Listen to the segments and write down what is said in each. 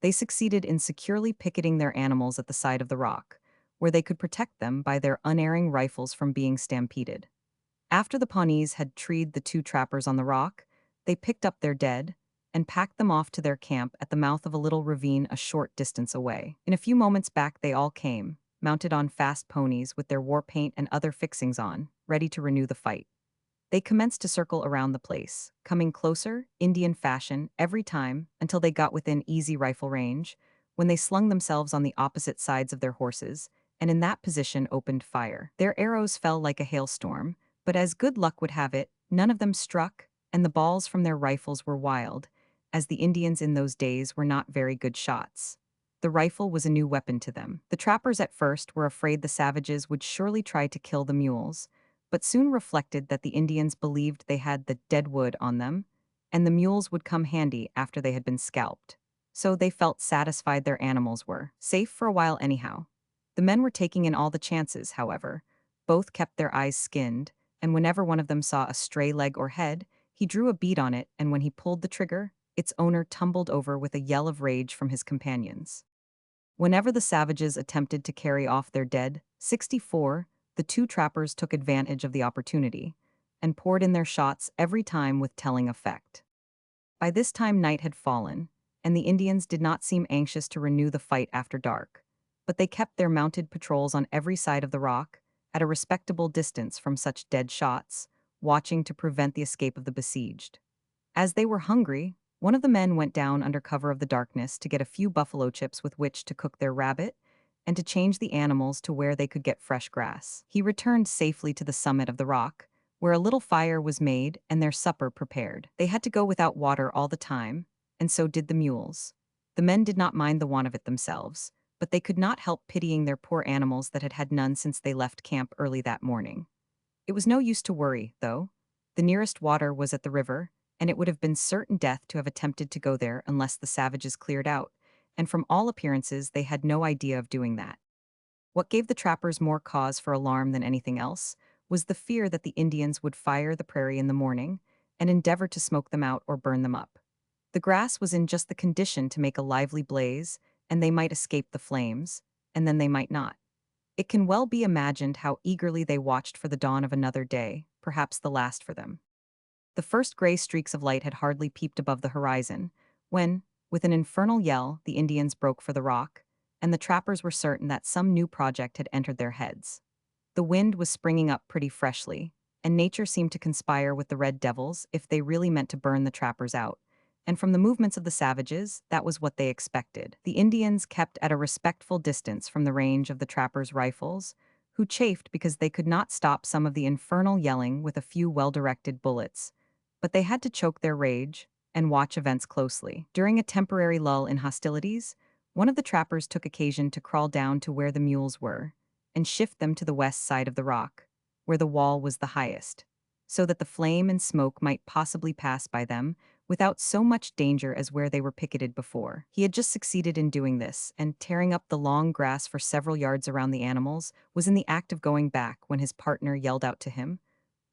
They succeeded in securely picketing their animals at the side of the rock, where they could protect them by their unerring rifles from being stampeded. After the Pawnees had treed the two trappers on the rock, they picked up their dead and packed them off to their camp at the mouth of a little ravine a short distance away. In a few moments back they all came, mounted on fast ponies with their war paint and other fixings on, ready to renew the fight. They commenced to circle around the place, coming closer, Indian fashion, every time, until they got within easy rifle range, when they slung themselves on the opposite sides of their horses, and in that position opened fire. Their arrows fell like a hailstorm, but as good luck would have it, none of them struck, and the balls from their rifles were wild, as the Indians in those days were not very good shots. The rifle was a new weapon to them. The trappers at first were afraid the savages would surely try to kill the mules, but soon reflected that the Indians believed they had the dead wood on them, and the mules would come handy after they had been scalped. So they felt satisfied their animals were safe for a while anyhow. The men were taking in all the chances, however. Both kept their eyes skinned, and whenever one of them saw a stray leg or head, he drew a bead on it, and when he pulled the trigger, its owner tumbled over with a yell of rage from his companions. Whenever the savages attempted to carry off their dead, 64, the two trappers took advantage of the opportunity and poured in their shots every time with telling effect. By this time night had fallen, and the Indians did not seem anxious to renew the fight after dark, but they kept their mounted patrols on every side of the rock, at a respectable distance from such dead shots, watching to prevent the escape of the besieged. As they were hungry, one of the men went down under cover of the darkness to get a few buffalo chips with which to cook their rabbit and to change the animals to where they could get fresh grass. He returned safely to the summit of the rock, where a little fire was made and their supper prepared. They had to go without water all the time, and so did the mules. The men did not mind the want of it themselves, but they could not help pitying their poor animals that had had none since they left camp early that morning. It was no use to worry, though. The nearest water was at the river, and it would have been certain death to have attempted to go there unless the savages cleared out, and from all appearances they had no idea of doing that. What gave the trappers more cause for alarm than anything else was the fear that the Indians would fire the prairie in the morning and endeavor to smoke them out or burn them up. The grass was in just the condition to make a lively blaze, and they might escape the flames, and then they might not. It can well be imagined how eagerly they watched for the dawn of another day, perhaps the last for them. The first gray streaks of light had hardly peeped above the horizon, when, with an infernal yell, the Indians broke for the rock, and the trappers were certain that some new project had entered their heads. The wind was springing up pretty freshly, and nature seemed to conspire with the red devils if they really meant to burn the trappers out, and from the movements of the savages, that was what they expected. The Indians kept at a respectful distance from the range of the trappers' rifles, who chafed because they could not stop some of the infernal yelling with a few well-directed bullets, but they had to choke their rage and watch events closely. During a temporary lull in hostilities, one of the trappers took occasion to crawl down to where the mules were and shift them to the west side of the rock, where the wall was the highest, so that the flame and smoke might possibly pass by them without so much danger as where they were picketed before. He had just succeeded in doing this, and tearing up the long grass for several yards around the animals, was in the act of going back when his partner yelled out to him,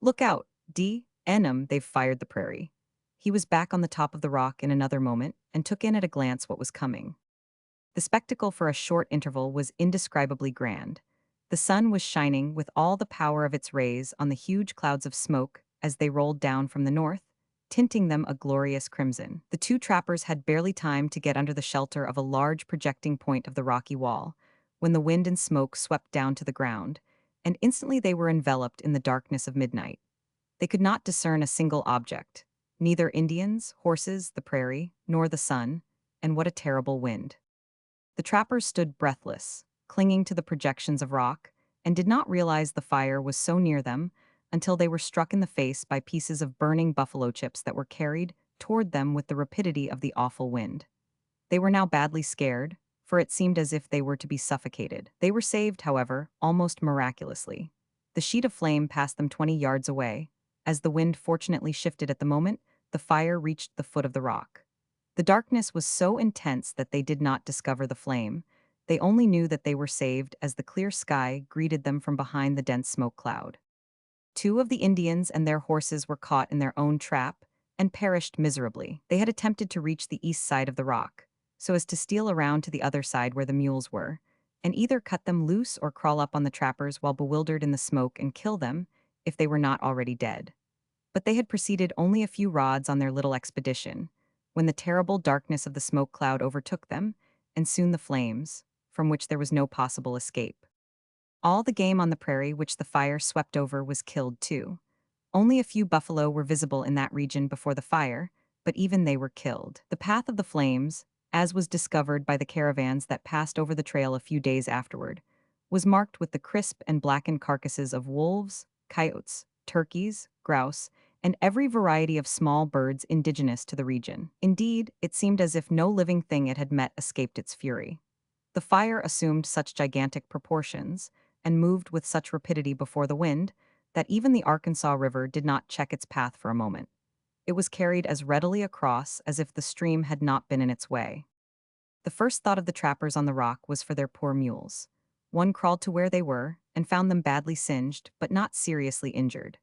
"Look out, D. Enum, they've fired the prairie." He was back on the top of the rock in another moment and took in at a glance what was coming. The spectacle for a short interval was indescribably grand. The sun was shining with all the power of its rays on the huge clouds of smoke as they rolled down from the north, tinting them a glorious crimson. The two trappers had barely time to get under the shelter of a large projecting point of the rocky wall, when the wind and smoke swept down to the ground, and instantly they were enveloped in the darkness of midnight. They could not discern a single object, neither Indians, horses, the prairie, nor the sun, and what a terrible wind. The trappers stood breathless, clinging to the projections of rock, and did not realize the fire was so near them until they were struck in the face by pieces of burning buffalo chips that were carried toward them with the rapidity of the awful wind. They were now badly scared, for it seemed as if they were to be suffocated. They were saved, however, almost miraculously. The sheet of flame passed them 20 yards away. As the wind fortunately shifted at the moment, the fire reached the foot of the rock. The darkness was so intense that they did not discover the flame. They only knew that they were saved as the clear sky greeted them from behind the dense smoke cloud. Two of the Indians and their horses were caught in their own trap and perished miserably. They had attempted to reach the east side of the rock, so as to steal around to the other side where the mules were, and either cut them loose or crawl up on the trappers while bewildered in the smoke and kill them if they were not already dead. But they had proceeded only a few rods on their little expedition, when the terrible darkness of the smoke cloud overtook them, and soon the flames, from which there was no possible escape. All the game on the prairie which the fire swept over was killed too. Only a few buffalo were visible in that region before the fire, but even they were killed. The path of the flames, as was discovered by the caravans that passed over the trail a few days afterward, was marked with the crisp and blackened carcasses of wolves, coyotes, turkeys, grouse, and every variety of small birds indigenous to the region. Indeed, it seemed as if no living thing it had met escaped its fury. The fire assumed such gigantic proportions, and moved with such rapidity before the wind, that even the Arkansas River did not check its path for a moment. It was carried as readily across as if the stream had not been in its way. The first thought of the trappers on the rock was for their poor mules. One crawled to where they were, and found them badly singed, but not seriously injured.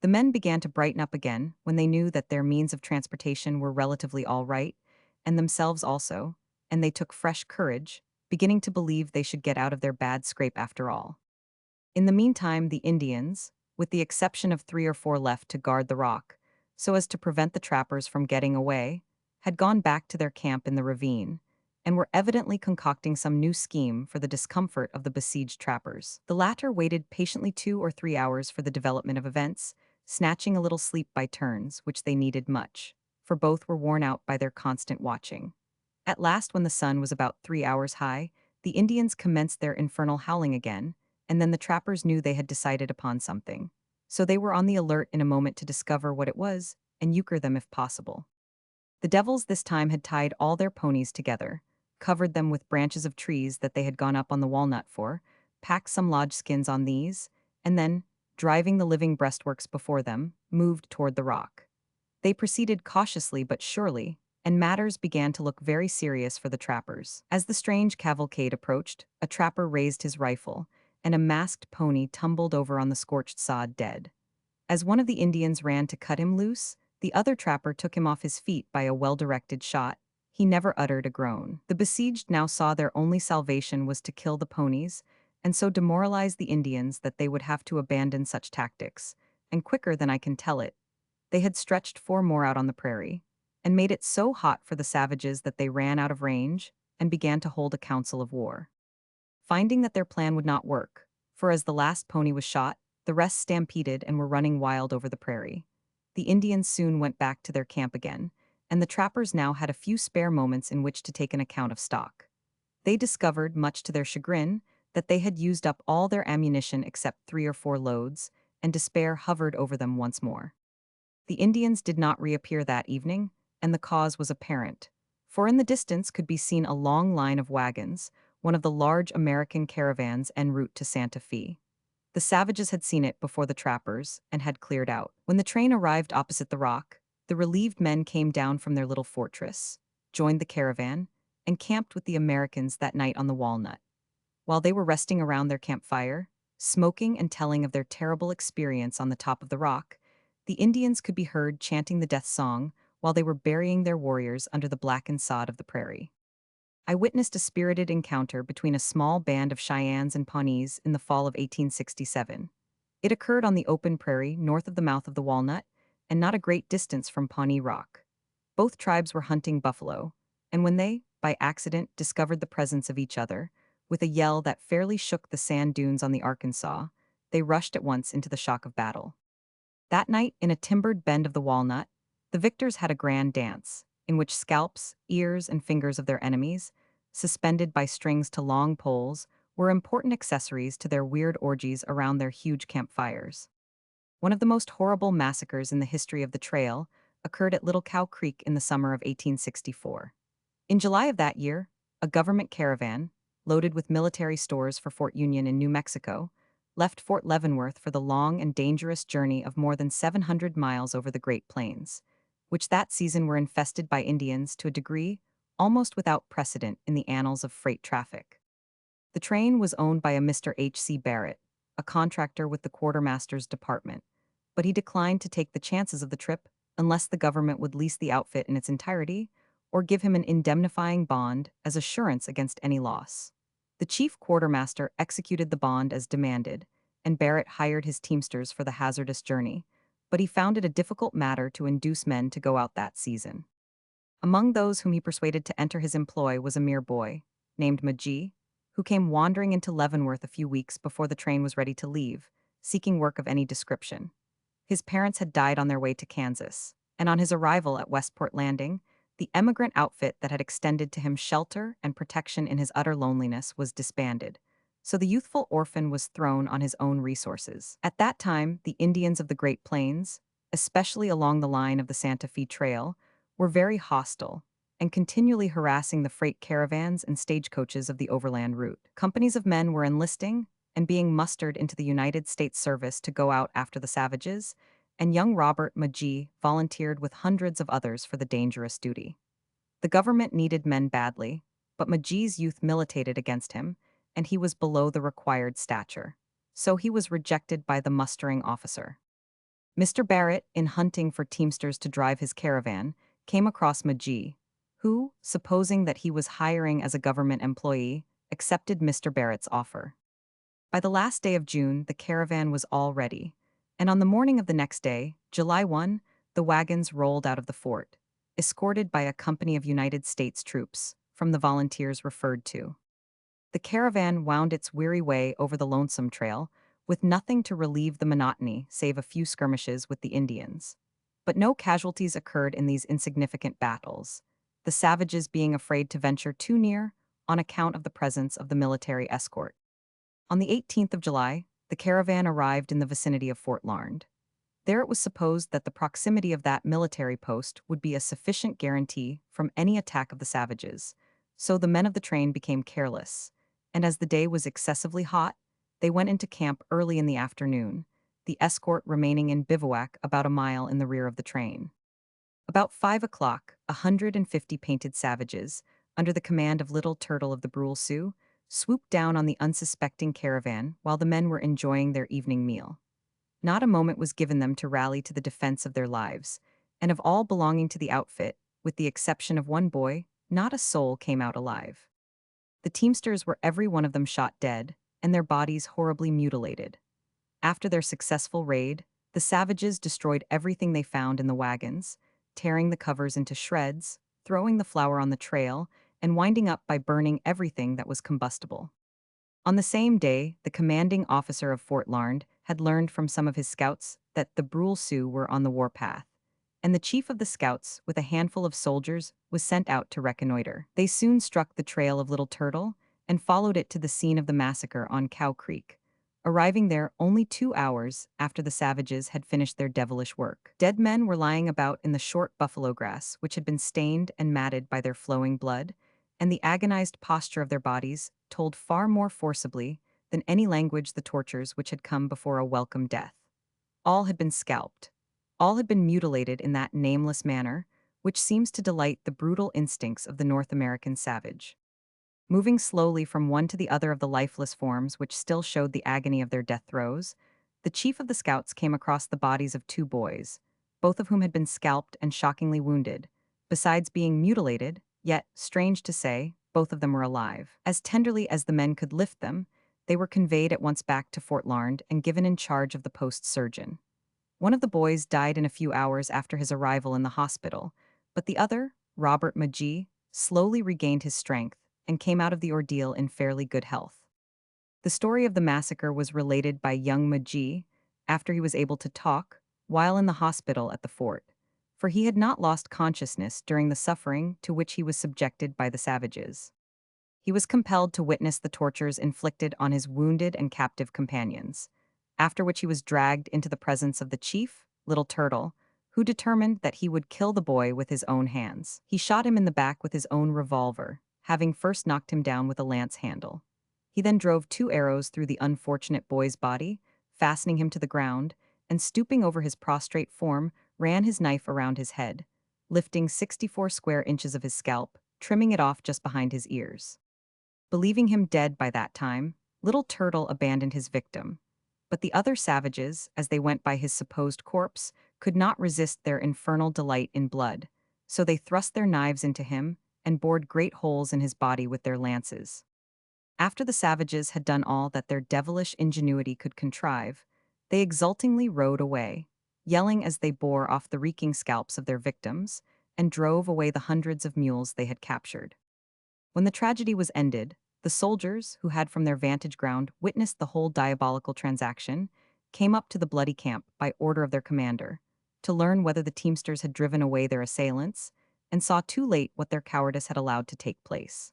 The men began to brighten up again when they knew that their means of transportation were relatively all right, and themselves also, and they took fresh courage, beginning to believe they should get out of their bad scrape after all. In the meantime, the Indians, with the exception of 3 or 4 left to guard the rock, so as to prevent the trappers from getting away, had gone back to their camp in the ravine, and were evidently concocting some new scheme for the discomfort of the besieged trappers. The latter waited patiently 2 or 3 hours for the development of events, snatching a little sleep by turns, which they needed much, for both were worn out by their constant watching. At last, when the sun was about 3 hours high, the Indians commenced their infernal howling again, and then the trappers knew they had decided upon something. So they were on the alert in a moment to discover what it was, and euchre them if possible. The devils this time had tied all their ponies together, covered them with branches of trees that they had gone up on the walnut for, packed some lodge skins on these, and then, driving the living breastworks before them, moved toward the rock. They proceeded cautiously but surely, and matters began to look very serious for the trappers. As the strange cavalcade approached, a trapper raised his rifle, and a masked pony tumbled over on the scorched sod dead. As one of the Indians ran to cut him loose, the other trapper took him off his feet by a well-directed shot. He never uttered a groan. The besieged now saw their only salvation was to kill the ponies, and so demoralize the Indians that they would have to abandon such tactics, and quicker than I can tell it. They had stretched 4 more out on the prairie, and made it so hot for the savages that they ran out of range and began to hold a council of war. Finding that their plan would not work, for as the last pony was shot, the rest stampeded and were running wild over the prairie. The Indians soon went back to their camp again, and the trappers now had a few spare moments in which to take an account of stock. They discovered, much to their chagrin, that they had used up all their ammunition except 3 or 4 loads, and despair hovered over them once more. The Indians did not reappear that evening, and the cause was apparent, for in the distance could be seen a long line of wagons, one of the large American caravans en route to Santa Fe. The savages had seen it before the trappers and had cleared out. When the train arrived opposite the rock, the relieved men came down from their little fortress, joined the caravan, and camped with the Americans that night on the walnut. While they were resting around their campfire, smoking and telling of their terrible experience on the top of the rock, the Indians could be heard chanting the death song while they were burying their warriors under the blackened sod of the prairie. I witnessed a spirited encounter between a small band of Cheyennes and Pawnees in the fall of 1867. It occurred on the open prairie north of the mouth of the Walnut, and not a great distance from Pawnee Rock. Both tribes were hunting buffalo, and when they, by accident, discovered the presence of each other, with a yell that fairly shook the sand dunes on the Arkansas, they rushed at once into the shock of battle. That night, in a timbered bend of the Walnut, the victors had a grand dance, in which scalps, ears, and fingers of their enemies, suspended by strings to long poles, were important accessories to their weird orgies around their huge campfires. One of the most horrible massacres in the history of the trail occurred at Little Cow Creek in the summer of 1864. In July of that year, a government caravan, loaded with military stores for Fort Union in New Mexico, left Fort Leavenworth for the long and dangerous journey of more than 700 miles over the Great Plains, which that season were infested by Indians to a degree almost without precedent in the annals of freight traffic. The train was owned by a Mr. H.C. Barrett, a contractor with the quartermaster's department, but he declined to take the chances of the trip unless the government would lease the outfit in its entirety, or give him an indemnifying bond as assurance against any loss. The chief quartermaster executed the bond as demanded, and Barrett hired his teamsters for the hazardous journey, but he found it a difficult matter to induce men to go out that season. Among those whom he persuaded to enter his employ was a mere boy, named Magee, who came wandering into Leavenworth a few weeks before the train was ready to leave, seeking work of any description. His parents had died on their way to Kansas, and on his arrival at Westport Landing, the emigrant outfit that had extended to him shelter and protection in his utter loneliness was disbanded, so the youthful orphan was thrown on his own resources. At that time, the Indians of the Great Plains, especially along the line of the Santa Fe Trail, were very hostile and continually harassing the freight caravans and stagecoaches of the overland route. Companies of men were enlisting and being mustered into the United States service to go out after the savages, and young Robert Magee volunteered with hundreds of others for the dangerous duty. The government needed men badly, but Magee's youth militated against him, and he was below the required stature. So he was rejected by the mustering officer. Mr. Barrett, in hunting for teamsters to drive his caravan, came across Magee, who, supposing that he was hiring as a government employee, accepted Mr. Barrett's offer. By the last day of June, the caravan was all ready, and on the morning of the next day, July 1, the wagons rolled out of the fort, escorted by a company of United States troops from the volunteers referred to. The caravan wound its weary way over the lonesome trail, with nothing to relieve the monotony save a few skirmishes with the Indians. But no casualties occurred in these insignificant battles, the savages being afraid to venture too near on account of the presence of the military escort. On the 18th of July, the caravan arrived in the vicinity of Fort Larned. There it was supposed that the proximity of that military post would be a sufficient guarantee from any attack of the savages, so the men of the train became careless, and as the day was excessively hot, they went into camp early in the afternoon, the escort remaining in bivouac about a mile in the rear of the train. About 5 o'clock, 150 painted savages, under the command of Little Turtle of the Brule Sioux, swooped down on the unsuspecting caravan while the men were enjoying their evening meal. Not a moment was given them to rally to the defense of their lives, and of all belonging to the outfit, with the exception of one boy, not a soul came out alive. The teamsters were every one of them shot dead, and their bodies horribly mutilated. After their successful raid, the savages destroyed everything they found in the wagons, tearing the covers into shreds, throwing the flour on the trail, and winding up by burning everything that was combustible. On the same day, the commanding officer of Fort Larned had learned from some of his scouts that the Brule Sioux were on the warpath, and the chief of the scouts, with a handful of soldiers, was sent out to reconnoiter. They soon struck the trail of Little Turtle and followed it to the scene of the massacre on Cow Creek, arriving there only 2 hours after the savages had finished their devilish work. Dead men were lying about in the short buffalo grass, which had been stained and matted by their flowing blood, and the agonized posture of their bodies told far more forcibly than any language the tortures which had come before a welcome death. All had been scalped. All had been mutilated in that nameless manner, which seems to delight the brutal instincts of the North American savage. Moving slowly from one to the other of the lifeless forms which still showed the agony of their death throes, the chief of the scouts came across the bodies of 2 boys, both of whom had been scalped and shockingly wounded. Besides being mutilated, yet, strange to say, both of them were alive. As tenderly as the men could lift them, they were conveyed at once back to Fort Larned and given in charge of the post surgeon. One of the boys died in a few hours after his arrival in the hospital, but the other, Robert Magee, slowly regained his strength and came out of the ordeal in fairly good health. The story of the massacre was related by young Magee after he was able to talk while in the hospital at the fort, for he had not lost consciousness during the suffering to which he was subjected by the savages. He was compelled to witness the tortures inflicted on his wounded and captive companions, after which he was dragged into the presence of the chief, Little Turtle, who determined that he would kill the boy with his own hands. He shot him in the back with his own revolver, having first knocked him down with a lance handle. He then drove 2 arrows through the unfortunate boy's body, fastening him to the ground, and stooping over his prostrate form, ran his knife around his head, lifting 64 square inches of his scalp, trimming it off just behind his ears. Believing him dead by that time, Little Turtle abandoned his victim, but the other savages, as they went by his supposed corpse, could not resist their infernal delight in blood, so they thrust their knives into him and bored great holes in his body with their lances. After the savages had done all that their devilish ingenuity could contrive, they exultingly rode away, yelling as they bore off the reeking scalps of their victims and drove away the hundreds of mules they had captured. When the tragedy was ended, the soldiers, who had from their vantage ground witnessed the whole diabolical transaction, came up to the bloody camp by order of their commander, to learn whether the teamsters had driven away their assailants, and saw too late what their cowardice had allowed to take place.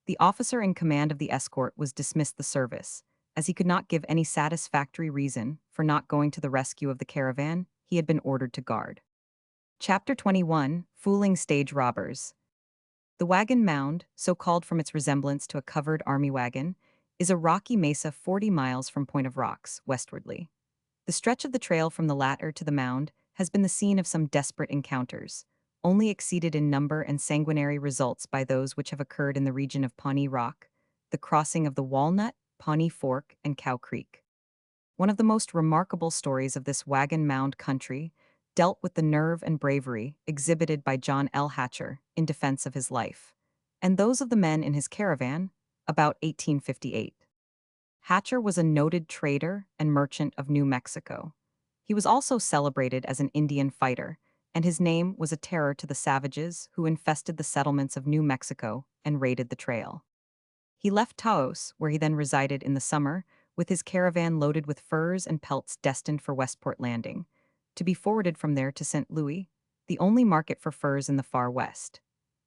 The officer in command of the escort was dismissed the service, as he could not give any satisfactory reason for not going to the rescue of the caravan he had been ordered to guard. Chapter 21: Fooling Stage Robbers. The wagon mound, so called from its resemblance to a covered army wagon, is a rocky mesa 40 miles from Point of Rocks, westwardly. The stretch of the trail from the latter to the mound has been the scene of some desperate encounters, only exceeded in number and sanguinary results by those which have occurred in the region of Pawnee Rock, the crossing of the Walnut, Pawnee Fork, and Cow Creek. One of the most remarkable stories of this wagon mound country dealt with the nerve and bravery exhibited by John L. Hatcher in defense of his life, and those of the men in his caravan, about 1858. Hatcher was a noted trader and merchant of New Mexico. He was also celebrated as an Indian fighter, and his name was a terror to the savages who infested the settlements of New Mexico and raided the trail. He left Taos, where he then resided in the summer, with his caravan loaded with furs and pelts destined for Westport Landing, to be forwarded from there to St. Louis, the only market for furs in the far west.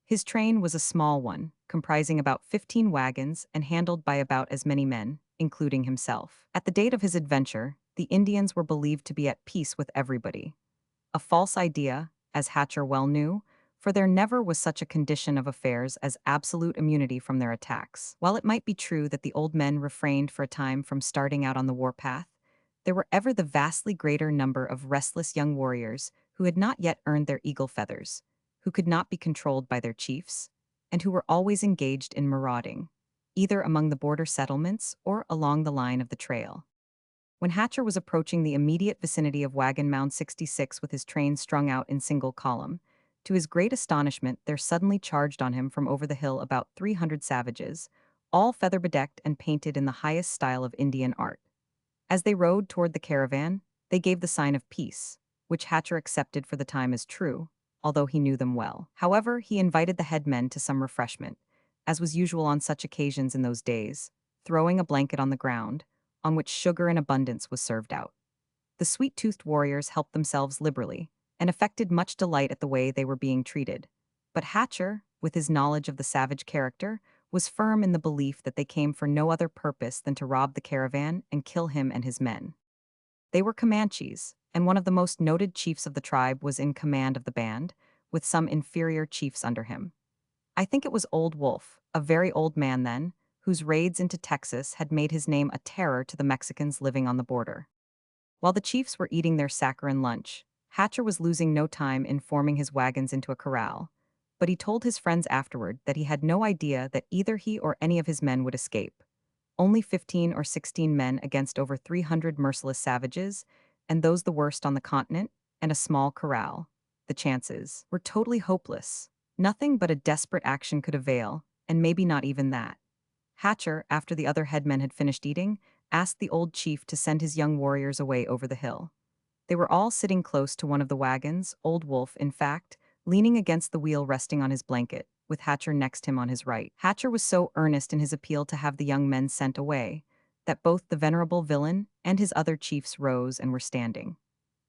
His train was a small one, comprising about 15 wagons and handled by about as many men, including himself. At the date of his adventure, the Indians were believed to be at peace with everybody. A false idea, as Hatcher well knew, for there never was such a condition of affairs as absolute immunity from their attacks. While it might be true that the old men refrained for a time from starting out on the warpath, there were ever the vastly greater number of restless young warriors who had not yet earned their eagle feathers, who could not be controlled by their chiefs, and who were always engaged in marauding, either among the border settlements or along the line of the trail. When Hatcher was approaching the immediate vicinity of Wagon Mound 66 with his train strung out in single column, to his great astonishment there suddenly charged on him from over the hill about 300 savages, all feather-bedecked and painted in the highest style of Indian art. As they rode toward the caravan, they gave the sign of peace, which Hatcher accepted for the time as true, although he knew them well. However, he invited the headmen to some refreshment, as was usual on such occasions in those days, throwing a blanket on the ground, on which sugar in abundance was served out. The sweet-toothed warriors helped themselves liberally, and affected much delight at the way they were being treated. But Hatcher, with his knowledge of the savage character, was firm in the belief that they came for no other purpose than to rob the caravan and kill him and his men. They were Comanches, and one of the most noted chiefs of the tribe was in command of the band, with some inferior chiefs under him. I think it was Old Wolf, a very old man then, whose raids into Texas had made his name a terror to the Mexicans living on the border. While the chiefs were eating their saccharine lunch, Hatcher was losing no time in forming his wagons into a corral, but he told his friends afterward that he had no idea that either he or any of his men would escape. Only 15 or 16 men against over 300 merciless savages, and those the worst on the continent, and a small corral. The chances were totally hopeless. Nothing but a desperate action could avail, and maybe not even that. Hatcher, after the other headmen had finished eating, asked the old chief to send his young warriors away over the hill. They were all sitting close to one of the wagons, Old Wolf, in fact, leaning against the wheel resting on his blanket, with Hatcher next him on his right. Hatcher was so earnest in his appeal to have the young men sent away, that both the venerable villain and his other chiefs rose and were standing.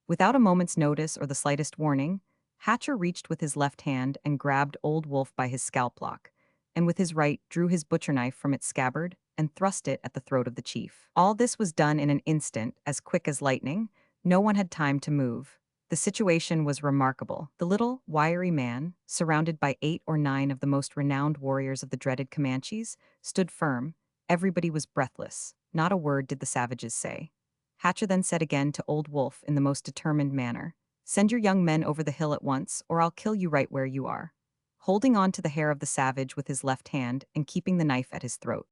Without a moment's notice or the slightest warning, Hatcher reached with his left hand and grabbed Old Wolf by his scalp lock, and with his right drew his butcher knife from its scabbard and thrust it at the throat of the chief. All this was done in an instant, as quick as lightning. No one had time to move. The situation was remarkable. The little, wiry man, surrounded by 8 or 9 of the most renowned warriors of the dreaded Comanches, stood firm. Everybody was breathless. Not a word did the savages say. Hatcher then said again to Old Wolf in the most determined manner, "Send your young men over the hill at once, or I'll kill you right where you are," holding on to the hair of the savage with his left hand and keeping the knife at his throat.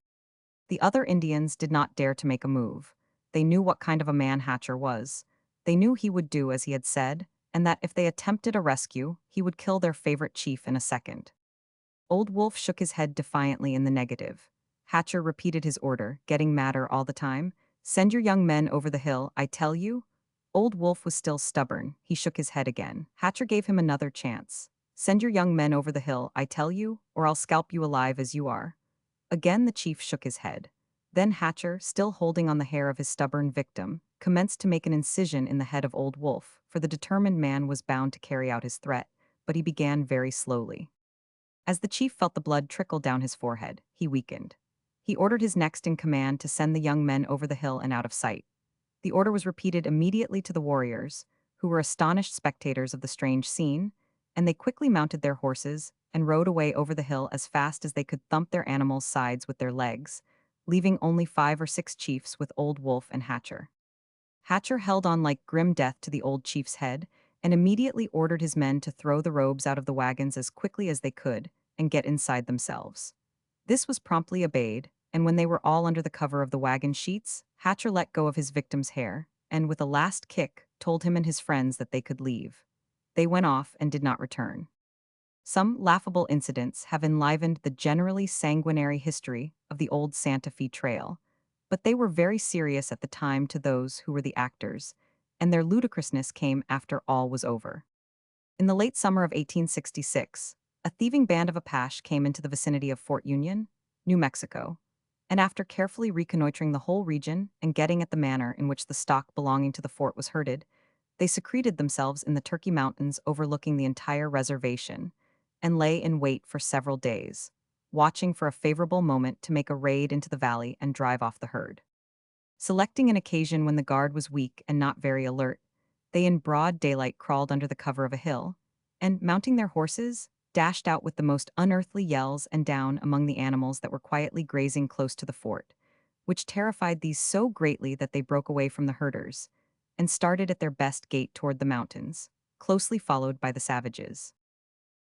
The other Indians did not dare to make a move. They knew what kind of a man Hatcher was. They knew he would do as he had said, and that if they attempted a rescue, he would kill their favorite chief in a second. Old Wolf shook his head defiantly in the negative. Hatcher repeated his order, getting madder all the time. Send your young men over the hill, I tell you. Old Wolf was still stubborn. He shook his head again. Hatcher gave him another chance. Send your young men over the hill, I tell you, or I'll scalp you alive as you are. Again the chief shook his head. Then Hatcher, still holding on the hair of his stubborn victim, commenced to make an incision in the head of Old Wolf, for the determined man was bound to carry out his threat, but he began very slowly. As the chief felt the blood trickle down his forehead, he weakened. He ordered his next in command to send the young men over the hill and out of sight. The order was repeated immediately to the warriors, who were astonished spectators of the strange scene, and they quickly mounted their horses and rode away over the hill as fast as they could thump their animals' sides with their legs, leaving only 5 or 6 chiefs with Old Wolf and Hatcher. Hatcher held on like grim death to the old chief's head and immediately ordered his men to throw the robes out of the wagons as quickly as they could and get inside themselves. This was promptly obeyed, and when they were all under the cover of the wagon sheets, Hatcher let go of his victim's hair and, with a last kick, told him and his friends that they could leave. They went off and did not return. Some laughable incidents have enlivened the generally sanguinary history of the old Santa Fe Trail, but they were very serious at the time to those who were the actors, and their ludicrousness came after all was over. In the late summer of 1866, a thieving band of Apache came into the vicinity of Fort Union, New Mexico, and after carefully reconnoitering the whole region and getting at the manner in which the stock belonging to the fort was herded, they secreted themselves in the Turkey Mountains overlooking the entire reservation and lay in wait for several days, watching for a favorable moment to make a raid into the valley and drive off the herd. Selecting an occasion when the guard was weak and not very alert, they in broad daylight crawled under the cover of a hill, and, mounting their horses, dashed out with the most unearthly yells and down among the animals that were quietly grazing close to the fort, which terrified these so greatly that they broke away from the herders, and started at their best gait toward the mountains, closely followed by the savages.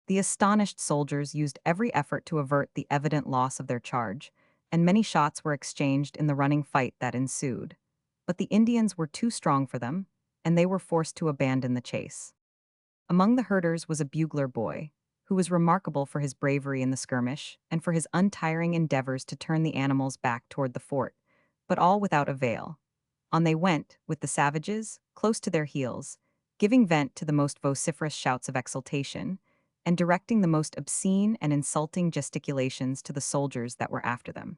The astonished soldiers used every effort to avert the evident loss of their charge, and many shots were exchanged in the running fight that ensued. But the Indians were too strong for them, and they were forced to abandon the chase. Among the herders was a bugler boy, who was remarkable for his bravery in the skirmish and for his untiring endeavors to turn the animals back toward the fort, but all without avail. On they went, with the savages, close to their heels, giving vent to the most vociferous shouts of exultation, and directing the most obscene and insulting gesticulations to the soldiers that were after them.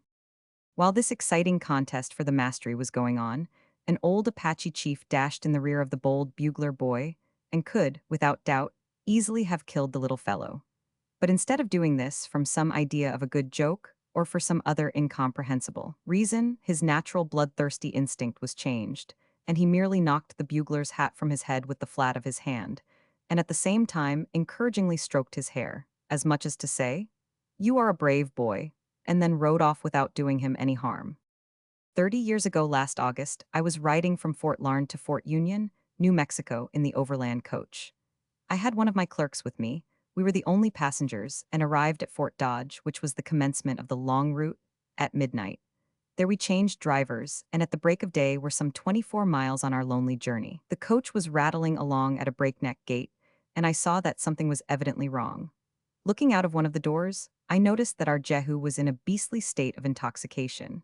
While this exciting contest for the mastery was going on, an old Apache chief dashed in the rear of the bold bugler boy and could, without doubt, easily have killed the little fellow. But instead of doing this from some idea of a good joke or for some other incomprehensible reason, his natural bloodthirsty instinct was changed, and he merely knocked the bugler's hat from his head with the flat of his hand, and at the same time encouragingly stroked his hair, as much as to say, "You are a brave boy," and then rode off without doing him any harm. 30 years ago last August, I was riding from Fort Larned to Fort Union, New Mexico, in the overland coach. I had one of my clerks with me. We were the only passengers and arrived at Fort Dodge, which was the commencement of the long route, at midnight. There we changed drivers, and at the break of day were some 24 miles on our lonely journey. The coach was rattling along at a breakneck gait, and I saw that something was evidently wrong. Looking out of one of the doors, I noticed that our Jehu was in a beastly state of intoxication.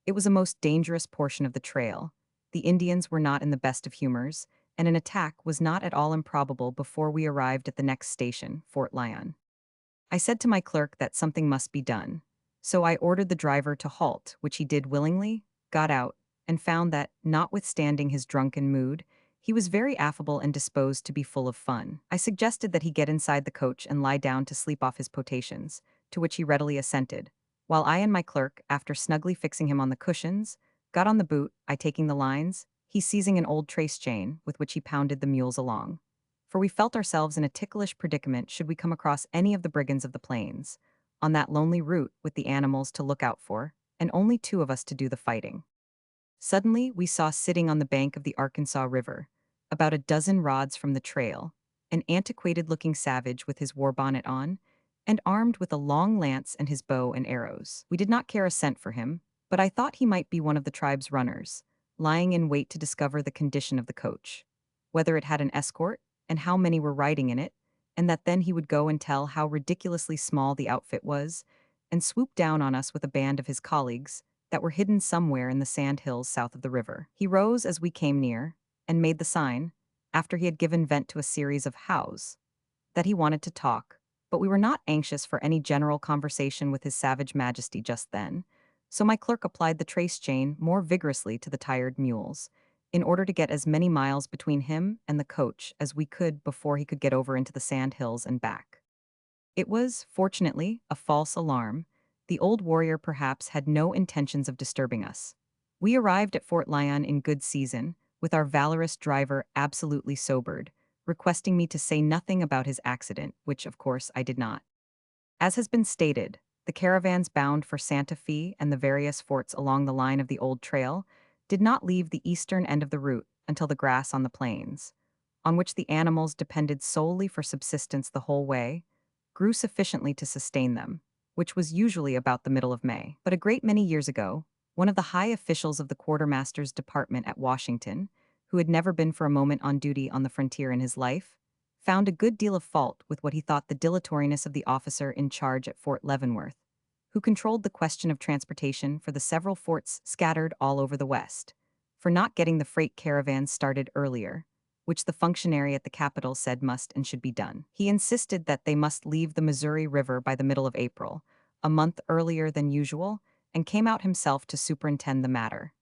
It was a most dangerous portion of the trail. The Indians were not in the best of humors, and an attack was not at all improbable before we arrived at the next station, Fort Lyon. I said to my clerk that something must be done, so I ordered the driver to halt, which he did willingly, got out, and found that, notwithstanding his drunken mood, he was very affable and disposed to be full of fun. I suggested that he get inside the coach and lie down to sleep off his potations, to which he readily assented, while I and my clerk, after snugly fixing him on the cushions, got on the boot, I taking the lines, he seizing an old trace chain with which he pounded the mules along. For we felt ourselves in a ticklish predicament should we come across any of the brigands of the plains, on that lonely route with the animals to look out for, and only 2 of us to do the fighting. Suddenly, we saw sitting on the bank of the Arkansas River, about a dozen rods from the trail, an antiquated-looking savage with his war bonnet on, and armed with a long lance and his bow and arrows. We did not care a cent for him, but I thought he might be one of the tribe's runners, lying in wait to discover the condition of the coach, whether it had an escort, and how many were riding in it, and that then he would go and tell how ridiculously small the outfit was, and swoop down on us with a band of his colleagues that were hidden somewhere in the sand hills south of the river. He rose as we came near, and made the sign, after he had given vent to a series of hows, that he wanted to talk, but we were not anxious for any general conversation with his savage majesty just then, so my clerk applied the trace chain more vigorously to the tired mules, in order to get as many miles between him and the coach as we could before he could get over into the sand hills and back. It was, fortunately, a false alarm. The old warrior perhaps had no intentions of disturbing us. We arrived at Fort Lyon in good season, with our valorous driver absolutely sobered, requesting me to say nothing about his accident, which, of course, I did not. As has been stated, the caravans bound for Santa Fe and the various forts along the line of the old trail did not leave the eastern end of the route until the grass on the plains, on which the animals depended solely for subsistence the whole way, grew sufficiently to sustain them, which was usually about the middle of May. But a great many years ago, one of the high officials of the quartermaster's department at Washington, who had never been for a moment on duty on the frontier in his life, found a good deal of fault with what he thought the dilatoriness of the officer in charge at Fort Leavenworth, who controlled the question of transportation for the several forts scattered all over the West, for not getting the freight caravans started earlier, which the functionary at the Capitol said must and should be done. He insisted that they must leave the Missouri River by the middle of April, a month earlier than usual, and came out himself to superintend the matter.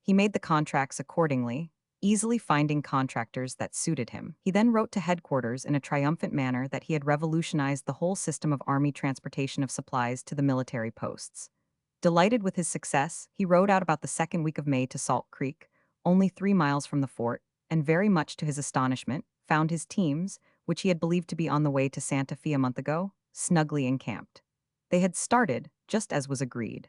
He made the contracts accordingly, easily finding contractors that suited him. He then wrote to headquarters in a triumphant manner that he had revolutionized the whole system of army transportation of supplies to the military posts. Delighted with his success, he rode out about the second week of May to Salt Creek, only 3 miles from the fort, and very much to his astonishment, found his teams, which he had believed to be on the way to Santa Fe a month ago, snugly encamped. They had started, just as was agreed.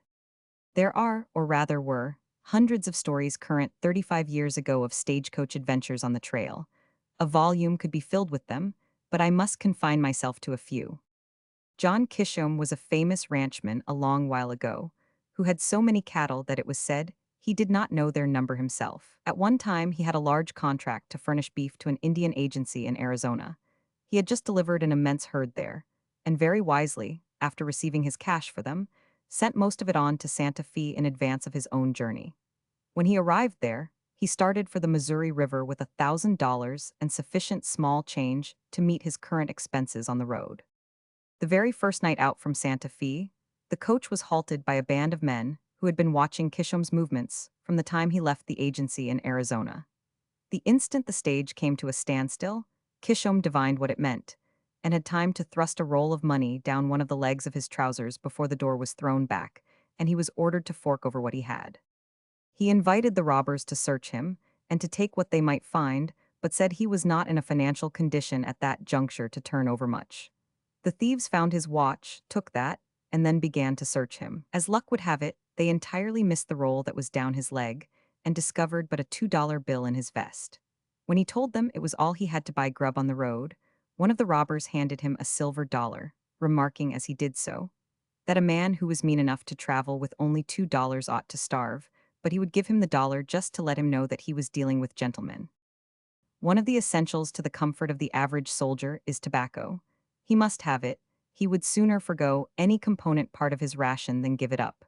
There are, or rather were, hundreds of stories current 35 years ago of stagecoach adventures on the trail. A volume could be filled with them, but I must confine myself to a few. John Kishom was a famous ranchman a long while ago, who had so many cattle that it was said he did not know their number himself. At one time, he had a large contract to furnish beef to an Indian agency in Arizona. He had just delivered an immense herd there, and very wisely, after receiving his cash for them, sent most of it on to Santa Fe in advance of his own journey. When he arrived there, he started for the Missouri River with $1,000 and sufficient small change to meet his current expenses on the road. The very first night out from Santa Fe, the coach was halted by a band of men who had been watching Kishom's movements from the time he left the agency in Arizona. The instant the stage came to a standstill, Kishom divined what it meant, and had time to thrust a roll of money down one of the legs of his trousers before the door was thrown back, and he was ordered to fork over what he had. He invited the robbers to search him, and to take what they might find, but said he was not in a financial condition at that juncture to turn over much. The thieves found his watch, took that, and then began to search him. As luck would have it, they entirely missed the roll that was down his leg, and discovered but a $2 bill in his vest. When he told them it was all he had to buy grub on the road, one of the robbers handed him a silver dollar, remarking as he did so, that a man who was mean enough to travel with only $2 ought to starve, but he would give him the dollar just to let him know that he was dealing with gentlemen. One of the essentials to the comfort of the average soldier is tobacco. He must have it. He would sooner forgo any component part of his ration than give it up.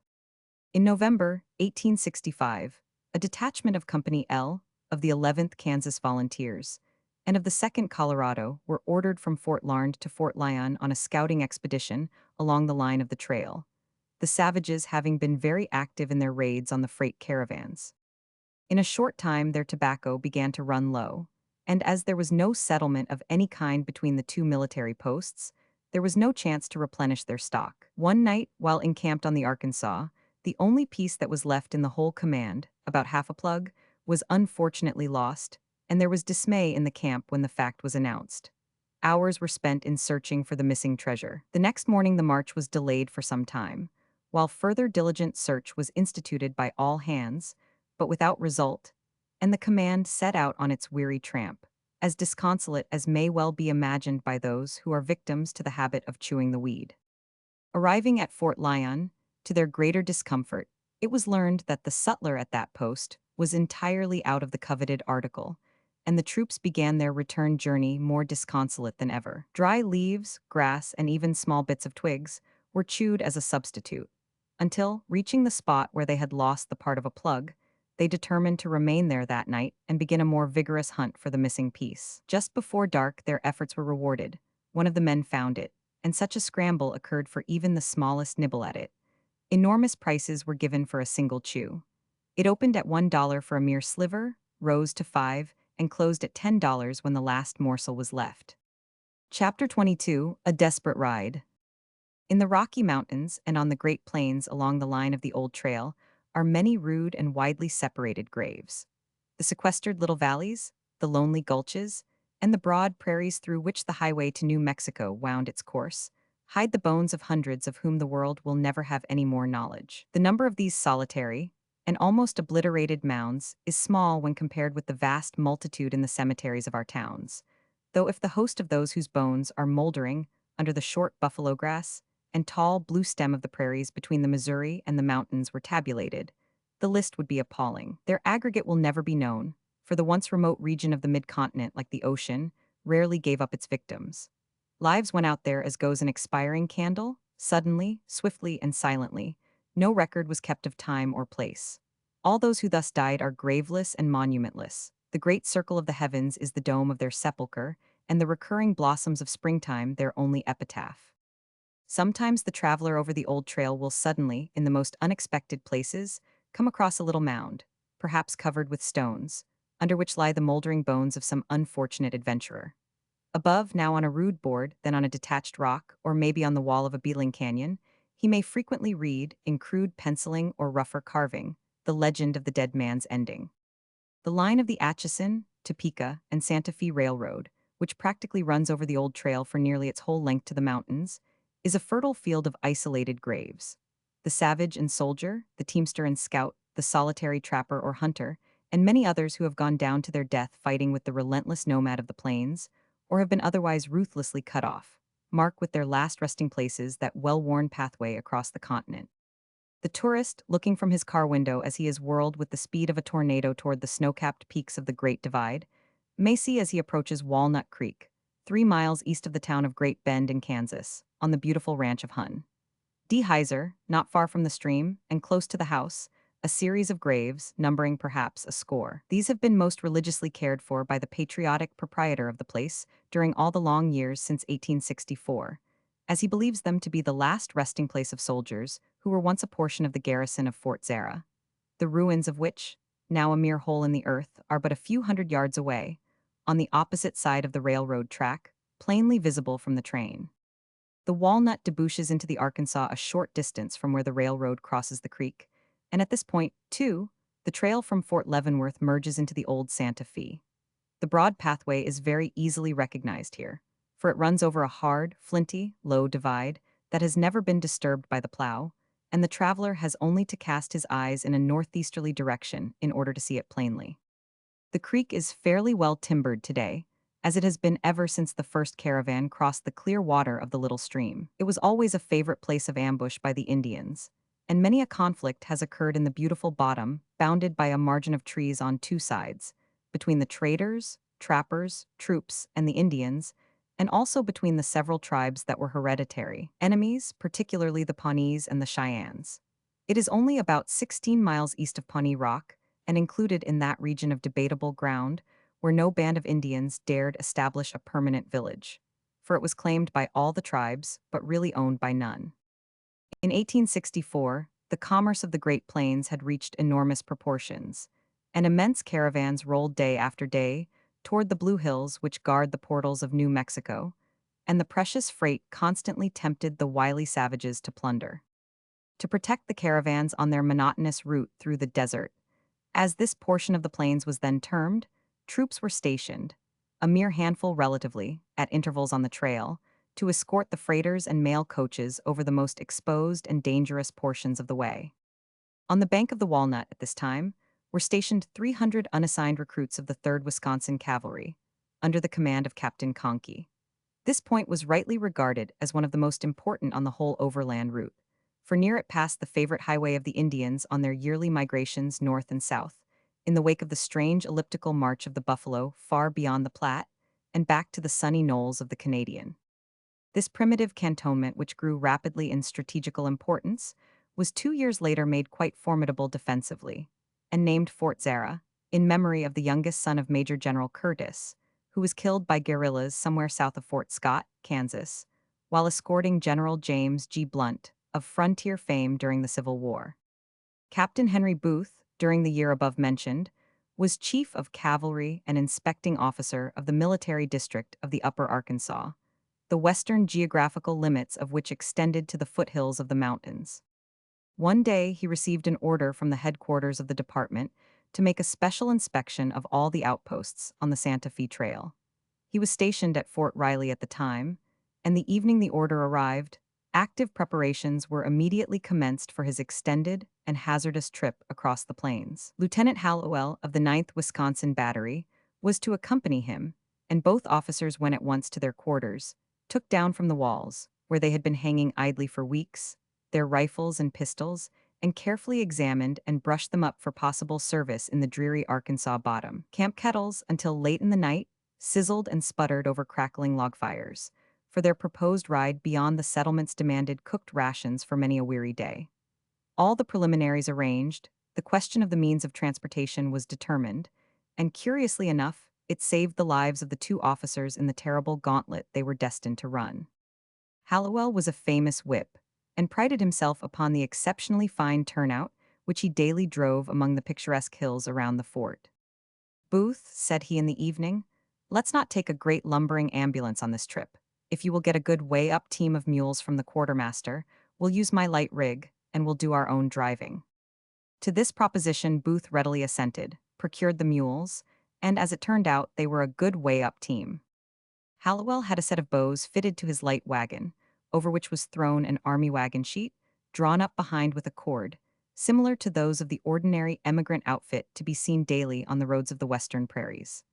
In November 1865, a detachment of Company L of the 11th Kansas Volunteers and of the 2nd Colorado were ordered from Fort Larned to Fort Lyon on a scouting expedition along the line of the trail, the savages having been very active in their raids on the freight caravans. In a short time their tobacco began to run low, and as there was no settlement of any kind between the two military posts, there was no chance to replenish their stock. One night, while encamped on the Arkansas, the only piece that was left in the whole command, about half a plug, was unfortunately lost, and there was dismay in the camp when the fact was announced. Hours were spent in searching for the missing treasure. The next morning the march was delayed for some time, while further diligent search was instituted by all hands, but without result, and the command set out on its weary tramp, as disconsolate as may well be imagined by those who are victims to the habit of chewing the weed. Arriving at Fort Lyon, to their greater discomfort, it was learned that the sutler at that post was entirely out of the coveted article, and the troops began their return journey more disconsolate than ever. Dry leaves, grass, and even small bits of twigs were chewed as a substitute, until, reaching the spot where they had lost the part of a plug, they determined to remain there that night and begin a more vigorous hunt for the missing piece. Just before dark, their efforts were rewarded. One of the men found it, and such a scramble occurred for even the smallest nibble at it. Enormous prices were given for a single chew. It opened at $1 for a mere sliver, rose to 5, and closed at $10 when the last morsel was left. Chapter 22: A Desperate Ride. In the Rocky Mountains and on the Great Plains along the line of the old trail are many rude and widely separated graves. The sequestered little valleys, the lonely gulches, and the broad prairies through which the highway to New Mexico wound its course hide the bones of hundreds of whom the world will never have any more knowledge. The number of these solitary and almost obliterated mounds is small when compared with the vast multitude in the cemeteries of our towns, though if the host of those whose bones are moldering under the short buffalo grass and tall blue stem of the prairies between the Missouri and the mountains were tabulated, the list would be appalling. Their aggregate will never be known, for the once remote region of the mid-continent, like the ocean, rarely gave up its victims. Lives went out there as goes an expiring candle, suddenly, swiftly, and silently. No record was kept of time or place. All those who thus died are graveless and monumentless. The great circle of the heavens is the dome of their sepulchre, and the recurring blossoms of springtime their only epitaph. Sometimes the traveler over the old trail will suddenly, in the most unexpected places, come across a little mound, perhaps covered with stones, under which lie the moldering bones of some unfortunate adventurer. Above, now on a rude board, then on a detached rock, or maybe on the wall of a beetling canyon, he may frequently read, in crude penciling or rougher carving, the legend of the dead man's ending. The line of the Atchison, Topeka, and Santa Fe Railroad, which practically runs over the old trail for nearly its whole length to the mountains, is a fertile field of isolated graves. The savage and soldier, the teamster and scout, the solitary trapper or hunter, and many others who have gone down to their death fighting with the relentless nomad of the plains, or have been otherwise ruthlessly cut off, mark with their last resting places that well-worn pathway across the continent. The tourist, looking from his car window as he is whirled with the speed of a tornado toward the snow-capped peaks of the Great Divide, may see as he approaches Walnut Creek, 3 miles east of the town of Great Bend in Kansas, on the beautiful ranch of Hun. D. Heiser, not far from the stream, and close to the house, a series of graves, numbering perhaps a score. These have been most religiously cared for by the patriotic proprietor of the place during all the long years since 1864, as he believes them to be the last resting place of soldiers who were once a portion of the garrison of Fort Zara, the ruins of which, now a mere hole in the earth, are but a few hundred yards away, on the opposite side of the railroad track, plainly visible from the train. The Walnut debouches into the Arkansas a short distance from where the railroad crosses the creek, and at this point, too, the trail from Fort Leavenworth merges into the old Santa Fe. The broad pathway is very easily recognized here, for it runs over a hard, flinty, low divide that has never been disturbed by the plow, and the traveler has only to cast his eyes in a northeasterly direction in order to see it plainly. The creek is fairly well timbered today, as it has been ever since the first caravan crossed the clear water of the little stream. It was always a favorite place of ambush by the Indians, and many a conflict has occurred in the beautiful bottom, bounded by a margin of trees on two sides, between the traders, trappers, troops, and the Indians, and also between the several tribes that were hereditary enemies, particularly the Pawnees and the Cheyennes. It is only about 16 miles east of Pawnee Rock, and included in that region of debatable ground where no band of Indians dared establish a permanent village, for it was claimed by all the tribes, but really owned by none. In 1864, the commerce of the Great Plains had reached enormous proportions, and immense caravans rolled day after day toward the Blue Hills which guard the portals of New Mexico, and the precious freight constantly tempted the wily savages to plunder. To protect the caravans on their monotonous route through the desert, as this portion of the plains was then termed, troops were stationed, a mere handful relatively, at intervals on the trail, to escort the freighters and mail coaches over the most exposed and dangerous portions of the way. On the bank of the Walnut at this time were stationed 300 unassigned recruits of the 3rd Wisconsin Cavalry, under the command of Captain Conkey. This point was rightly regarded as one of the most important on the whole overland route, for near it passed the favorite highway of the Indians on their yearly migrations north and south, in the wake of the strange elliptical march of the buffalo far beyond the Platte and back to the sunny knolls of the Canadian. This primitive cantonment, which grew rapidly in strategical importance, was 2 years later made quite formidable defensively, and named Fort Zara, in memory of the youngest son of Major General Curtis, who was killed by guerrillas somewhere south of Fort Scott, Kansas, while escorting General James G. Blunt, of frontier fame during the Civil War. Captain Henry Booth, during the year above mentioned, was Chief of Cavalry and Inspecting Officer of the Military District of the Upper Arkansas, the western geographical limits of which extended to the foothills of the mountains. One day, he received an order from the headquarters of the department to make a special inspection of all the outposts on the Santa Fe Trail. He was stationed at Fort Riley at the time, and the evening the order arrived, active preparations were immediately commenced for his extended and hazardous trip across the plains. Lieutenant Hallowell of the 9th Wisconsin Battery was to accompany him, and both officers went at once to their quarters, took down from the walls, where they had been hanging idly for weeks, their rifles and pistols, and carefully examined and brushed them up for possible service in the dreary Arkansas bottom. Camp kettles, until late in the night, sizzled and sputtered over crackling log fires, for their proposed ride beyond the settlements demanded cooked rations for many a weary day. All the preliminaries arranged, the question of the means of transportation was determined, and curiously enough, it saved the lives of the two officers in the terrible gauntlet they were destined to run. Hallowell was a famous whip, and prided himself upon the exceptionally fine turnout which he daily drove among the picturesque hills around the fort. "Booth," said he in the evening, "let's not take a great lumbering ambulance on this trip. If you will get a good way-up team of mules from the quartermaster, we'll use my light rig, and we'll do our own driving." To this proposition Booth readily assented, procured the mules, and as it turned out, they were a good way-up team. Hallowell had a set of bows fitted to his light wagon, over which was thrown an army wagon sheet, drawn up behind with a cord, similar to those of the ordinary emigrant outfit to be seen daily on the roads of the western prairies.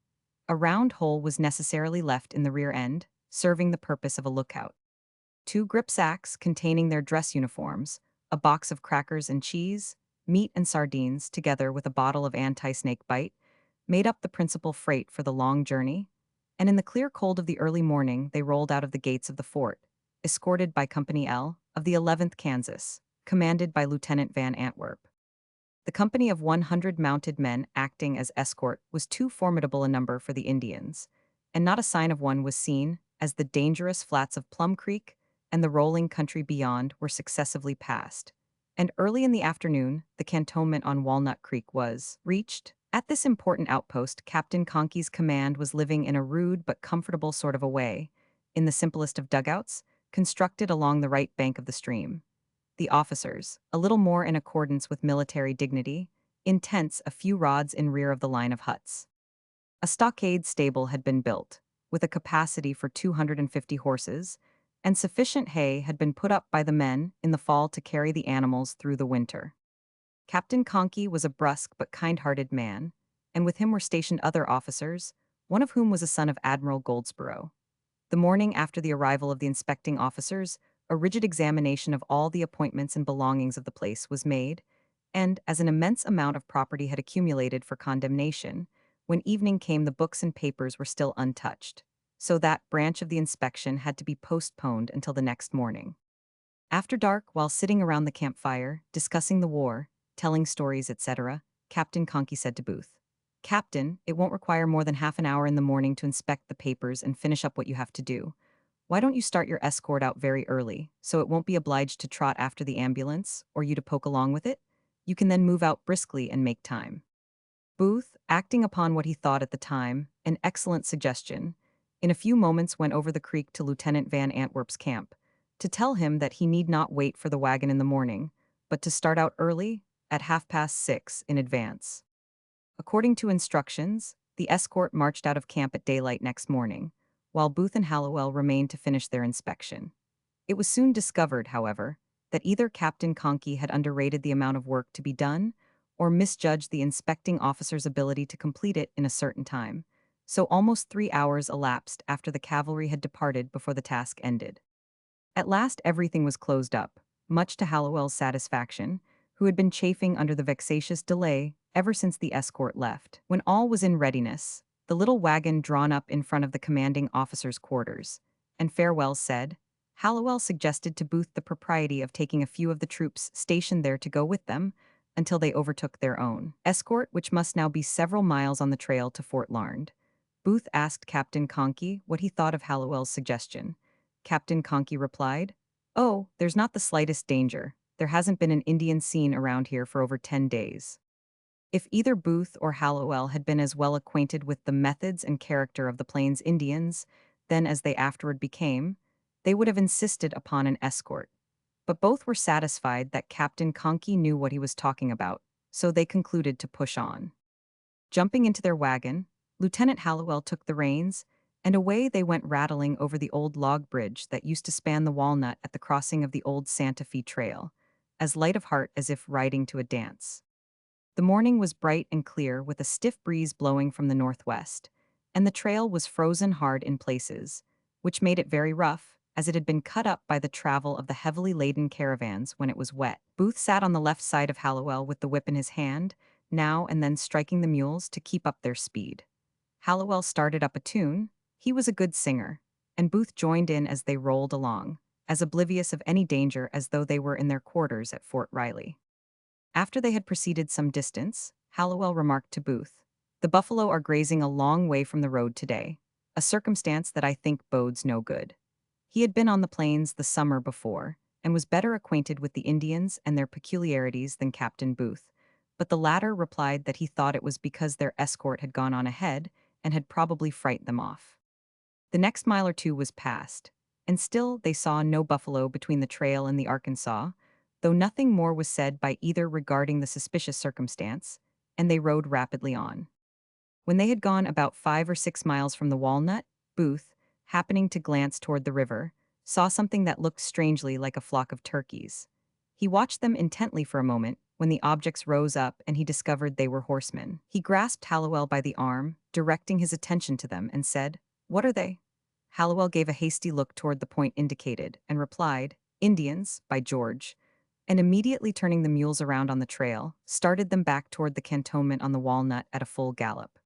A round hole was necessarily left in the rear end, serving the purpose of a lookout. 2 gripsacks containing their dress uniforms, a box of crackers and cheese, meat and sardines, together with a bottle of anti-snake bite, made up the principal freight for the long journey, and in the clear cold of the early morning they rolled out of the gates of the fort, escorted by Company L of the 11th Kansas, commanded by Lieutenant Van Antwerp. The company of 100 mounted men acting as escort was too formidable a number for the Indians, and not a sign of one was seen as the dangerous flats of Plum Creek and the rolling country beyond were successively passed, and early in the afternoon the cantonment on Walnut Creek was reached. At this important outpost, Captain Conkey's command was living in a rude but comfortable sort of a way, in the simplest of dugouts, constructed along the right bank of the stream. The officers, a little more in accordance with military dignity, in tents a few rods in rear of the line of huts. A stockade stable had been built, with a capacity for 250 horses, and sufficient hay had been put up by the men in the fall to carry the animals through the winter. Captain Conkey was a brusque but kind-hearted man, and with him were stationed other officers, one of whom was a son of Admiral Goldsborough. The morning after the arrival of the inspecting officers, a rigid examination of all the appointments and belongings of the place was made, and, as an immense amount of property had accumulated for condemnation, when evening came the books and papers were still untouched, so that branch of the inspection had to be postponed until the next morning. After dark, while sitting around the campfire, discussing the war, telling stories, etc., Captain Conkey said to Booth, "Captain, it won't require more than half an hour in the morning to inspect the papers and finish up what you have to do. Why don't you start your escort out very early, so it won't be obliged to trot after the ambulance, or you to poke along with it? You can then move out briskly and make time." Booth, acting upon what he thought at the time, an excellent suggestion, in a few moments went over the creek to Lieutenant Van Antwerp's camp, to tell him that he need not wait for the wagon in the morning, but to start out early, at 6:30 in advance. According to instructions, the escort marched out of camp at daylight next morning, while Booth and Hallowell remained to finish their inspection. It was soon discovered, however, that either Captain Conkey had underrated the amount of work to be done, or misjudged the inspecting officer's ability to complete it in a certain time, so almost 3 hours elapsed after the cavalry had departed before the task ended. At last everything was closed up, much to Hallowell's satisfaction, who had been chafing under the vexatious delay ever since the escort left. When all was in readiness, the little wagon drawn up in front of the commanding officer's quarters, and farewell said, Hallowell suggested to Booth the propriety of taking a few of the troops stationed there to go with them until they overtook their own escort, which must now be several miles on the trail to Fort Larned. Booth asked Captain Conkey what he thought of Hallowell's suggestion. Captain Conkey replied, "Oh, there's not the slightest danger. There hasn't been an Indian seen around here for over 10 days." If either Booth or Hallowell had been as well acquainted with the methods and character of the Plains Indians then as they afterward became, they would have insisted upon an escort. But both were satisfied that Captain Conkey knew what he was talking about, so they concluded to push on. Jumping into their wagon, Lieutenant Hallowell took the reins, and away they went rattling over the old log bridge that used to span the Walnut at the crossing of the old Santa Fe Trail, as light of heart as if riding to a dance. The morning was bright and clear with a stiff breeze blowing from the northwest, and the trail was frozen hard in places, which made it very rough, as it had been cut up by the travel of the heavily laden caravans when it was wet. Booth sat on the left side of Hallowell with the whip in his hand, now and then striking the mules to keep up their speed. Hallowell started up a tune. He was a good singer, and Booth joined in as they rolled along, as oblivious of any danger as though they were in their quarters at Fort Riley. After they had proceeded some distance, Hallowell remarked to Booth, "The buffalo are grazing a long way from the road today, a circumstance that I think bodes no good." He had been on the plains the summer before, and was better acquainted with the Indians and their peculiarities than Captain Booth, but the latter replied that he thought it was because their escort had gone on ahead and had probably frightened them off. The next mile or two was passed, and still they saw no buffalo between the trail and the Arkansas, though nothing more was said by either regarding the suspicious circumstance, and they rode rapidly on. When they had gone about 5 or 6 miles from the Walnut, Booth, happening to glance toward the river, saw something that looked strangely like a flock of turkeys. He watched them intently for a moment, when the objects rose up and he discovered they were horsemen. He grasped Hallowell by the arm, directing his attention to them, and said, "What are they?" Hallowell gave a hasty look toward the point indicated, and replied, "Indians, by George," and immediately turning the mules around on the trail, started them back toward the cantonment on the Walnut at a full gallop.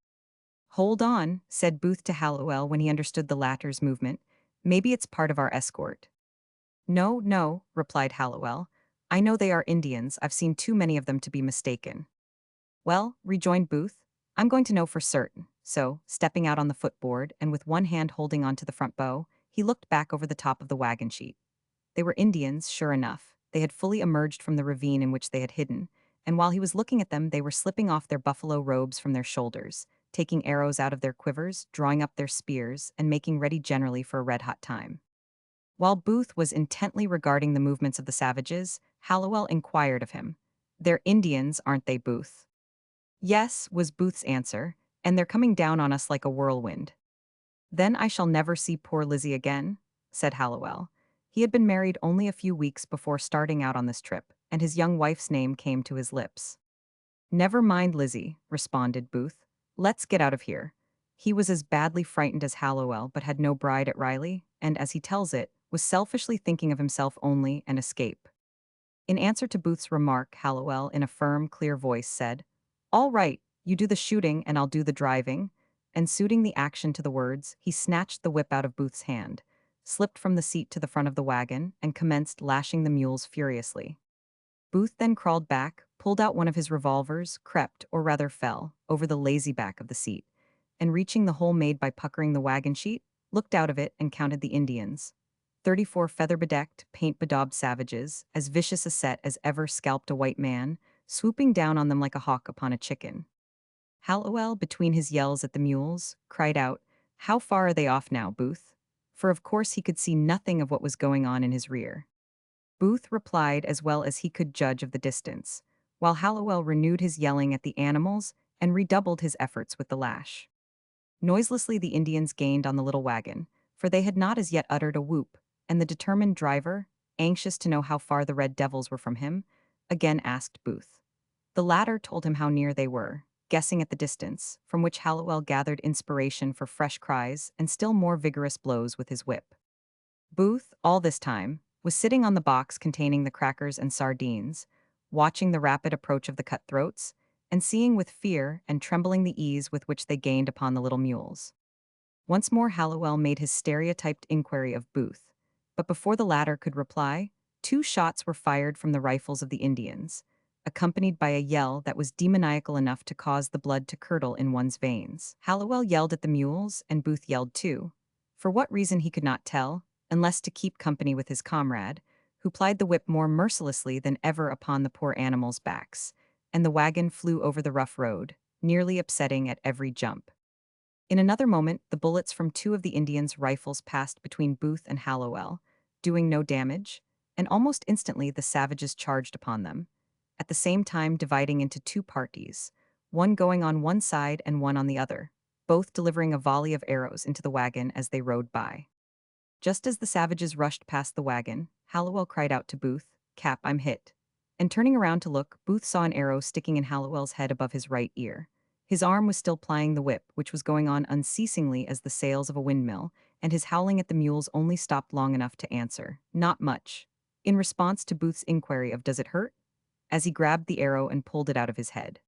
"Hold on," said Booth to Hallowell when he understood the latter's movement. "Maybe it's part of our escort." "No, no," replied Hallowell. "I know they are Indians. I've seen too many of them to be mistaken." "Well," rejoined Booth, "I'm going to know for certain." So, stepping out on the footboard and with one hand holding onto the front bow, he looked back over the top of the wagon sheet. They were Indians, sure enough. They had fully emerged from the ravine in which they had hidden, and while he was looking at them, they were slipping off their buffalo robes from their shoulders, taking arrows out of their quivers, drawing up their spears, and making ready generally for a red-hot time. While Booth was intently regarding the movements of the savages, Hallowell inquired of him, "They're Indians, aren't they, Booth?" "Yes," was Booth's answer, "and they're coming down on us like a whirlwind." "Then I shall never see poor Lizzie again," said Hallowell. He had been married only a few weeks before starting out on this trip, and his young wife's name came to his lips. "Never mind Lizzie," responded Booth. "Let's get out of here." He was as badly frightened as Hallowell, but had no bride at Riley, and, as he tells it, was selfishly thinking of himself only and escape. In answer to Booth's remark, Hallowell, in a firm, clear voice, said, "All right, you do the shooting and I'll do the driving," and suiting the action to the words, he snatched the whip out of Booth's hand, slipped from the seat to the front of the wagon, and commenced lashing the mules furiously. Booth then crawled back, pulled out one of his revolvers, crept, or rather fell, over the lazy back of the seat, and reaching the hole made by puckering the wagon sheet, looked out of it and counted the Indians. 34 feather-bedecked, paint-bedaubed savages, as vicious a set as ever scalped a white man, swooping down on them like a hawk upon a chicken. Hallowell, between his yells at the mules, cried out, "How far are they off now, Booth?" For of course he could see nothing of what was going on in his rear. Booth replied as well as he could judge of the distance, while Hallowell renewed his yelling at the animals and redoubled his efforts with the lash. Noiselessly the Indians gained on the little wagon, for they had not as yet uttered a whoop, and the determined driver, anxious to know how far the red devils were from him, again asked Booth. The latter told him how near they were, guessing at the distance, from which Hallowell gathered inspiration for fresh cries and still more vigorous blows with his whip. Booth, all this time, was sitting on the box containing the crackers and sardines, watching the rapid approach of the cutthroats, and seeing with fear and trembling the ease with which they gained upon the little mules. Once more Hallowell made his stereotyped inquiry of Booth, but before the latter could reply, two shots were fired from the rifles of the Indians, accompanied by a yell that was demoniacal enough to cause the blood to curdle in one's veins. Hallowell yelled at the mules, and Booth yelled too. For what reason he could not tell, unless to keep company with his comrade, who plied the whip more mercilessly than ever upon the poor animals' backs, and the wagon flew over the rough road, nearly upsetting at every jump. In another moment, the bullets from two of the Indians' rifles passed between Booth and Hallowell, doing no damage, and almost instantly the savages charged upon them, at the same time dividing into two parties, one going on one side and one on the other, both delivering a volley of arrows into the wagon as they rode by. Just as the savages rushed past the wagon, Hallowell cried out to Booth, "Cap, I'm hit." And turning around to look, Booth saw an arrow sticking in Hallowell's head above his right ear. His arm was still plying the whip, which was going on unceasingly as the sails of a windmill, and his howling at the mules only stopped long enough to answer, "Not much," in response to Booth's inquiry of "Does it hurt?" as he grabbed the arrow and pulled it out of his head.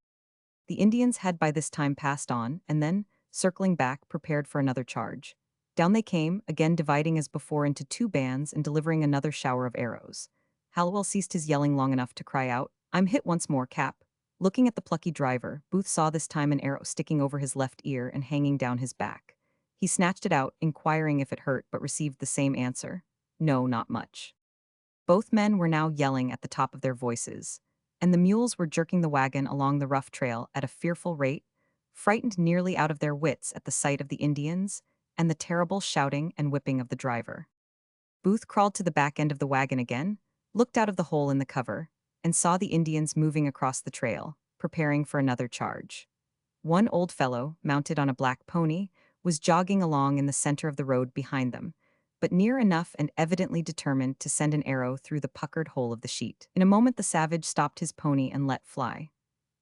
The Indians had by this time passed on, and then, circling back, prepared for another charge. Down they came, again dividing as before into two bands and delivering another shower of arrows. Hallowell ceased his yelling long enough to cry out, "I'm hit once more, Cap." Looking at the plucky driver, Booth saw this time an arrow sticking over his left ear and hanging down his back. He snatched it out, inquiring if it hurt, but received the same answer, "No, not much." Both men were now yelling at the top of their voices, and the mules were jerking the wagon along the rough trail at a fearful rate, frightened nearly out of their wits at the sight of the Indians and the terrible shouting and whipping of the driver. Booth crawled to the back end of the wagon again, looked out of the hole in the cover, and saw the Indians moving across the trail, preparing for another charge. One old fellow, mounted on a black pony, was jogging along in the center of the road behind them, but near enough and evidently determined to send an arrow through the puckered hole of the sheet. In a moment the savage stopped his pony and let fly.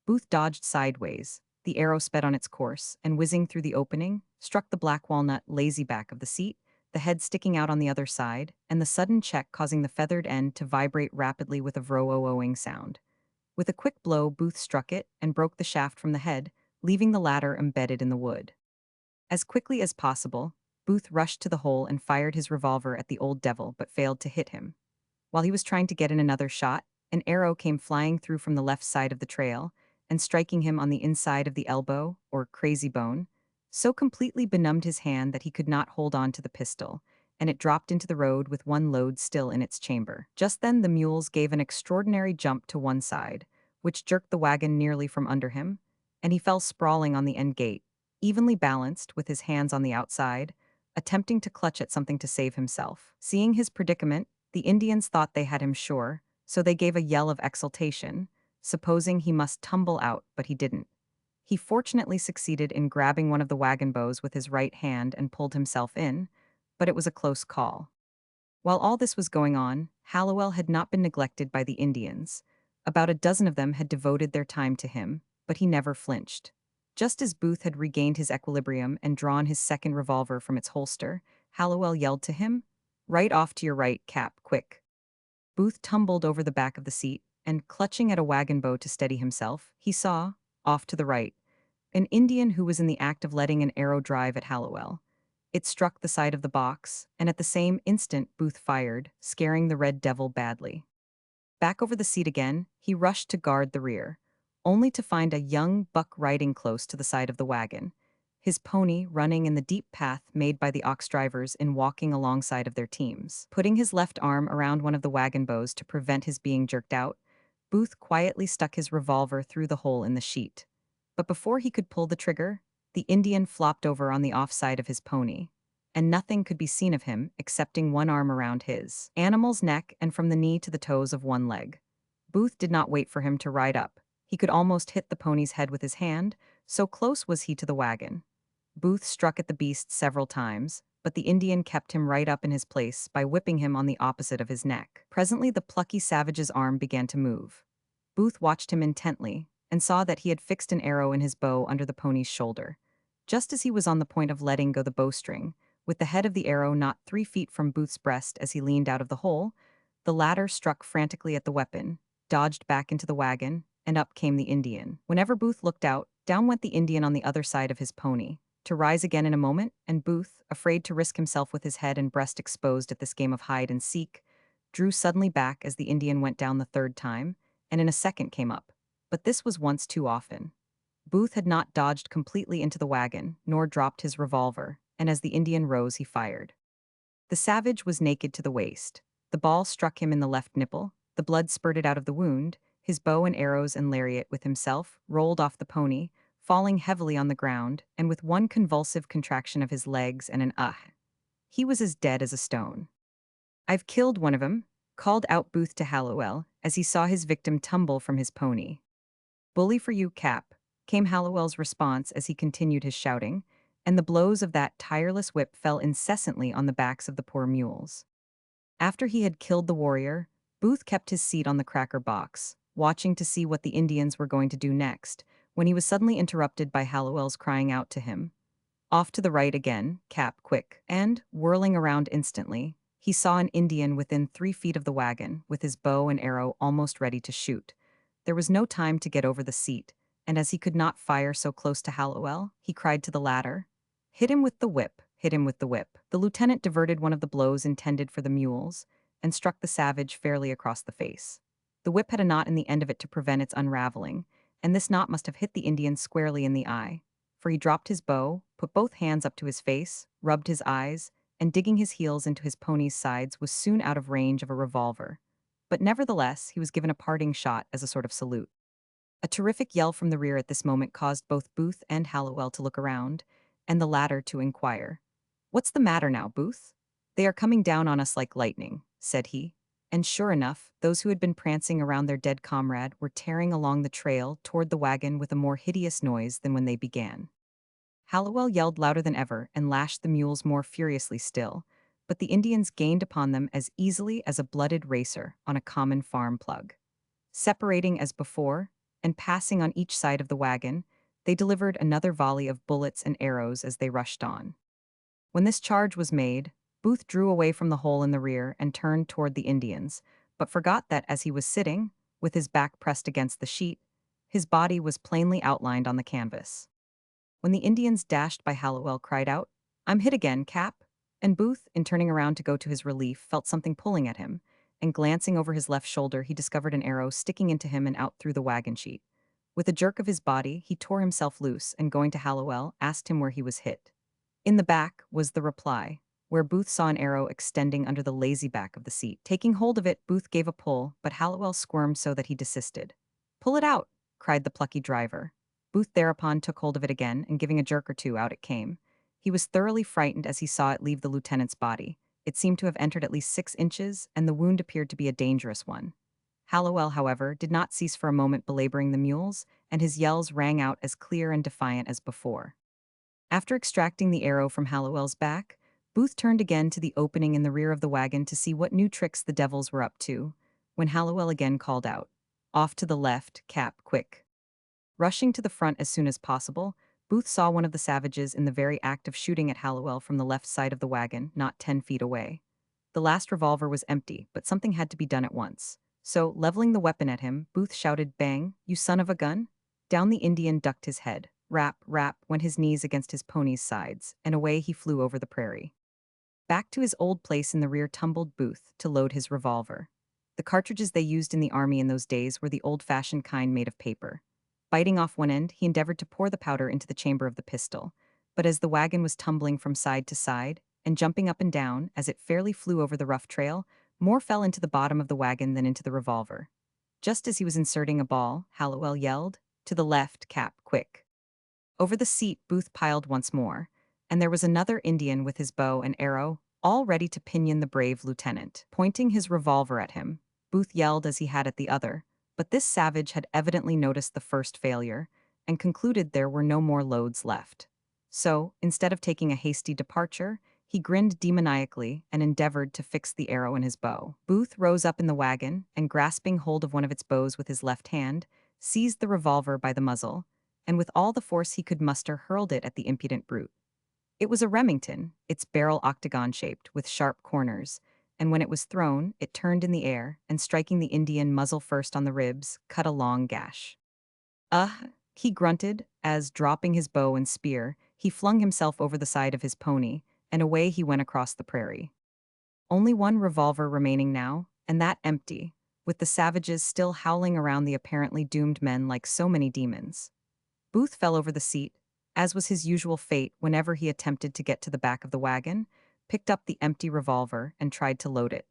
Booth dodged sideways. The arrow sped on its course, and whizzing through the opening, struck the black walnut lazy back of the seat, the head sticking out on the other side, and the sudden check causing the feathered end to vibrate rapidly with a vroom-ing sound. With a quick blow, Booth struck it and broke the shaft from the head, leaving the latter embedded in the wood. As quickly as possible, Booth rushed to the hole and fired his revolver at the old devil, but failed to hit him. While he was trying to get in another shot, an arrow came flying through from the left side of the trail and striking him on the inside of the elbow, or crazy bone, so completely benumbed his hand that he could not hold on to the pistol, and it dropped into the road with one load still in its chamber. Just then the mules gave an extraordinary jump to one side, which jerked the wagon nearly from under him, and he fell sprawling on the end gate, evenly balanced, with his hands on the outside, attempting to clutch at something to save himself. Seeing his predicament, the Indians thought they had him sure, so they gave a yell of exultation, supposing he must tumble out, but he didn't. He fortunately succeeded in grabbing one of the wagon bows with his right hand and pulled himself in, but it was a close call. While all this was going on, Hallowell had not been neglected by the Indians. About a dozen of them had devoted their time to him, but he never flinched. Just as Booth had regained his equilibrium and drawn his second revolver from its holster, Hallowell yelled to him, "Right off to your right, Cap, quick." Booth tumbled over the back of the seat, and clutching at a wagon bow to steady himself, he saw, off to the right, an Indian who was in the act of letting an arrow drive at Hallowell. It struck the side of the box, and at the same instant Booth fired, scaring the red devil badly. Back over the seat again, he rushed to guard the rear, only to find a young buck riding close to the side of the wagon, his pony running in the deep path made by the ox drivers in walking alongside of their teams. Putting his left arm around one of the wagon bows to prevent his being jerked out, Booth quietly stuck his revolver through the hole in the sheet. But before he could pull the trigger, the Indian flopped over on the off side of his pony, and nothing could be seen of him excepting one arm around his animal's neck and from the knee to the toes of one leg. Booth did not wait for him to ride up. He could almost hit the pony's head with his hand, so close was he to the wagon. Booth struck at the beast several times, but the Indian kept him right up in his place by whipping him on the opposite of his neck. Presently the plucky savage's arm began to move. Booth watched him intently, and saw that he had fixed an arrow in his bow under the pony's shoulder. Just as he was on the point of letting go the bowstring, with the head of the arrow not 3 feet from Booth's breast as he leaned out of the hole, the latter struck frantically at the weapon, dodged back into the wagon, and up came the Indian. Whenever Booth looked out, down went the Indian on the other side of his pony, to rise again in a moment, and Booth, afraid to risk himself with his head and breast exposed at this game of hide and seek, drew suddenly back as the Indian went down the third time, and in a second came up. But this was once too often. Booth had not dodged completely into the wagon, nor dropped his revolver, and as the Indian rose he fired. The savage was naked to the waist. The ball struck him in the left nipple, the blood spurted out of the wound, his bow and arrows and lariat with himself rolled off the pony, falling heavily on the ground, and with one convulsive contraction of his legs and an he was as dead as a stone. "I've killed one of 'em," called out Booth to Hallowell, as he saw his victim tumble from his pony. "Bully for you, Cap," came Hallowell's response as he continued his shouting, and the blows of that tireless whip fell incessantly on the backs of the poor mules. After he had killed the warrior, Booth kept his seat on the cracker box, watching to see what the Indians were going to do next, when he was suddenly interrupted by Hallowell's crying out to him, "Off to the right again, Cap, quick," and, whirling around instantly, he saw an Indian within 3 feet of the wagon, with his bow and arrow almost ready to shoot. There was no time to get over the seat, and as he could not fire so close to Hallowell, he cried to the latter, "Hit him with the whip, hit him with the whip." The lieutenant diverted one of the blows intended for the mules, and struck the savage fairly across the face. The whip had a knot in the end of it to prevent its unraveling, and this knot must have hit the Indian squarely in the eye, for he dropped his bow, put both hands up to his face, rubbed his eyes, and digging his heels into his pony's sides was soon out of range of a revolver. But nevertheless, he was given a parting shot as a sort of salute. A terrific yell from the rear at this moment caused both Booth and Hallowell to look around, and the latter to inquire, "What's the matter now, Booth?" "They are coming down on us like lightning," said he. And sure enough, those who had been prancing around their dead comrade were tearing along the trail toward the wagon with a more hideous noise than when they began. Hallowell yelled louder than ever and lashed the mules more furiously still, but the Indians gained upon them as easily as a blooded racer on a common farm plug. Separating as before, and passing on each side of the wagon, they delivered another volley of bullets and arrows as they rushed on. When this charge was made, Booth drew away from the hole in the rear and turned toward the Indians, but forgot that as he was sitting, with his back pressed against the sheet, his body was plainly outlined on the canvas. When the Indians dashed by, Hallowell cried out, "I'm hit again, Cap," and Booth, in turning around to go to his relief, felt something pulling at him, and glancing over his left shoulder he discovered an arrow sticking into him and out through the wagon sheet. With a jerk of his body, he tore himself loose and going to Hallowell, asked him where he was hit. "In the back," was the reply, where Booth saw an arrow extending under the lazy back of the seat. Taking hold of it, Booth gave a pull, but Hallowell squirmed so that he desisted. "Pull it out," cried the plucky driver. Booth thereupon took hold of it again, and giving a jerk or two, out it came. He was thoroughly frightened as he saw it leave the lieutenant's body. It seemed to have entered at least 6 inches, and the wound appeared to be a dangerous one. Hallowell, however, did not cease for a moment belaboring the mules, and his yells rang out as clear and defiant as before. After extracting the arrow from Hallowell's back, Booth turned again to the opening in the rear of the wagon to see what new tricks the devils were up to, when Hallowell again called out, "Off to the left, Cap, quick." Rushing to the front as soon as possible, Booth saw one of the savages in the very act of shooting at Hallowell from the left side of the wagon, not 10 feet away. The last revolver was empty, but something had to be done at once. So, leveling the weapon at him, Booth shouted, "Bang, you son of a gun!" Down the Indian ducked his head. Rap, rap, went his knees against his pony's sides, and away he flew over the prairie. Back to his old place in the rear tumbled Booth to load his revolver. The cartridges they used in the army in those days were the old-fashioned kind made of paper. Biting off one end, he endeavored to pour the powder into the chamber of the pistol, but as the wagon was tumbling from side to side, and jumping up and down as it fairly flew over the rough trail, more fell into the bottom of the wagon than into the revolver. Just as he was inserting a ball, Hallowell yelled, "To the left, Cap, quick." Over the seat Booth piled once more, and there was another Indian with his bow and arrow, all ready to pinion the brave lieutenant. Pointing his revolver at him, Booth yelled as he had at the other, but this savage had evidently noticed the first failure, and concluded there were no more loads left. So, instead of taking a hasty departure, he grinned demoniacally and endeavored to fix the arrow in his bow. Booth rose up in the wagon, and grasping hold of one of its bows with his left hand, seized the revolver by the muzzle, and with all the force he could muster hurled it at the impudent brute. It was a Remington, its barrel octagon-shaped, with sharp corners, and when it was thrown, it turned in the air, and striking the Indian muzzle first on the ribs, cut a long gash. Uh, he grunted, as, dropping his bow and spear, he flung himself over the side of his pony, and away he went across the prairie. Only one revolver remaining now, and that empty, with the savages still howling around the apparently doomed men like so many demons. Booth fell over the seat, as was his usual fate whenever he attempted to get to the back of the wagon, picked up the empty revolver and tried to load it.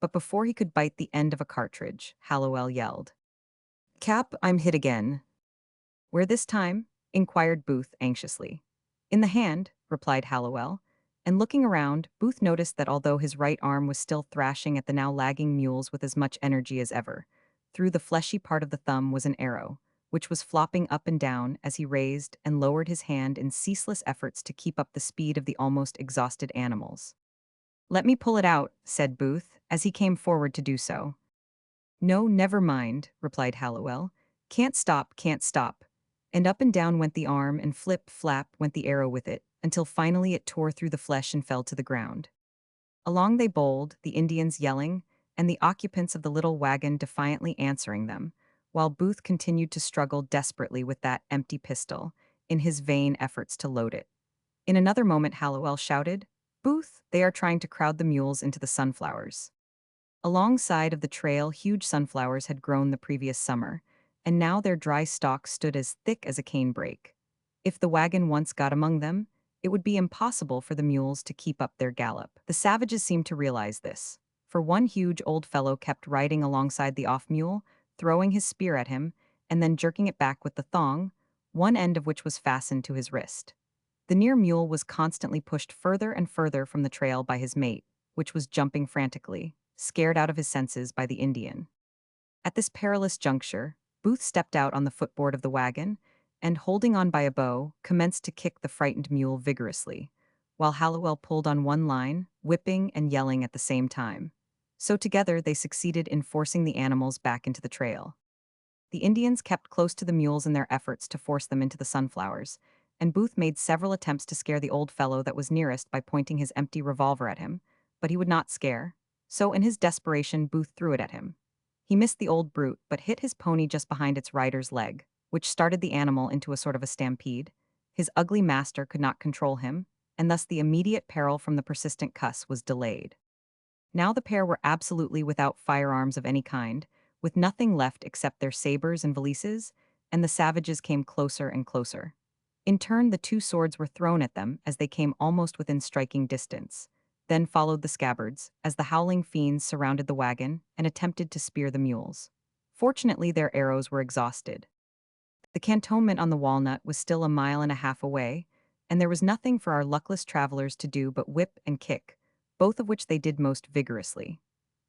But before he could bite the end of a cartridge, Hallowell yelled, "Cap, I'm hit again." "Where this time?" inquired Booth anxiously. "In the hand," replied Hallowell, and looking around, Booth noticed that although his right arm was still thrashing at the now lagging mules with as much energy as ever, through the fleshy part of the thumb was an arrow, which was flopping up and down as he raised and lowered his hand in ceaseless efforts to keep up the speed of the almost exhausted animals. "Let me pull it out," said Booth, as he came forward to do so. "No, never mind," replied Hallowell. "Can't stop, can't stop." And down went the arm, and flip, flap went the arrow with it, until finally it tore through the flesh and fell to the ground. Along they bowled, the Indians yelling, and the occupants of the little wagon defiantly answering them, while Booth continued to struggle desperately with that empty pistol, in his vain efforts to load it. In another moment Hallowell shouted, "Booth, they are trying to crowd the mules into the sunflowers." Alongside of the trail huge sunflowers had grown the previous summer, and now their dry stalks stood as thick as a canebrake. If the wagon once got among them, it would be impossible for the mules to keep up their gallop. The savages seemed to realize this, for one huge old fellow kept riding alongside the off mule, throwing his spear at him, and then jerking it back with the thong, one end of which was fastened to his wrist. The near mule was constantly pushed further and further from the trail by his mate, which was jumping frantically, scared out of his senses by the Indian. At this perilous juncture, Booth stepped out on the footboard of the wagon, and holding on by a bow, commenced to kick the frightened mule vigorously, while Hallowell pulled on one line, whipping and yelling at the same time. So together they succeeded in forcing the animals back into the trail. The Indians kept close to the mules in their efforts to force them into the sunflowers, and Booth made several attempts to scare the old fellow that was nearest by pointing his empty revolver at him, but he would not scare, so in his desperation Booth threw it at him. He missed the old brute, but hit his pony just behind its rider's leg, which started the animal into a sort of a stampede. His ugly master could not control him, and thus the immediate peril from the persistent cuss was delayed. Now the pair were absolutely without firearms of any kind, with nothing left except their sabers and valises, and the savages came closer and closer. In turn, the two swords were thrown at them as they came almost within striking distance. Then followed the scabbards, as the howling fiends surrounded the wagon and attempted to spear the mules. Fortunately, their arrows were exhausted. The cantonment on the Walnut was still a mile and a half away, and there was nothing for our luckless travelers to do but whip and kick, both of which they did most vigorously.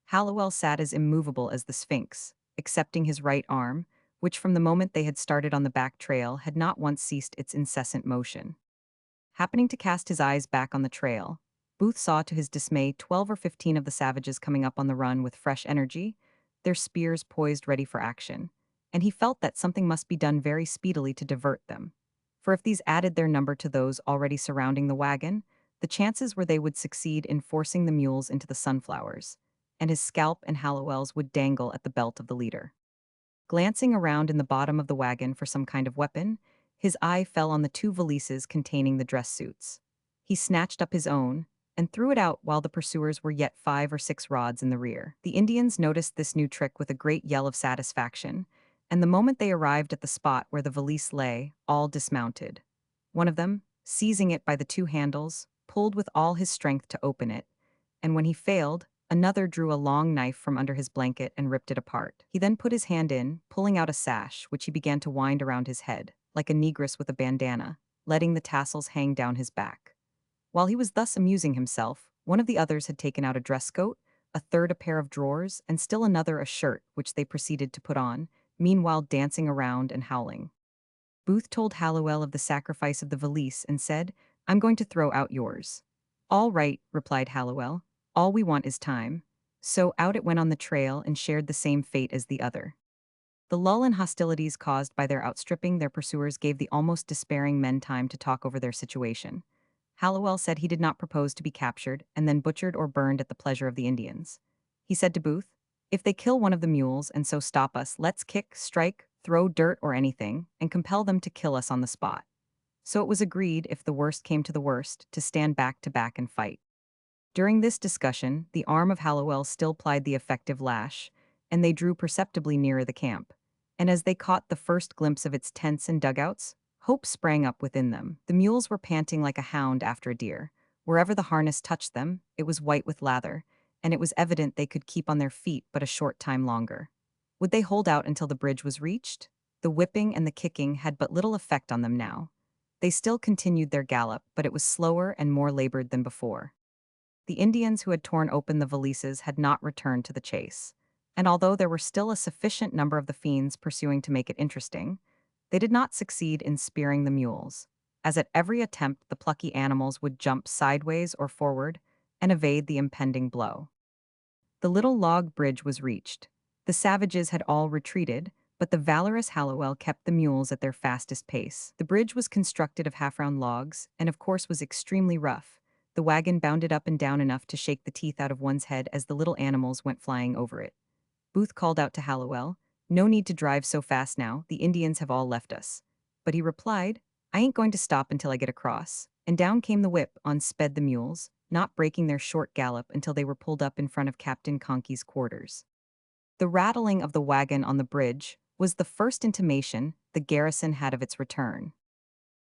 Hallowell sat as immovable as the Sphinx, excepting his right arm, which from the moment they had started on the back trail had not once ceased its incessant motion. Happening to cast his eyes back on the trail, Booth saw to his dismay 12 or 15 of the savages coming up on the run with fresh energy, their spears poised ready for action, and he felt that something must be done very speedily to divert them. For if these added their number to those already surrounding the wagon, the chances were they would succeed in forcing the mules into the sunflowers, and his scalp and Hallowell's would dangle at the belt of the leader. Glancing around in the bottom of the wagon for some kind of weapon, his eye fell on the two valises containing the dress suits. He snatched up his own and threw it out while the pursuers were yet 5 or 6 rods in the rear. The Indians noticed this new trick with a great yell of satisfaction, and the moment they arrived at the spot where the valise lay, all dismounted. One of them, seizing it by the two handles, pulled with all his strength to open it, and when he failed, another drew a long knife from under his blanket and ripped it apart. He then put his hand in, pulling out a sash, which he began to wind around his head, like a negress with a bandana, letting the tassels hang down his back. While he was thus amusing himself, one of the others had taken out a dress coat, a third a pair of drawers, and still another a shirt, which they proceeded to put on, meanwhile dancing around and howling. Booth told Hallowell of the sacrifice of the valise and said, "I'm going to throw out yours." "All right," replied Hallowell. "All we want is time." So out it went on the trail and shared the same fate as the other. The lull in hostilities caused by their outstripping their pursuers gave the almost despairing men time to talk over their situation. Hallowell said he did not propose to be captured and then butchered or burned at the pleasure of the Indians. He said to Booth, "If they kill one of the mules and so stop us, let's kick, strike, throw dirt or anything, and compel them to kill us on the spot." So it was agreed, if the worst came to the worst, to stand back to back and fight. During this discussion, the arm of Hallowell still plied the effective lash, and they drew perceptibly nearer the camp. And as they caught the first glimpse of its tents and dugouts, hope sprang up within them. The mules were panting like a hound after a deer. Wherever the harness touched them, it was white with lather, and it was evident they could keep on their feet but a short time longer. Would they hold out until the bridge was reached? The whipping and the kicking had but little effect on them now. They still continued their gallop, but it was slower and more labored than before. The Indians who had torn open the valises had not returned to the chase, and although there were still a sufficient number of the fiends pursuing to make it interesting, they did not succeed in spearing the mules, as at every attempt the plucky animals would jump sideways or forward and evade the impending blow. The little log bridge was reached. The savages had all retreated, but the valorous Hallowell kept the mules at their fastest pace. The bridge was constructed of half-round logs, and of course was extremely rough. The wagon bounded up and down enough to shake the teeth out of one's head as the little animals went flying over it. Booth called out to Hallowell, "No need to drive so fast now, the Indians have all left us." But he replied, "I ain't going to stop until I get across." And down came the whip, on sped the mules, not breaking their short gallop until they were pulled up in front of Captain Conkey's quarters. The rattling of the wagon on the bridge was the first intimation the garrison had of its return.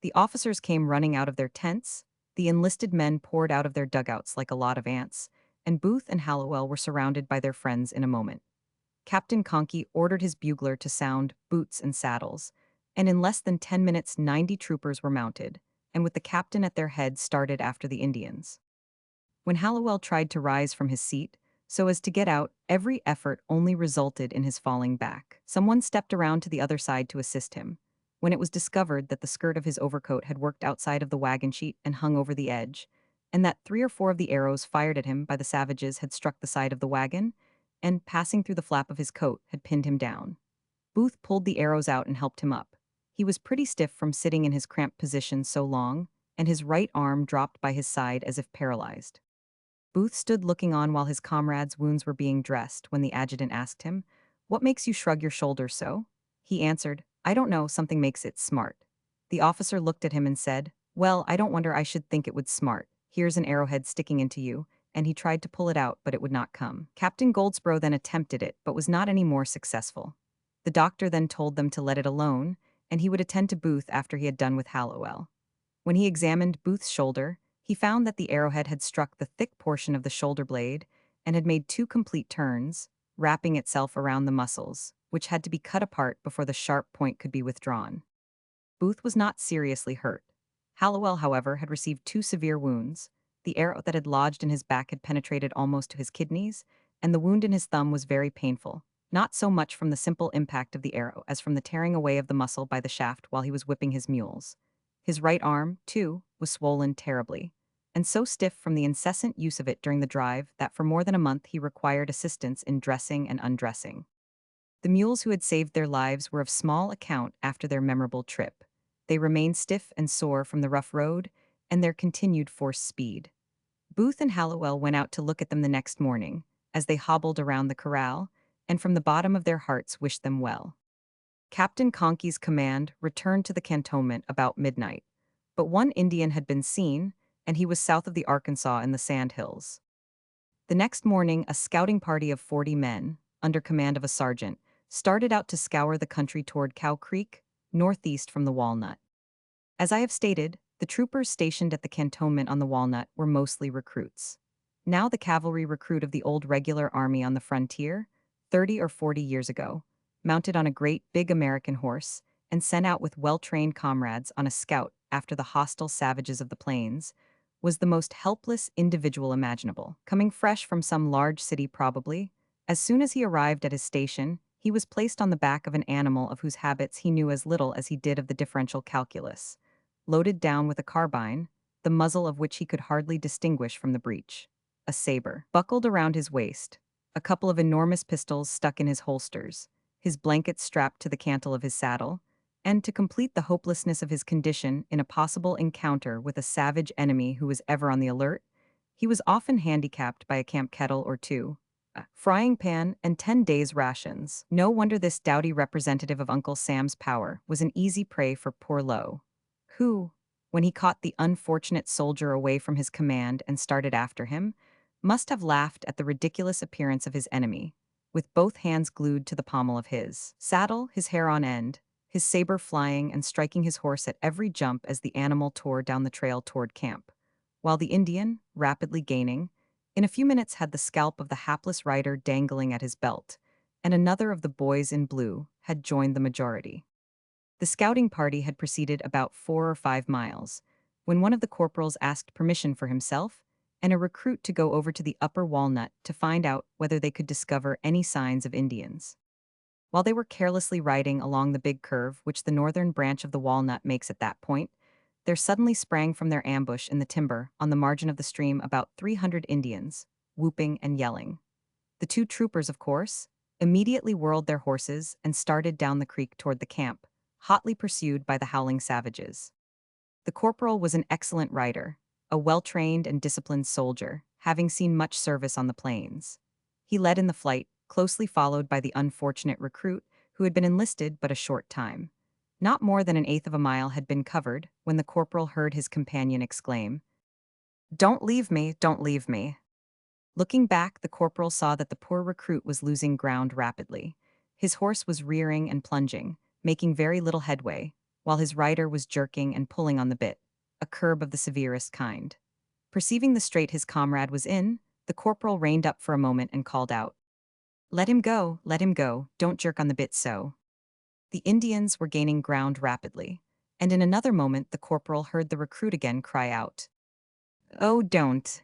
The officers came running out of their tents, the enlisted men poured out of their dugouts like a lot of ants, and Booth and Hallowell were surrounded by their friends in a moment. Captain Conkey ordered his bugler to sound "boots and saddles," and in less than 10 minutes 90 troopers were mounted, and with the captain at their head started after the Indians. When Hallowell tried to rise from his seat, so as to get out, every effort only resulted in his falling back. Someone stepped around to the other side to assist him. When it was discovered that the skirt of his overcoat had worked outside of the wagon sheet and hung over the edge, and that 3 or 4 of the arrows fired at him by the savages had struck the side of the wagon, and, passing through the flap of his coat, had pinned him down. Booth pulled the arrows out and helped him up. He was pretty stiff from sitting in his cramped position so long, and his right arm dropped by his side as if paralyzed. Booth stood looking on while his comrades' wounds were being dressed when the adjutant asked him, "What makes you shrug your shoulders so?" He answered, "I don't know, something makes it smart." The officer looked at him and said, "Well, I don't wonder I should think it would smart. Here's an arrowhead sticking into you," and he tried to pull it out, but it would not come. Captain Goldsborough then attempted it, but was not any more successful. The doctor then told them to let it alone, and he would attend to Booth after he had done with Hallowell. When he examined Booth's shoulder, he found that the arrowhead had struck the thick portion of the shoulder blade and had made 2 complete turns, wrapping itself around the muscles, which had to be cut apart before the sharp point could be withdrawn. Booth was not seriously hurt. Hallowell, however, had received 2 severe wounds. The arrow that had lodged in his back had penetrated almost to his kidneys, and the wound in his thumb was very painful, not so much from the simple impact of the arrow as from the tearing away of the muscle by the shaft while he was whipping his mules. His right arm, too, was swollen terribly, and so stiff from the incessant use of it during the drive that for more than a month he required assistance in dressing and undressing. The mules who had saved their lives were of small account after their memorable trip. They remained stiff and sore from the rough road and their continued forced speed. Booth and Hallowell went out to look at them the next morning, as they hobbled around the corral, and from the bottom of their hearts wished them well. Captain Conkey's command returned to the cantonment about midnight, but one Indian had been seen, and he was south of the Arkansas in the Sand Hills. The next morning, a scouting party of 40 men, under command of a sergeant, started out to scour the country toward Cow Creek, northeast from the Walnut. As I have stated, the troopers stationed at the cantonment on the Walnut were mostly recruits. Now the cavalry recruit of the old regular army on the frontier, 30 or 40 years ago, mounted on a great big American horse, and sent out with well-trained comrades on a scout after the hostile savages of the plains, was the most helpless individual imaginable. Coming fresh from some large city probably, as soon as he arrived at his station, he was placed on the back of an animal of whose habits he knew as little as he did of the differential calculus, loaded down with a carbine, the muzzle of which he could hardly distinguish from the breech, a saber buckled around his waist, a couple of enormous pistols stuck in his holsters, his blanket strapped to the cantle of his saddle, And to complete the hopelessness of his condition in a possible encounter with a savage enemy who was ever on the alert, he was often handicapped by a camp kettle or two, a frying pan, and 10 days' rations. No wonder this dowdy representative of Uncle Sam's power was an easy prey for poor Lo, who, when he caught the unfortunate soldier away from his command and started after him, must have laughed at the ridiculous appearance of his enemy, with both hands glued to the pommel of his saddle, his hair on end, his saber flying and striking his horse at every jump as the animal tore down the trail toward camp, while the Indian, rapidly gaining, in a few minutes had the scalp of the hapless rider dangling at his belt, and another of the boys in blue had joined the majority. The scouting party had proceeded about 4 or 5 miles, when one of the corporals asked permission for himself and a recruit to go over to the upper walnut to find out whether they could discover any signs of Indians. While they were carelessly riding along the big curve which the northern branch of the walnut makes at that point, there suddenly sprang from their ambush in the timber on the margin of the stream about 300 Indians, whooping and yelling. The two troopers, of course, immediately whirled their horses and started down the creek toward the camp, hotly pursued by the howling savages. The corporal was an excellent rider, a well-trained and disciplined soldier, having seen much service on the plains. He led in the flight, closely followed by the unfortunate recruit who had been enlisted but a short time. Not more than an eighth of a mile had been covered when the corporal heard his companion exclaim, "Don't leave me, don't leave me." Looking back, the corporal saw that the poor recruit was losing ground rapidly. His horse was rearing and plunging, making very little headway, while his rider was jerking and pulling on the bit, a curb of the severest kind. Perceiving the strait his comrade was in, the corporal reined up for a moment and called out, let him go, don't jerk on the bit so." The Indians were gaining ground rapidly, and in another moment the corporal heard the recruit again cry out, "Oh, don't."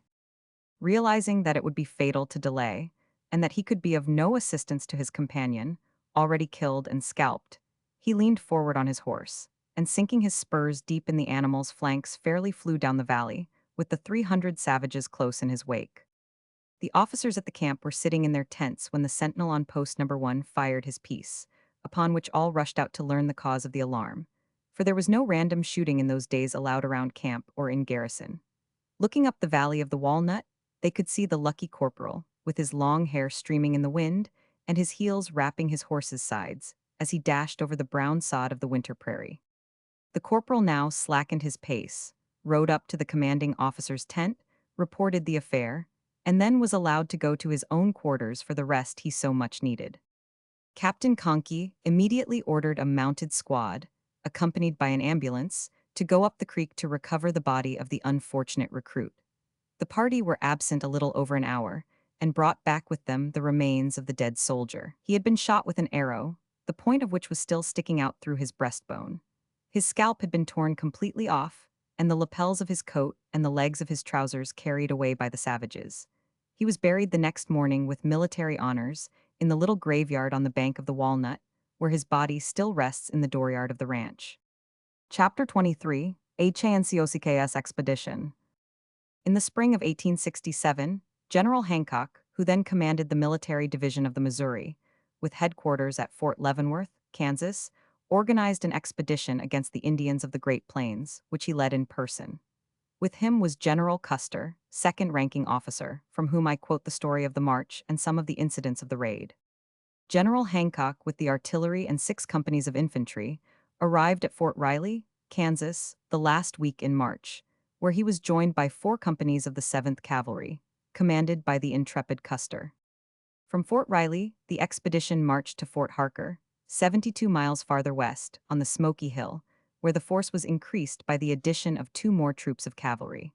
Realizing that it would be fatal to delay, and that he could be of no assistance to his companion, already killed and scalped, he leaned forward on his horse, and sinking his spurs deep in the animal's flanks fairly flew down the valley, with the 300 savages close in his wake. The officers at the camp were sitting in their tents when the sentinel on post number 1 fired his piece, upon which all rushed out to learn the cause of the alarm, for there was no random shooting in those days allowed around camp or in garrison. Looking up the valley of the Walnut, they could see the lucky corporal, with his long hair streaming in the wind and his heels rapping his horse's sides, as he dashed over the brown sod of the winter prairie. The corporal now slackened his pace, rode up to the commanding officer's tent, reported the affair, and then was allowed to go to his own quarters for the rest he so much needed. Captain Conkey immediately ordered a mounted squad, accompanied by an ambulance, to go up the creek to recover the body of the unfortunate recruit. The party were absent a little over an hour, and brought back with them the remains of the dead soldier. He had been shot with an arrow, the point of which was still sticking out through his breastbone. His scalp had been torn completely off, and the lapels of his coat and the legs of his trousers carried away by the savages. He was buried the next morning with military honors in the little graveyard on the bank of the Walnut, where his body still rests in the dooryard of the ranch. Chapter 23, A Chanciosik's Expedition. In the spring of 1867, General Hancock, who then commanded the military division of the Missouri, with headquarters at Fort Leavenworth, Kansas, organized an expedition against the Indians of the Great Plains, which he led in person. With him was General Custer, second-ranking officer, from whom I quote the story of the march and some of the incidents of the raid. General Hancock, with the artillery and 6 companies of infantry, arrived at Fort Riley, Kansas, the last week in March, where he was joined by 4 companies of the 7th Cavalry, commanded by the intrepid Custer. From Fort Riley, the expedition marched to Fort Harker, 72 miles farther west, on the Smoky Hill, where the force was increased by the addition of 2 more troops of cavalry.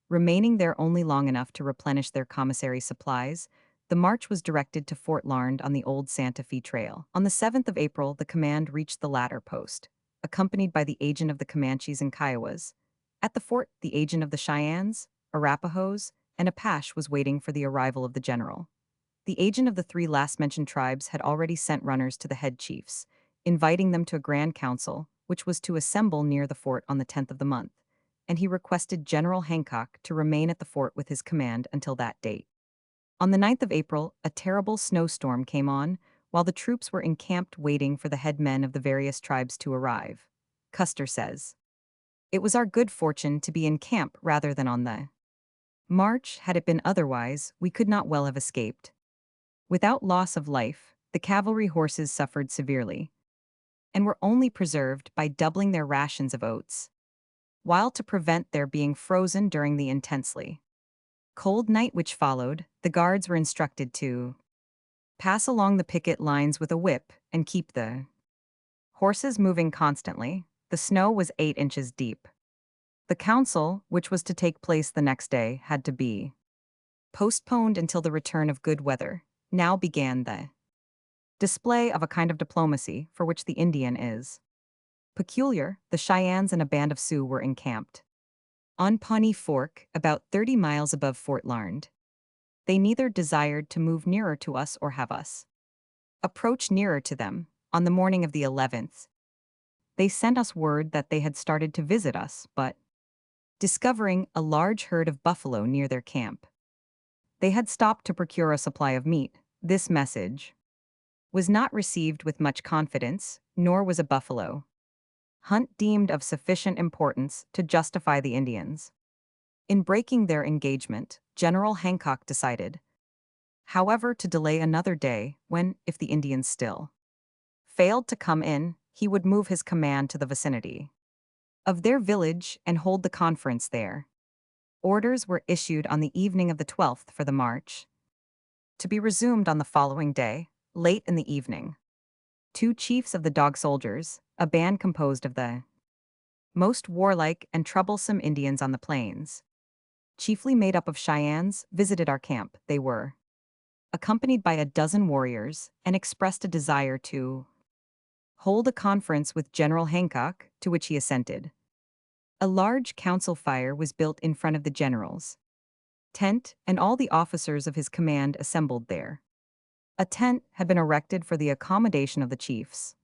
Remaining there only long enough to replenish their commissary supplies, the march was directed to Fort Larned on the old Santa Fe Trail. On the 7th of April, the command reached the latter post, accompanied by the agent of the Comanches and Kiowas. At the fort, the agent of the Cheyennes, Arapahoes, and Apache was waiting for the arrival of the general. The agent of the 3 last-mentioned tribes had already sent runners to the head chiefs, inviting them to a grand council, which was to assemble near the fort on the 10th of the month, and he requested General Hancock to remain at the fort with his command until that date. On the 9th of April, a terrible snowstorm came on, while the troops were encamped waiting for the headmen of the various tribes to arrive. Custer says, "It was our good fortune to be in camp rather than on the march. Had it been otherwise, we could not well have escaped." Without loss of life, the cavalry horses suffered severely, and were only preserved by doubling their rations of oats, while to prevent their being frozen during the intensely cold night which followed, the guards were instructed to pass along the picket lines with a whip and keep the horses moving constantly. The snow was 8 inches deep. The council, which was to take place the next day, had to be postponed until the return of good weather. Now began the display of a kind of diplomacy for which the Indian is peculiar. The Cheyennes and a band of Sioux were encamped on Pawnee Fork, about 30 miles above Fort Larned. They neither desired to move nearer to us or have us approach nearer to them. On the morning of the 11th, they sent us word that they had started to visit us, but, discovering a large herd of buffalo near their camp, they had stopped to procure a supply of meat. This message was not received with much confidence, nor was a buffalo hunt deemed of sufficient importance to justify the Indians in breaking their engagement. General Hancock decided, however, to delay another day when, if the Indians still failed to come in, he would move his command to the vicinity of their village and hold the conference there. Orders were issued on the evening of the 12th for the march, to be resumed on the following day. Late in the evening, 2 chiefs of the Dog Soldiers, a band composed of the most warlike and troublesome Indians on the plains, chiefly made up of Cheyennes, visited our camp. They were accompanied by a dozen warriors and expressed a desire to hold a conference with General Hancock, to which he assented. A large council fire was built in front of the general's tent, and all the officers of his command assembled there. A tent had been erected for the accommodation of the chiefs,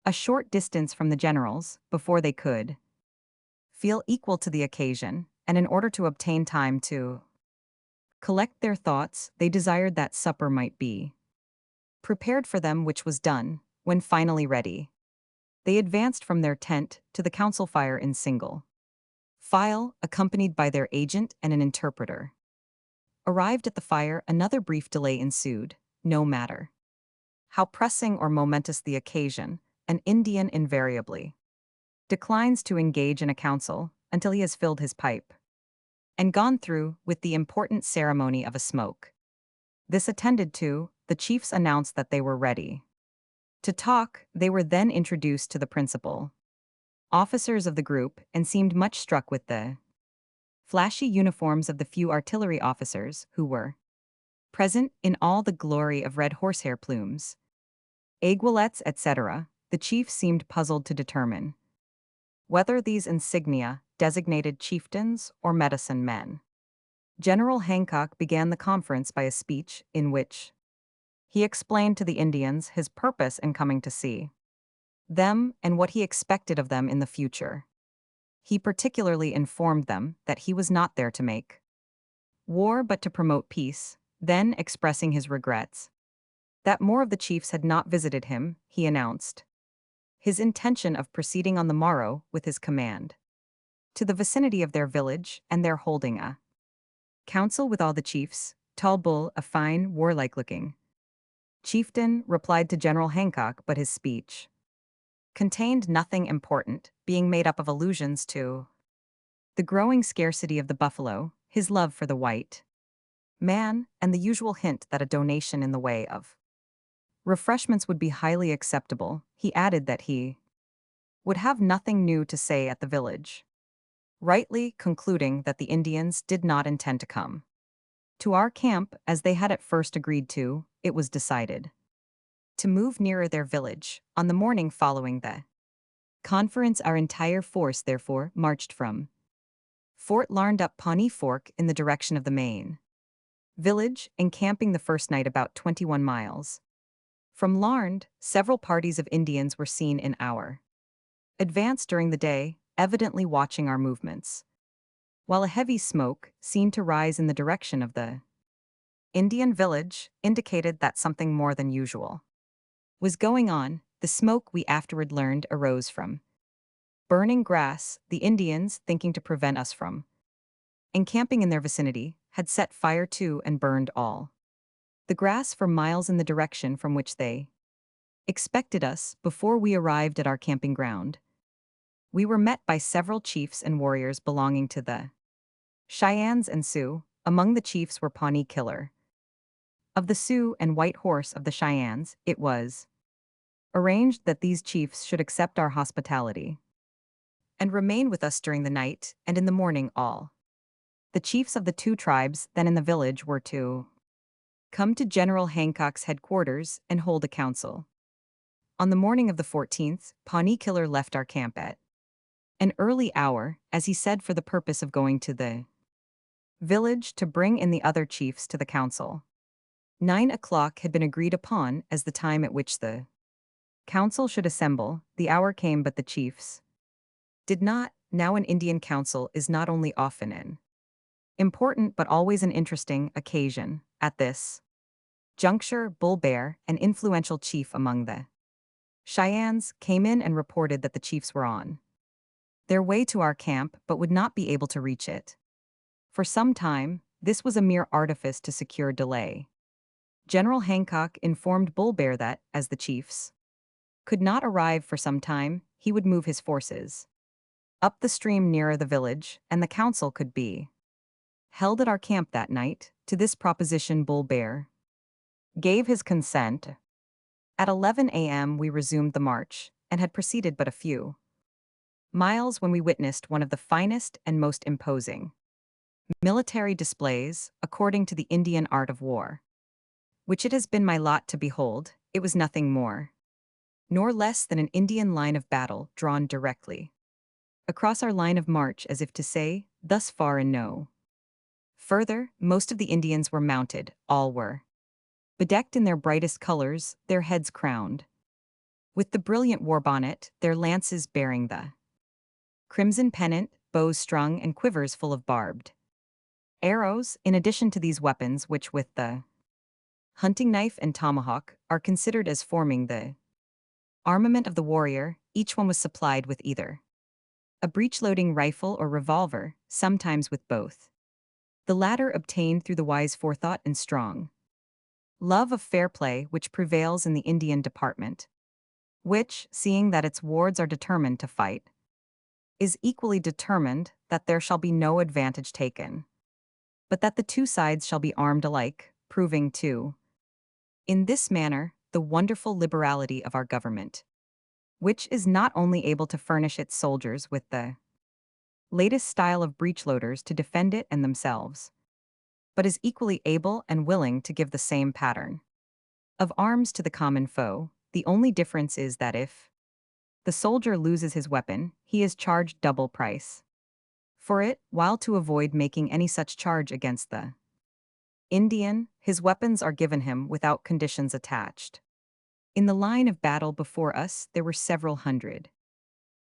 a short distance from the generals, before they could feel equal to the occasion, and in order to obtain time to collect their thoughts, they desired that supper might be prepared for them, which was done. When finally ready, they advanced from their tent to the council fire in single file, accompanied by their agent and an interpreter. Arrived at the fire, another brief delay ensued. No matter how pressing or momentous the occasion, an Indian invariably declines to engage in a council until he has filled his pipe and gone through with the important ceremony of a smoke. This attended to, the chiefs announced that they were ready to talk. They were then introduced to the principal officers of the group and seemed much struck with the flashy uniforms of the few artillery officers who were present in all the glory of red horsehair plumes, aiguillettes, etc. The chief seemed puzzled to determine whether these insignia designated chieftains or medicine men. General Hancock began the conference by a speech in which he explained to the Indians his purpose in coming to see them and what he expected of them in the future. He particularly informed them that he was not there to make war but to promote peace. Then, expressing his regrets that more of the chiefs had not visited him, he announced his intention of proceeding on the morrow with his command to the vicinity of their village, and there holding a council with all the chiefs. Tall Bull, a fine, warlike-looking chieftain, replied to General Hancock, but his speech contained nothing important, being made up of allusions to the growing scarcity of the buffalo, his love for the white man, and the usual hint that a donation in the way of refreshments would be highly acceptable. He added that he would have nothing new to say at the village, rightly concluding that the Indians did not intend to come to our camp as they had at first agreed to. It was decided to move nearer their village. On the morning following the conference, our entire force therefore marched from Fort Larned up Pawnee Fork in the direction of the main village, encamping the first night about 21 miles from Larned. Several parties of Indians were seen in our advance during the day, evidently watching our movements, while a heavy smoke, seen to rise in the direction of the Indian village, indicated that something more than usual was going on. The smoke, we afterward learned, arose from burning grass. The Indians, thinking to prevent us from encamping in their vicinity, had set fire to and burned all the grass for miles in the direction from which they expected us. Before we arrived at our camping ground, we were met by several chiefs and warriors belonging to the Cheyennes and Sioux. Among the chiefs were Pawnee Killer of the Sioux and White Horse of the Cheyennes. It was arranged that these chiefs should accept our hospitality and remain with us during the night, and in the morning all the chiefs of the two tribes then in the village were to come to General Hancock's headquarters and hold a council. On the morning of the 14th, Pawnee Killer left our camp at an early hour, as he said, for the purpose of going to the village to bring in the other chiefs to the council. 9 o'clock had been agreed upon as the time at which the council should assemble. The hour came, but the chiefs did not. Now an Indian council is not only often an important but always an interesting occasion. At this juncture, Bull Bear, an influential chief among the Cheyennes, came in and reported that the chiefs were on their way to our camp but would not be able to reach it for some time. This was a mere artifice to secure delay. General Hancock informed Bull Bear that, as the chiefs could not arrive for some time, he would move his forces up the stream nearer the village, and the council could be held at our camp that night. To this proposition Bull Bear gave his consent. At 11 a.m. we resumed the march, and had proceeded but a few miles when we witnessed one of the finest and most imposing military displays, according to the Indian art of war, which it has been my lot to behold. It was nothing more nor less than an Indian line of battle drawn directly across our line of march, as if to say, thus far and no further. Most of the Indians were mounted, all were bedecked in their brightest colors, their heads crowned with the brilliant war bonnet, their lances bearing the crimson pennant, bows strung, and quivers full of barbed arrows. In addition to these weapons, which with the hunting knife and tomahawk are considered as forming the armament of the warrior, each one was supplied with either a breech-loading rifle or revolver, sometimes with both. The latter obtained through the wise forethought and strong love of fair play which prevails in the Indian department, which, seeing that its wards are determined to fight, is equally determined that there shall be no advantage taken, but that the two sides shall be armed alike, proving too, in this manner, the wonderful liberality of our government, which is not only able to furnish its soldiers with the latest style of breech-loaders to defend it and themselves, but is equally able and willing to give the same pattern of arms to the common foe. The only difference is that if the soldier loses his weapon, he is charged double price for it, while to avoid making any such charge against the Indian, his weapons are given him without conditions attached. In the line of battle before us there were several hundred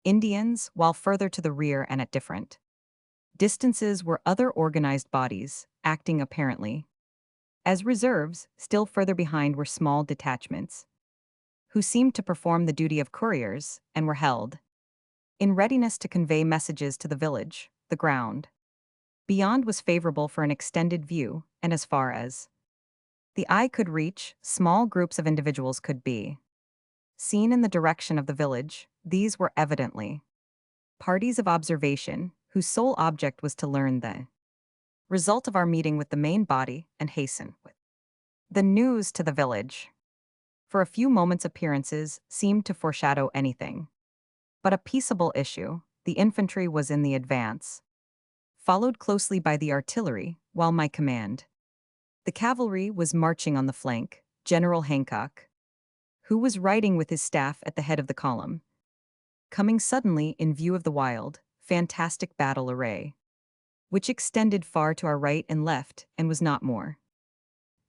Indians, while further to the rear and at different distances were other organized bodies, acting apparently as reserves. Still further behind were small detachments, who seemed to perform the duty of couriers, and were held in readiness to convey messages to the village. The ground beyond was favorable for an extended view, and as far as the eye could reach, small groups of individuals could be seen in the direction of the village. These were evidently parties of observation, whose sole object was to learn the result of our meeting with the main body and hasten with the news to the village. For a few moments appearances seemed to foreshadow anything but a peaceable issue. The infantry was in the advance, followed closely by the artillery, while my command, the cavalry, was marching on the flank. General Hancock, who was riding with his staff at the head of the column, coming suddenly in view of the wild, fantastic battle array, which extended far to our right and left and was not more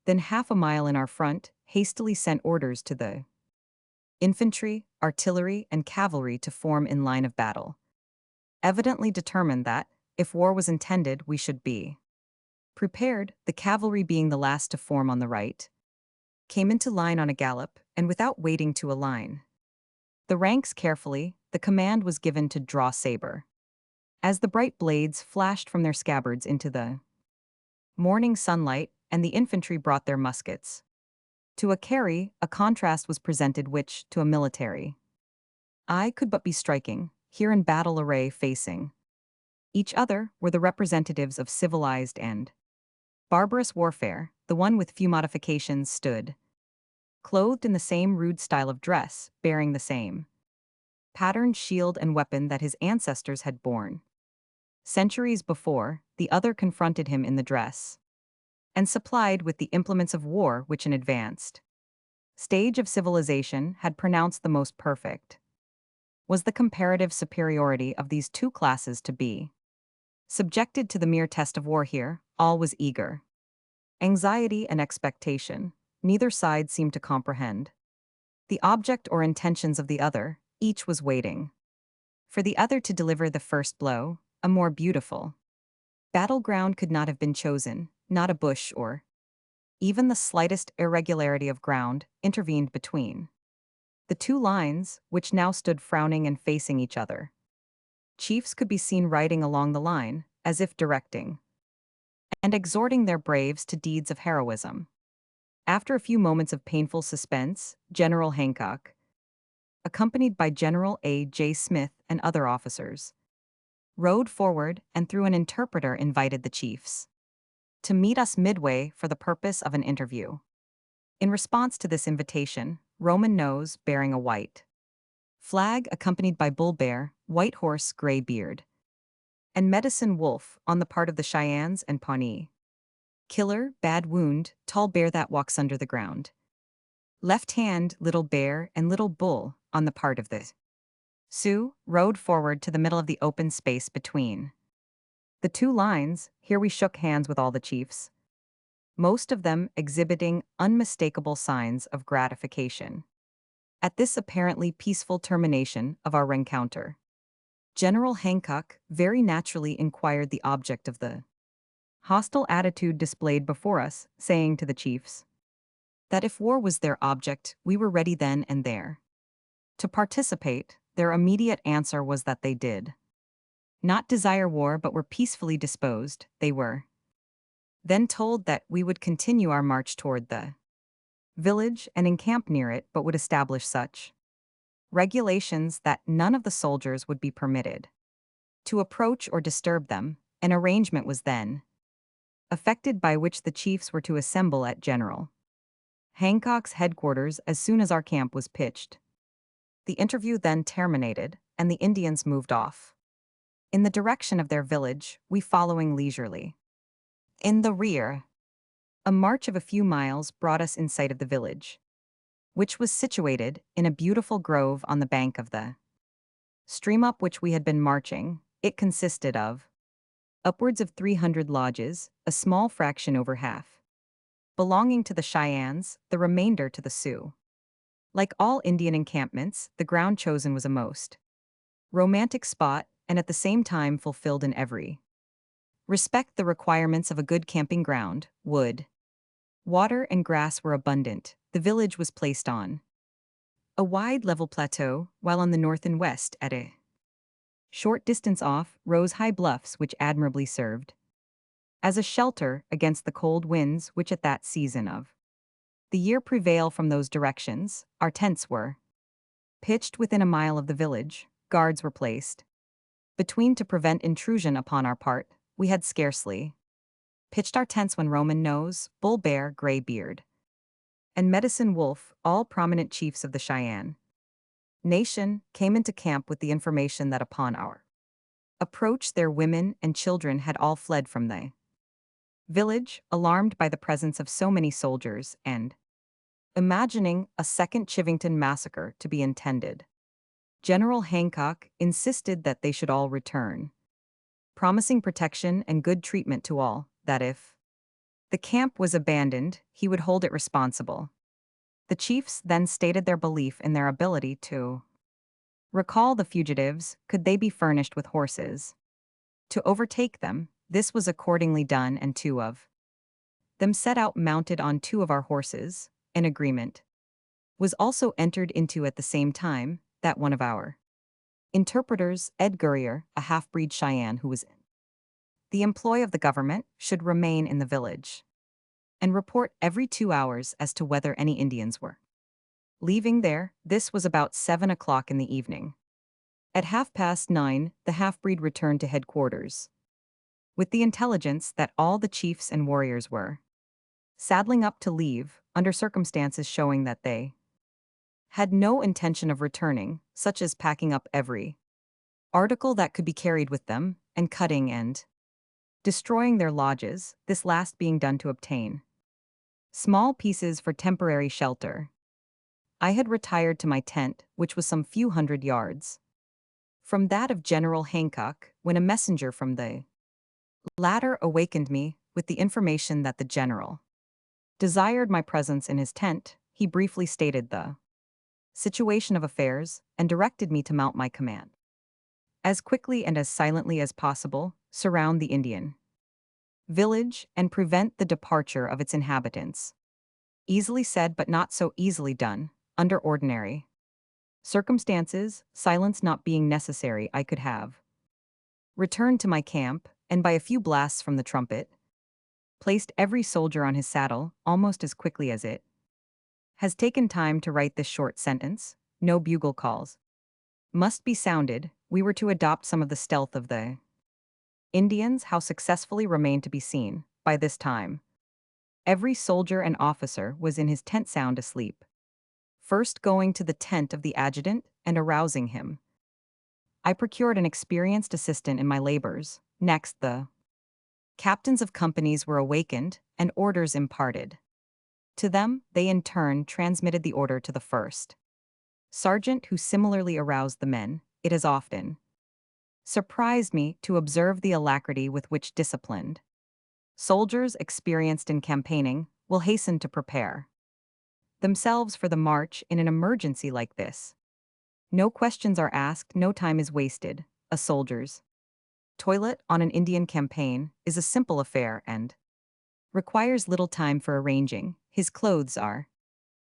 than half a mile in our front, hastily sent orders to the infantry, artillery, and cavalry to form in line of battle, evidently determined that, if war was intended, we should be prepared. The cavalry, being the last to form on the right, came into line on a gallop, and without waiting to align the ranks carefully, the command was given to draw saber. As the bright blades flashed from their scabbards into the morning sunlight, and the infantry brought their muskets. To a carry, a contrast was presented which, to a military eye, could but be striking, here in battle array facing each other were the representatives of civilized and barbarous warfare. The one with few modifications stood clothed in the same rude style of dress, bearing the same patterned shield and weapon that his ancestors had borne centuries before. The other confronted him in the dress and supplied with the implements of war which an advanced stage of civilization had pronounced the most perfect. Was the comparative superiority of these two classes to be subjected to the mere test of war here? All was eager anxiety and expectation. Neither side seemed to comprehend the object or intentions of the other. Each was waiting for the other to deliver the first blow. A more beautiful battleground could not have been chosen. Not a bush or even the slightest irregularity of ground intervened between the two lines, which now stood frowning and facing each other. Chiefs could be seen riding along the line, as if directing and exhorting their braves to deeds of heroism. After a few moments of painful suspense, General Hancock, accompanied by General A. J. Smith and other officers, rode forward and through an interpreter invited the chiefs to meet us midway for the purpose of an interview. In response to this invitation, Roman Nose, bearing a white flag accompanied by Bull Bear, White Horse, Gray Beard, and Medicine Wolf on the part of the Cheyennes and Pawnee, Killer, Bad Wound, Tall Bear that walks under the ground, Left Hand, Little Bear, and Little Bull on the part of the Sioux, rode forward to the middle of the open space between the two lines. Here we shook hands with all the chiefs, most of them exhibiting unmistakable signs of gratification at this apparently peaceful termination of our rencounter. General Hancock very naturally inquired the object of the hostile attitude displayed before us, saying to the chiefs that if war was their object, we were ready then and there to participate. Their immediate answer was that they did not desire war but were peacefully disposed. They were then told that we would continue our march toward the village and encamp near it, but would establish such regulations that none of the soldiers would be permitted to approach or disturb them. An arrangement was then effected by which the chiefs were to assemble at General Hancock's headquarters as soon as our camp was pitched. The interview then terminated, and the Indians moved off in the direction of their village, we following leisurely. In the rear, a march of a few miles brought us in sight of the village, which was situated in a beautiful grove on the bank of the stream up which we had been marching. It consisted of upwards of 300 lodges, a small fraction over half belonging to the Cheyennes, the remainder to the Sioux. Like all Indian encampments, the ground chosen was a most romantic spot, and at the same time fulfilled in every respect the requirements of a good camping ground. Wood, water, and grass were abundant. The village was placed on a wide level plateau, while on the north and west, at a short distance off, rose high bluffs which admirably served as a shelter against the cold winds which at that season of the year prevail from those directions. Our tents were pitched within a mile of the village. Guards were placed between to prevent intrusion upon our part. We had scarcely pitched our tents when Roman Nose, Bull Bear, Gray Beard, and Medicine Wolf, all prominent chiefs of the Cheyenne nation, came into camp with the information that upon our approach their women and children had all fled from the village, alarmed by the presence of so many soldiers, and imagining a second Chivington massacre to be intended. General Hancock insisted that they should all return, promising protection and good treatment to all, that if the camp was abandoned, he would hold it responsible. The chiefs then stated their belief in their ability to recall the fugitives, could they be furnished with horses to overtake them. This was accordingly done, and two of them set out mounted on two of our horses. An agreement was also entered into at the same time that one of our interpreters, Ed Gurrier, a half-breed Cheyenne who was in the employ of the government, should remain in the village and report every 2 hours as to whether any Indians were leaving there. This was about 7 o'clock in the evening. At 9:30, the half-breed returned to headquarters with the intelligence that all the chiefs and warriors were saddling up to leave under circumstances showing that they had no intention of returning, such as packing up every article that could be carried with them and cutting and destroying their lodges, this last being done to obtain small pieces for temporary shelter. I had retired to my tent, which was some few hundred yards from that of General Hancock, when a messenger from the latter awakened me with the information that the general desired my presence in his tent. He briefly stated the situation of affairs and directed me to mount my command. As quickly and as silently as possible, surround the Indian village and prevent the departure of its inhabitants. Easily said but not so easily done. Under ordinary circumstances, silence not being necessary, I could have returned to my camp, and by a few blasts from the trumpet, placed every soldier on his saddle almost as quickly as it has taken time to write this short sentence. No bugle calls must be sounded. We were to adopt some of the stealth of the Indians. How successfully remained to be seen. By this time, every soldier and officer was in his tent sound asleep. First going to the tent of the adjutant and arousing him, I procured an experienced assistant in my labors. Next, the captains of companies were awakened and orders imparted to them. They in turn transmitted the order to the first sergeant, who similarly aroused the men. It has often surprised me to observe the alacrity with which disciplined soldiers experienced in campaigning will hasten to prepare themselves for the march in an emergency like this. No questions are asked, no time is wasted. A soldier's toilet on an Indian campaign is a simple affair and requires little time for arranging. His clothes are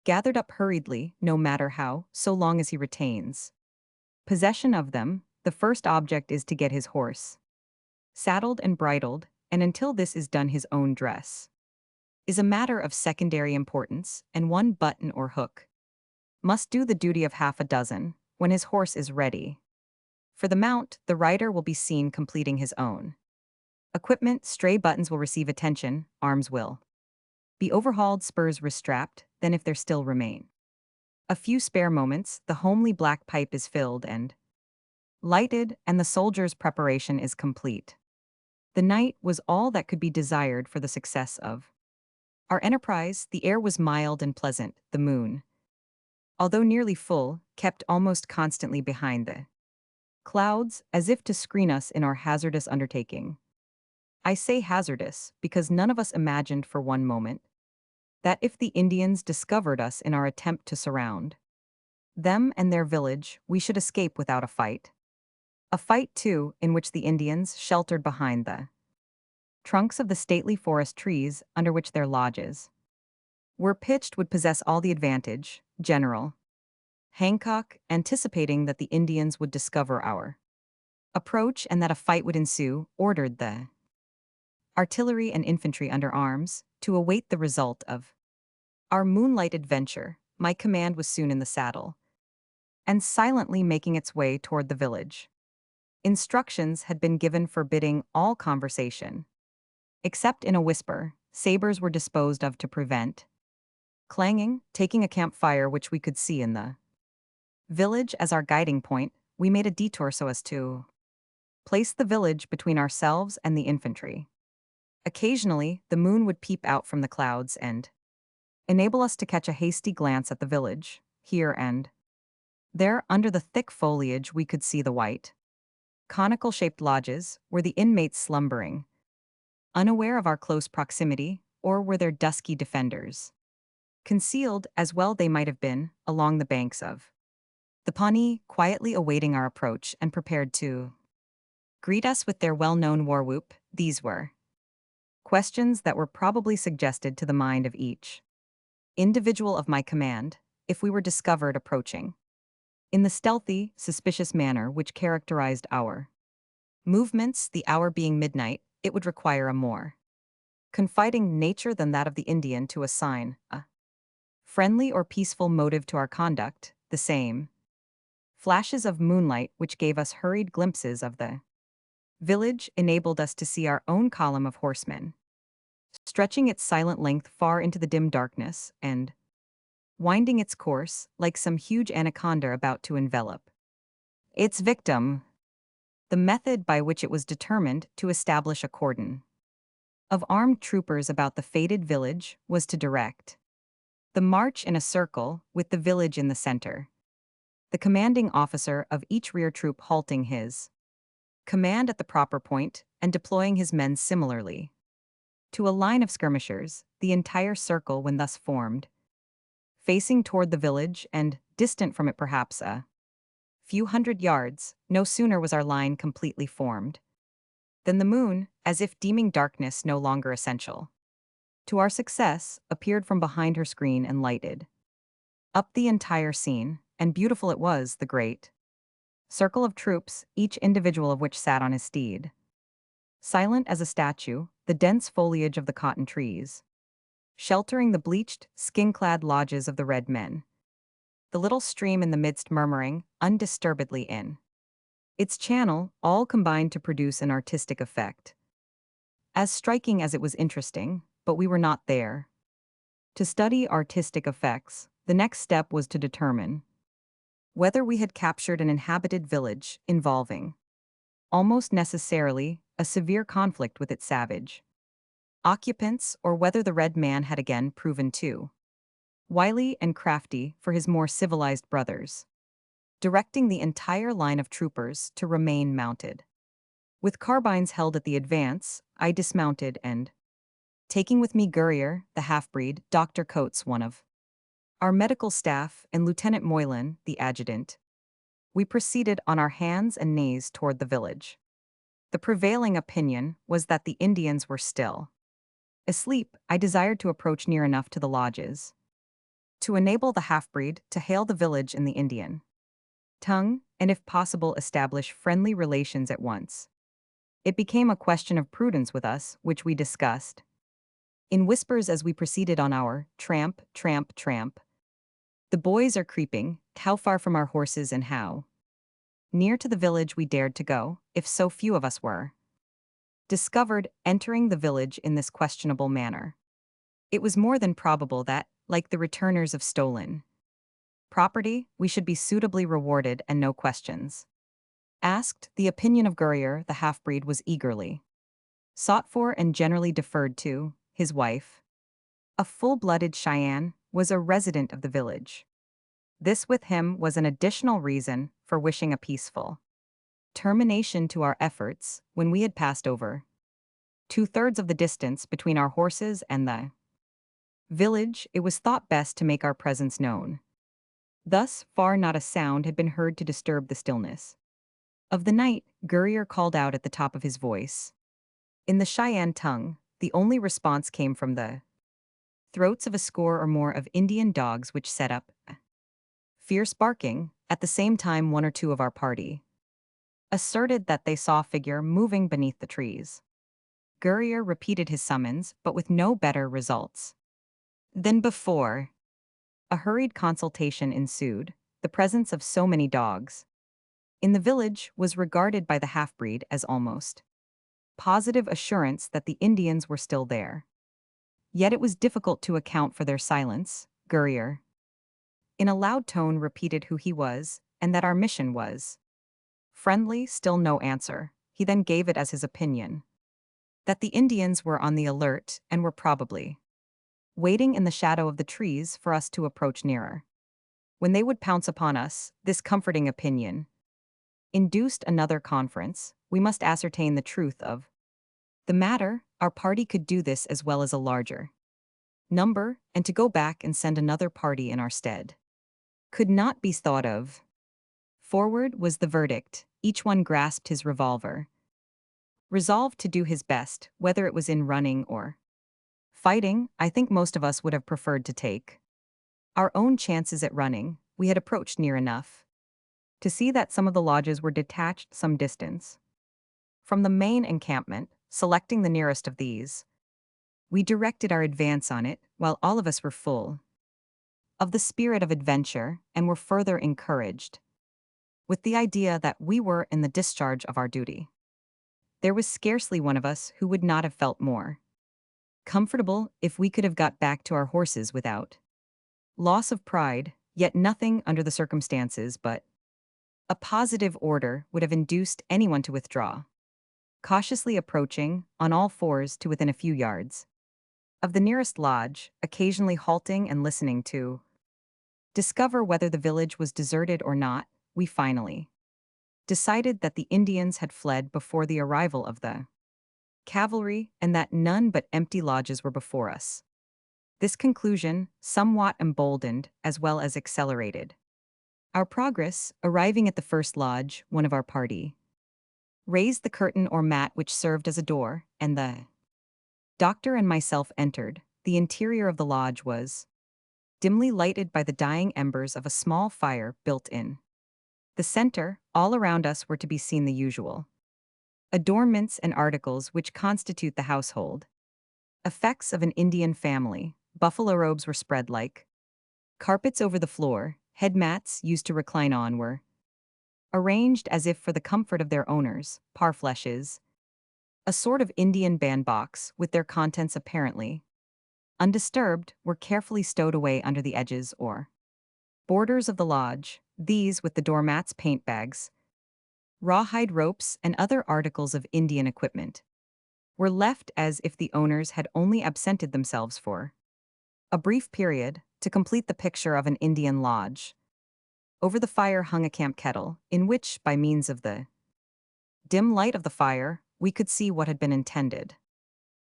gathered up hurriedly, no matter how, so long as he retains possession of them. The first object is to get his horse saddled and bridled, and until this is done his own dress is a matter of secondary importance, and one button or hook must do the duty of half a dozen. When his horse is ready for the mount, the rider will be seen completing his own equipment. Stray buttons will receive attention, arms will be overhauled, spurs restrapped, then if there still remain a few spare moments, the homely black pipe is filled and lighted, and the soldier's preparation is complete. The night was all that could be desired for the success of our enterprise. The air was mild and pleasant. The moon, although nearly full, kept almost constantly behind the clouds, as if to screen us in our hazardous undertaking. I say hazardous because none of us imagined for one moment that if the Indians discovered us in our attempt to surround them and their village, we should escape without a fight. A fight, too, in which the Indians, sheltered behind the trunks of the stately forest trees under which their lodges were pitched, would possess all the advantage. General Hancock, anticipating that the Indians would discover our approach and that a fight would ensue, ordered the artillery and infantry under arms to await the result of our moonlighted venture. My command was soon in the saddle and silently making its way toward the village. Instructions had been given forbidding all conversation, except in a whisper. Sabers were disposed of to prevent clanging. Taking a campfire which we could see in the village as our guiding point, we made a detour so as to place the village between ourselves and the infantry. Occasionally, the moon would peep out from the clouds and enable us to catch a hasty glance at the village. Here and there, under the thick foliage, we could see the white, conical-shaped lodges. Were the inmates slumbering, unaware of our close proximity, or were there dusky defenders, concealed, as well they might have been, along the banks of the Pawnee, quietly awaiting our approach and prepared to greet us with their well-known war whoop? These were questions that were probably suggested to the mind of each individual of my command, if we were discovered approaching. In the stealthy, suspicious manner which characterized our movements, the hour being midnight, it would require a more confiding nature than that of the Indian to assign a friendly or peaceful motive to our conduct, the same flashes of moonlight which gave us hurried glimpses of the village enabled us to see our own column of horsemen, stretching its silent length far into the dim darkness and winding its course like some huge anaconda about to envelop its victim. The method by which it was determined to establish a cordon of armed troopers about the fated village was to direct the march in a circle with the village in the center, the commanding officer of each rear troop halting his command at the proper point and deploying his men similarly to a line of skirmishers, the entire circle when thus formed, facing toward the village and distant from it perhaps a few hundred yards. No sooner was our line completely formed than the moon, as if deeming darkness no longer essential to our success, appeared from behind her screen and lighted up the entire scene, and beautiful it was, the great circle of troops, each individual of which sat on his steed, silent as a statue, the dense foliage of the cotton trees sheltering the bleached, skin-clad lodges of the red men, the little stream in the midst murmuring undisturbedly in its channel, all combined to produce an artistic effect as striking as it was interesting. But we were not there to study artistic effects. The next step was to determine whether we had captured an inhabited village involving, almost necessarily, a severe conflict with its savage occupants, or whether the red man had again proven too wily and crafty for his more civilized brothers, directing the entire line of troopers to remain mounted. With carbines held at the advance, I dismounted and, taking with me Gurrier, the half-breed, Dr. Coates, one of our medical staff, and Lieutenant Moylan, the adjutant, we proceeded on our hands and knees toward the village. The prevailing opinion was that the Indians were still asleep. I desired to approach near enough to the lodges to enable the half-breed to hail the village in the Indian tongue, and if possible establish friendly relations at once. It became a question of prudence with us, which we discussed in whispers as we proceeded on our tramp, tramp, tramp. The boys are creeping, how far from our horses and how near to the village we dared to go, if so few of us were discovered entering the village in this questionable manner. It was more than probable that, like the returners of stolen property, we should be suitably rewarded and no questions asked. The opinion of Gurrier, the half-breed, was eagerly sought for and generally deferred to. His wife, a full-blooded Cheyenne, was a resident of the village. This with him was an additional reason for wishing a peaceful termination to our efforts. When we had passed over two-thirds of the distance between our horses and the village, it was thought best to make our presence known. Thus far not a sound had been heard to disturb the stillness of the night. Gurrier called out at the top of his voice in the Cheyenne tongue. The only response came from the throats of a score or more of Indian dogs, which set up fierce barking. At the same time, one or two of our party asserted that they saw a figure moving beneath the trees. Gurrier repeated his summons, but with no better results than before. A hurried consultation ensued. The presence of so many dogs in the village was regarded by the half-breed as almost positive assurance that the Indians were still there. Yet it was difficult to account for their silence. Gurrier, in a loud tone, repeated who he was, and that our mission was friendly. Still no answer. He then gave it as his opinion that the Indians were on the alert and were probably waiting in the shadow of the trees for us to approach nearer, when they would pounce upon us. This comforting opinion induced another conference. We must ascertain the truth of the matter. Our party could do this as well as a larger number, and to go back and send another party in our stead could not be thought of. Forward was the verdict. Each one grasped his revolver, resolved to do his best, whether it was in running or fighting. I think most of us would have preferred to take Our own chances at running, we had approached near enough to see that some of the lodges were detached some distance from the main encampment. Selecting the nearest of these, we directed our advance on it while all of us were full of the spirit of adventure and were further encouraged with the idea that we were in the discharge of our duty. There was scarcely one of us who would not have felt more comfortable if we could have got back to our horses without loss of pride, yet nothing under the circumstances but a positive order would have induced anyone to withdraw. Cautiously approaching, on all fours to within a few yards of the nearest lodge, occasionally halting and listening to discover whether the village was deserted or not, we finally decided that the Indians had fled before the arrival of the cavalry and that none but empty lodges were before us. This conclusion, somewhat emboldened as well as accelerated our progress. Arriving at the first lodge, one of our party raised the curtain or mat which served as a door, and the doctor and myself entered. The interior of the lodge was dimly lighted by the dying embers of a small fire built in the center. All around us were to be seen the usual adornments and articles which constitute the household effects of an Indian family. Buffalo robes were spread like carpets over the floor. Head mats used to recline on were arranged as if for the comfort of their owners. Parfleches, a sort of Indian bandbox with their contents apparently undisturbed, were carefully stowed away under the edges or borders of the lodge. These, with the doormats, paint bags, rawhide ropes, and other articles of Indian equipment, were left as if the owners had only absented themselves for a brief period to complete the picture of an Indian lodge. Over the fire hung a camp kettle, in which, by means of the dim light of the fire, we could see what had been intended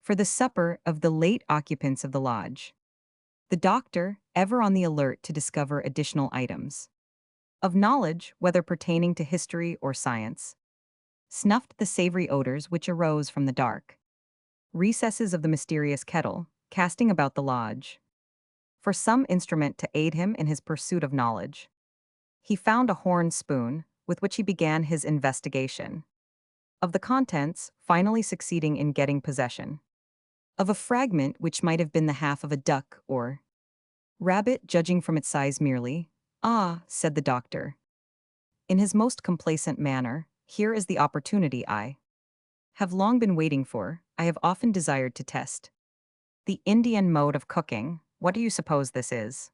for the supper of the late occupants of the lodge. The doctor, ever on the alert to discover additional items of knowledge, whether pertaining to history or science, snuffed the savory odors which arose from the dark recesses of the mysterious kettle, casting about the lodge for some instrument to aid him in his pursuit of knowledge. He found a horn spoon, with which he began his investigation of the contents, finally succeeding in getting possession of a fragment which might have been the half of a duck or rabbit, judging from its size merely. "Ah," said the doctor, in his most complacent manner, "here is the opportunity I have long been waiting for. I have often desired to test the Indian mode of cooking. What do you suppose this is?"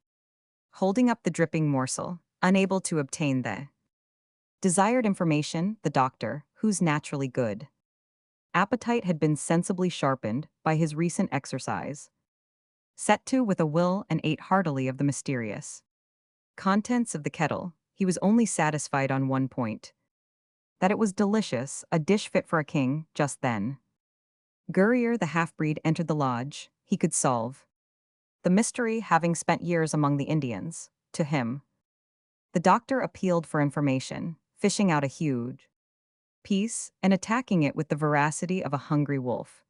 Holding up the dripping morsel, unable to obtain the desired information, the doctor, whose naturally good appetite had been sensibly sharpened by his recent exercise, set to with a will and ate heartily of the mysterious contents of the kettle. He was only satisfied on one point, that it was delicious, a dish fit for a king. Just then Gurrier the half-breed entered the lodge. He could solve the mystery, having spent years among the Indians. To him the doctor appealed for information, fishing out a huge piece and attacking it with the voracity of a hungry wolf.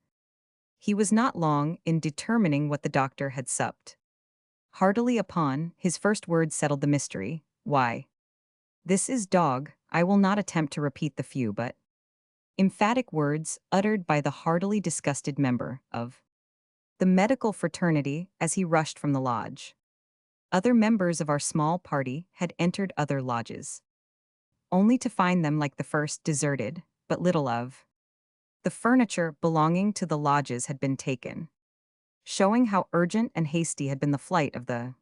He was not long in determining what the doctor had supped heartily upon. His first words settled the mystery. "Why, this is dog." I will not attempt to repeat the few but emphatic words uttered by the heartily disgusted member of the medical fraternity as he rushed from the lodge. Other members of our small party had entered other lodges, only to find them like the first, deserted. But little of the furniture belonging to the lodges had been taken, showing how urgent and hasty had been the flight of the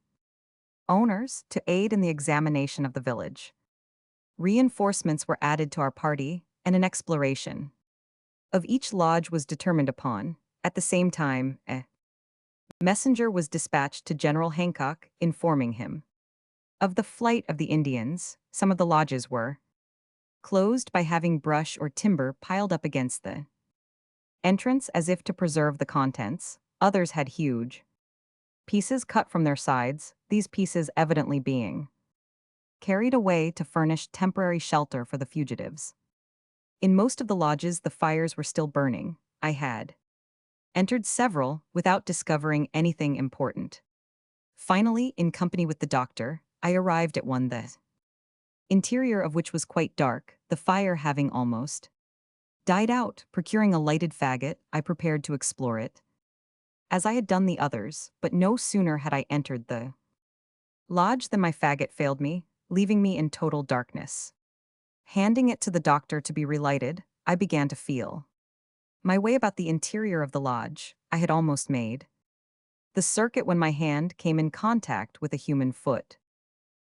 owners to aid in the examination of the village. Reinforcements were added to our party, and an exploration of each lodge was determined upon. At the same time, a messenger was dispatched to General Hancock, informing him of the flight of the Indians. Some of the lodges were closed by having brush or timber piled up against the entrance as if to preserve the contents. Others had huge pieces cut from their sides, these pieces evidently being carried away to furnish temporary shelter for the fugitives. In most of the lodges the fires were still burning. I had entered several without discovering anything important. Finally, in company with the doctor, I arrived at one the interior of which was quite dark, the fire having almost died out. Procuring a lighted faggot, I prepared to explore it, as I had done the others, but no sooner had I entered the lodge than my faggot failed me, leaving me in total darkness. Handing it to the doctor to be relighted, I began to feel my way about the interior of the lodge. I had almost made the circuit when my hand came in contact with a human foot.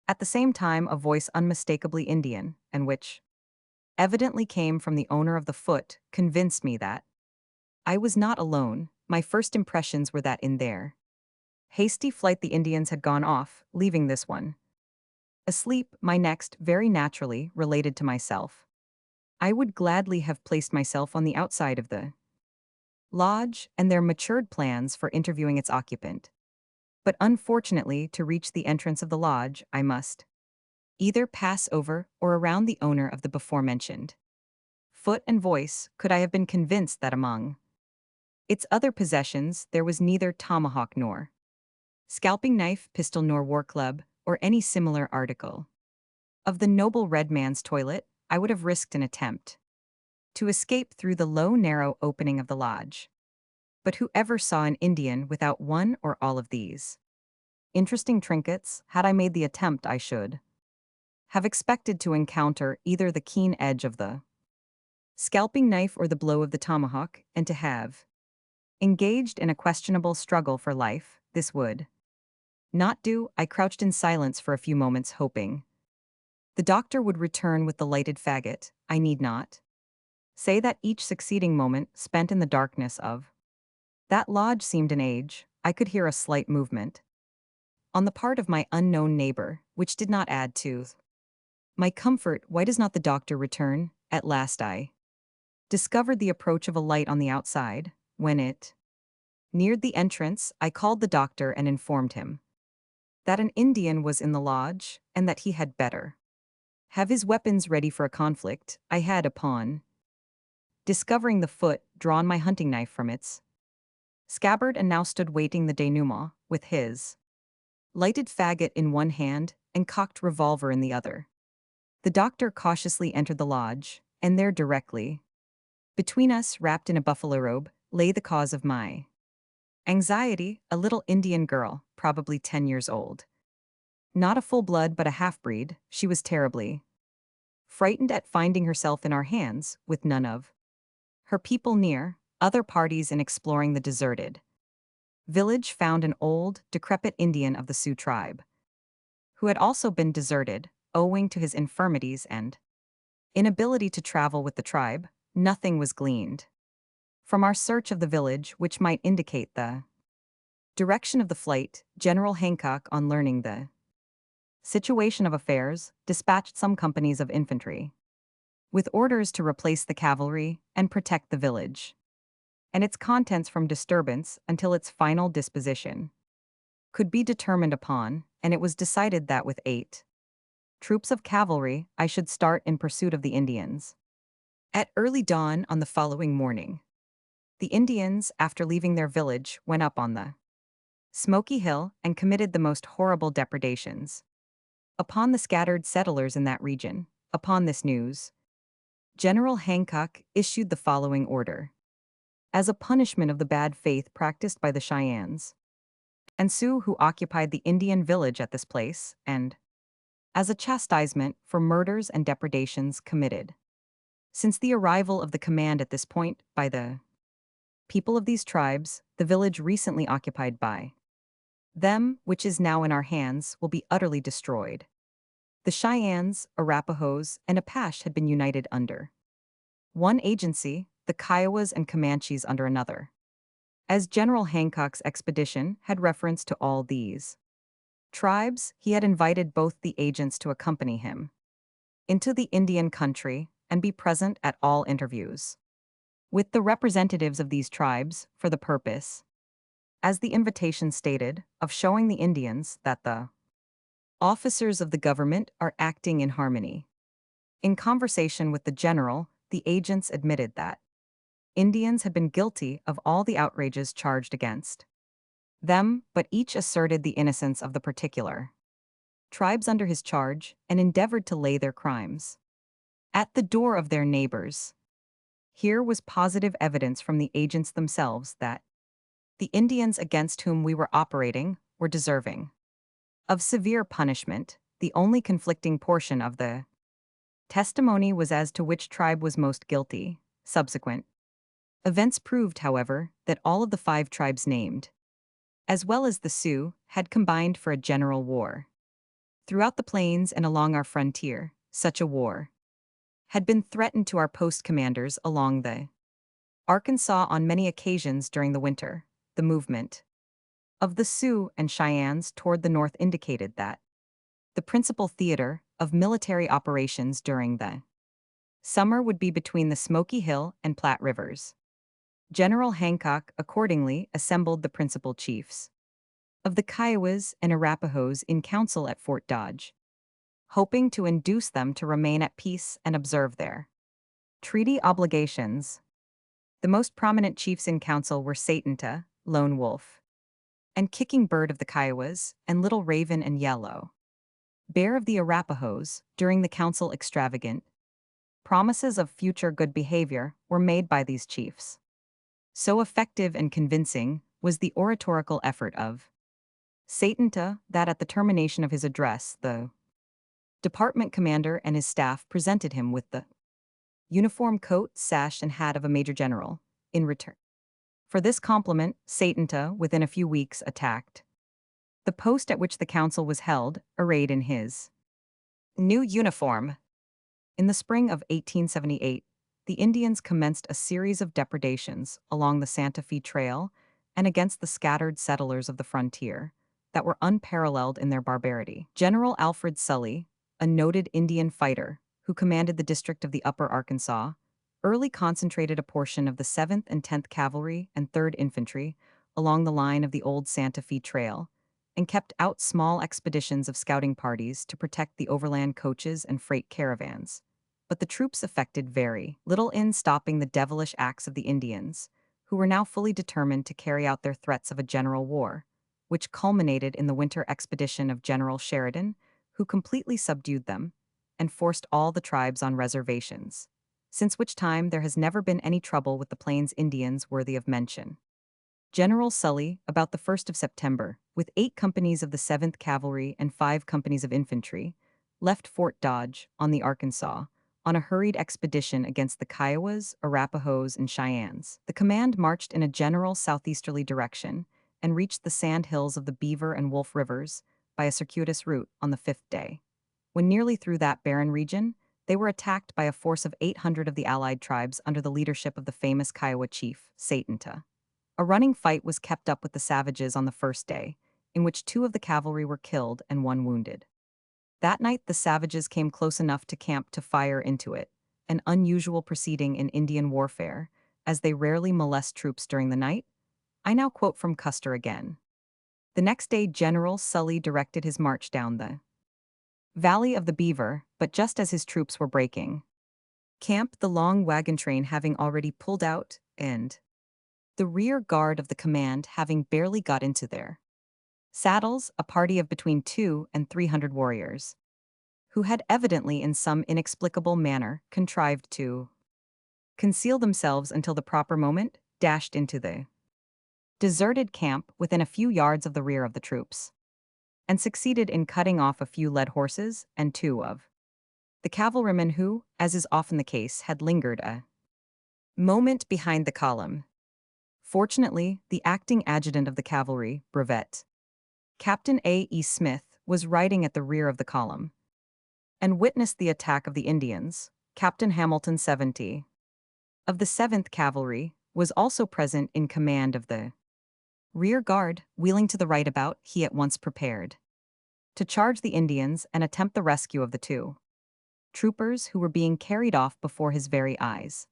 At the same time, a voice unmistakably Indian, and which evidently came from the owner of the foot, convinced me that I was not alone. My first impressions were that in their hasty flight the Indians had gone off, leaving this one asleep. My next, very naturally, related to myself. I would gladly have placed myself on the outside of the lodge and their matured plans for interviewing its occupant. But unfortunately, to reach the entrance of the lodge, I must either pass over or around the owner of the before-mentioned foot and voice. Could I have been convinced that among its other possessions there was neither tomahawk nor scalping knife, pistol nor war club, or any similar article of the noble red man's toilet, I would have risked an attempt to escape through the low, narrow opening of the lodge. But whoever saw an Indian without one or all of these interesting trinkets? Had I made the attempt, I should have expected to encounter either the keen edge of the scalping knife or the blow of the tomahawk, and to have engaged in a questionable struggle for life. This would not do. I crouched in silence for a few moments, hoping the doctor would return with the lighted faggot. I need not say that each succeeding moment spent in the darkness of that lodge seemed an age. I could hear a slight movement on the part of my unknown neighbor, which did not add to my comfort. Why does not the doctor return? At last I discovered the approach of a light on the outside. When it neared the entrance, I called the doctor and informed him that an Indian was in the lodge, and that he had better have his weapons ready for a conflict. I had, upon discovering the foot, drawn my hunting knife from its scabbard and now stood waiting the denouement, with his lighted faggot in one hand and cocked revolver in the other. The doctor cautiously entered the lodge, and there directly between us, wrapped in a buffalo robe, lay the cause of my anxiety, a little Indian girl, probably 10 years old. Not a full-blood but a half-breed. She was terribly frightened at finding herself in our hands, with none of her people near. Other parties in exploring the deserted village found an old, decrepit Indian of the Sioux tribe, who had also been deserted, owing to his infirmities and inability to travel with the tribe. Nothing was gleaned from our search of the village which might indicate the direction of the flight. General Hancock, on learning the situation of affairs, dispatched some companies of infantry with orders to replace the cavalry and protect the village and its contents from disturbance until its final disposition could be determined upon, and it was decided that with 8 troops of cavalry I should start in pursuit of the Indians. At early dawn on the following morning, the Indians, after leaving their village, went up on the Smoky Hill and committed the most horrible depredations upon the scattered settlers in that region. Upon this news, General Hancock issued the following order: as a punishment of the bad faith practiced by the Cheyennes and Sioux who occupied the Indian village at this place, and as a chastisement for murders and depredations committed since the arrival of the command at this point by the people of these tribes, the village recently occupied by them, which is now in our hands, will be utterly destroyed. The Cheyennes, Arapahoes, and Apache had been united under one agency, the Kiowas and Comanches under another. As General Hancock's expedition had reference to all these tribes, he had invited both the agents to accompany him into the Indian country and be present at all interviews with the representatives of these tribes for the purpose, as the invitation stated, of showing the Indians that the officers of the government are acting in harmony. In conversation with the general, the agents admitted that Indians had been guilty of all the outrages charged against them, but each asserted the innocence of the particular tribes under his charge and endeavored to lay their crimes at the door of their neighbors. Here was positive evidence from the agents themselves that the Indians against whom we were operating were deserving of severe punishment. The only conflicting portion of the testimony was as to which tribe was most guilty. Subsequent events proved, however, that all of the 5 tribes named, as well as the Sioux, had combined for a general war. Throughout the plains and along our frontier, such a war had been threatened to our post commanders along the Arkansas on many occasions during the winter. The movement of the Sioux and Cheyennes toward the north indicated that the principal theater of military operations during the summer would be between the Smoky Hill and Platte rivers. General Hancock accordingly assembled the principal chiefs of the Kiowas and Arapahoes in council at Fort Dodge, hoping to induce them to remain at peace and observe their treaty obligations. The most prominent chiefs in council were Satanta, Lone Wolf, and Kicking Bird of the Kiowas, and Little Raven and Yellow Bear of the Arapahoes. During the council, extravagant promises of future good behavior were made by these chiefs. So effective and convincing was the oratorical effort of Satanta that at the termination of his address, the department commander and his staff presented him with the uniform coat, sash, and hat of a major general. In return for this compliment, Satanta, within a few weeks, attacked the post at which the council was held, arrayed in his new uniform. In the spring of 1878, the Indians commenced a series of depredations along the Santa Fe Trail and against the scattered settlers of the frontier that were unparalleled in their barbarity. General Alfred Sully, a noted Indian fighter who commanded the district of the Upper Arkansas, early concentrated a portion of the 7th and 10th Cavalry and 3rd Infantry along the line of the old Santa Fe Trail and kept out small expeditions of scouting parties to protect the overland coaches and freight caravans. But the troops effected very little in stopping the devilish acts of the Indians, who were now fully determined to carry out their threats of a general war, which culminated in the winter expedition of General Sheridan, who completely subdued them and forced all the tribes on reservations, since which time there has never been any trouble with the Plains Indians worthy of mention. General Sully, about the 1st of September, with 8 companies of the 7th Cavalry and 5 companies of infantry, left Fort Dodge, on the Arkansas, on a hurried expedition against the Kiowas, Arapahoes, and Cheyennes. The command marched in a general southeasterly direction and reached the sand hills of the Beaver and Wolf Rivers by a circuitous route on the 5th day. When nearly through that barren region, they were attacked by a force of 800 of the allied tribes under the leadership of the famous Kiowa chief, Satanta. A running fight was kept up with the savages on the first day, in which 2 of the cavalry were killed and 1 wounded. That night the savages came close enough to camp to fire into it, an unusual proceeding in Indian warfare, as they rarely molest troops during the night. I now quote from Custer again. The next day General Sully directed his march down the Valley of the Beaver, but just as his troops were breaking camp, the long wagon train having already pulled out, and the rear guard of the command having barely got into their saddles, a party of between 200 and 300 warriors, who had evidently in some inexplicable manner contrived to conceal themselves until the proper moment, dashed into the deserted camp within a few yards of the rear of the troops, and succeeded in cutting off a few led horses and 2 of the cavalrymen who, as is often the case, had lingered a moment behind the column. Fortunately, the acting adjutant of the cavalry, Brevet Captain A. E. Smith, was riding at the rear of the column and witnessed the attack of the Indians. Captain Hamilton 70 of the 7th Cavalry was also present in command of the rear guard. Wheeling to the right about, he at once prepared to charge the Indians and attempt the rescue of the 2 troopers who were being carried off before his very eyes.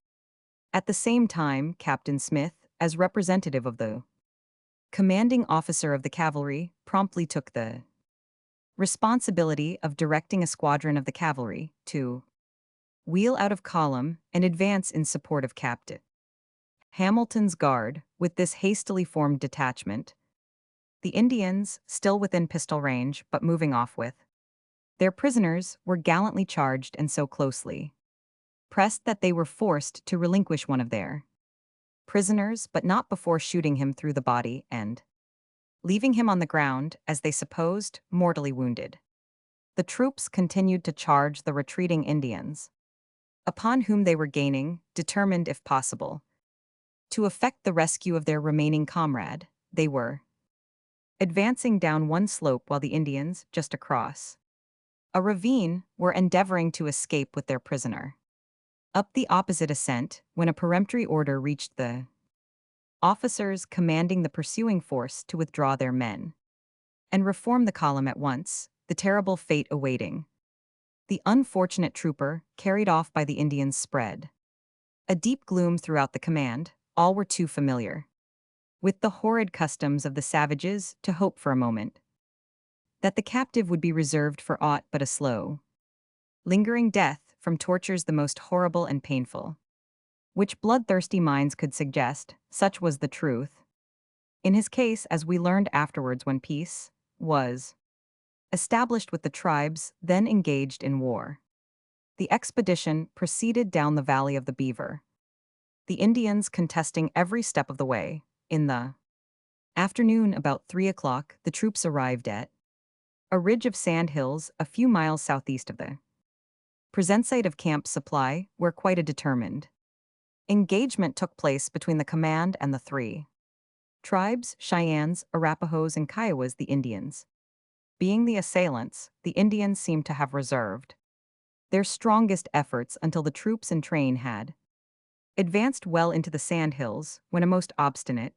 At the same time, Captain Smith, as representative of the commanding officer of the cavalry, promptly took the responsibility of directing a squadron of the cavalry to wheel out of column and advance in support of Captain Hamilton's guard. With this hastily formed detachment, The Indians, still within pistol range but moving off with their prisoners, were gallantly charged and so closely pressed that they were forced to relinquish one of their prisoners, but not before shooting him through the body and leaving him on the ground, as they supposed, mortally wounded. The troops continued to charge the retreating Indians, upon whom they were gaining, determined, if possible, to effect the rescue of their remaining comrade. They were advancing down one slope while the Indians, just across a ravine, were endeavoring to escape with their prisoner. Up the opposite ascent, when a peremptory order reached the officers commanding the pursuing force to withdraw their men and reform the column at once, the terrible fate awaiting the unfortunate trooper, carried off by the Indians, spread a deep gloom throughout the command. All were too familiar with the horrid customs of the savages to hope for a moment that the captive would be reserved for aught but a slow, lingering death from tortures the most horrible and painful which bloodthirsty minds could suggest. Such was the truth in his case, as we learned afterwards when peace was established with the tribes then engaged in war. The expedition proceeded down the valley of the Beaver, the Indians contesting every step of the way. In the afternoon, about 3 o'clock, the troops arrived at a ridge of sand hills a few miles southeast of the present site of Camp Supply, where quite a determined engagement took place between the command and the three tribes: Cheyennes, Arapahoes, and Kiowas. The Indians being the assailants, the Indians seemed to have reserved their strongest efforts until the troops and train had advanced well into the sandhills, when a most obstinate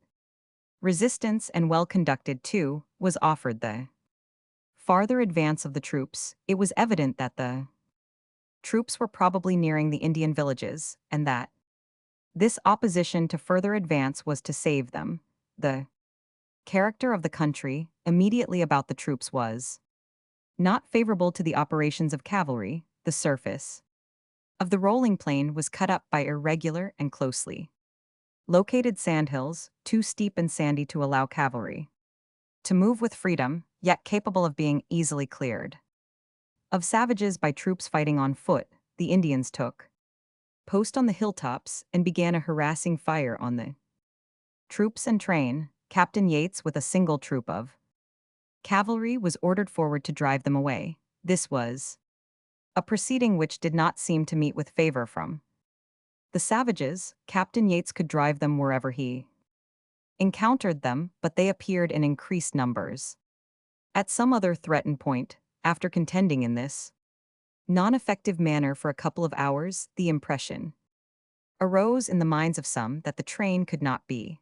resistance, and well conducted too, was offered. The farther advance of the troops, it was evident that the troops were probably nearing the Indian villages, and that this opposition to further advance was to save them. The character of the country immediately about the troops was not favorable to the operations of cavalry. The surface of the rolling plain was cut up by irregular and closely located sandhills, too steep and sandy to allow cavalry to move with freedom, yet capable of being easily cleared of savages by troops fighting on foot. The Indians took post on the hilltops and began a harassing fire on the troops and train. Captain Yates, with a single troop of cavalry, was ordered forward to drive them away. This was a proceeding which did not seem to meet with favor from the savages. Captain Yates could drive them wherever he encountered them, but they appeared in increased numbers at some other threatened point. After contending in this non-effective manner for a couple of hours, the impression arose in the minds of some that the train could not be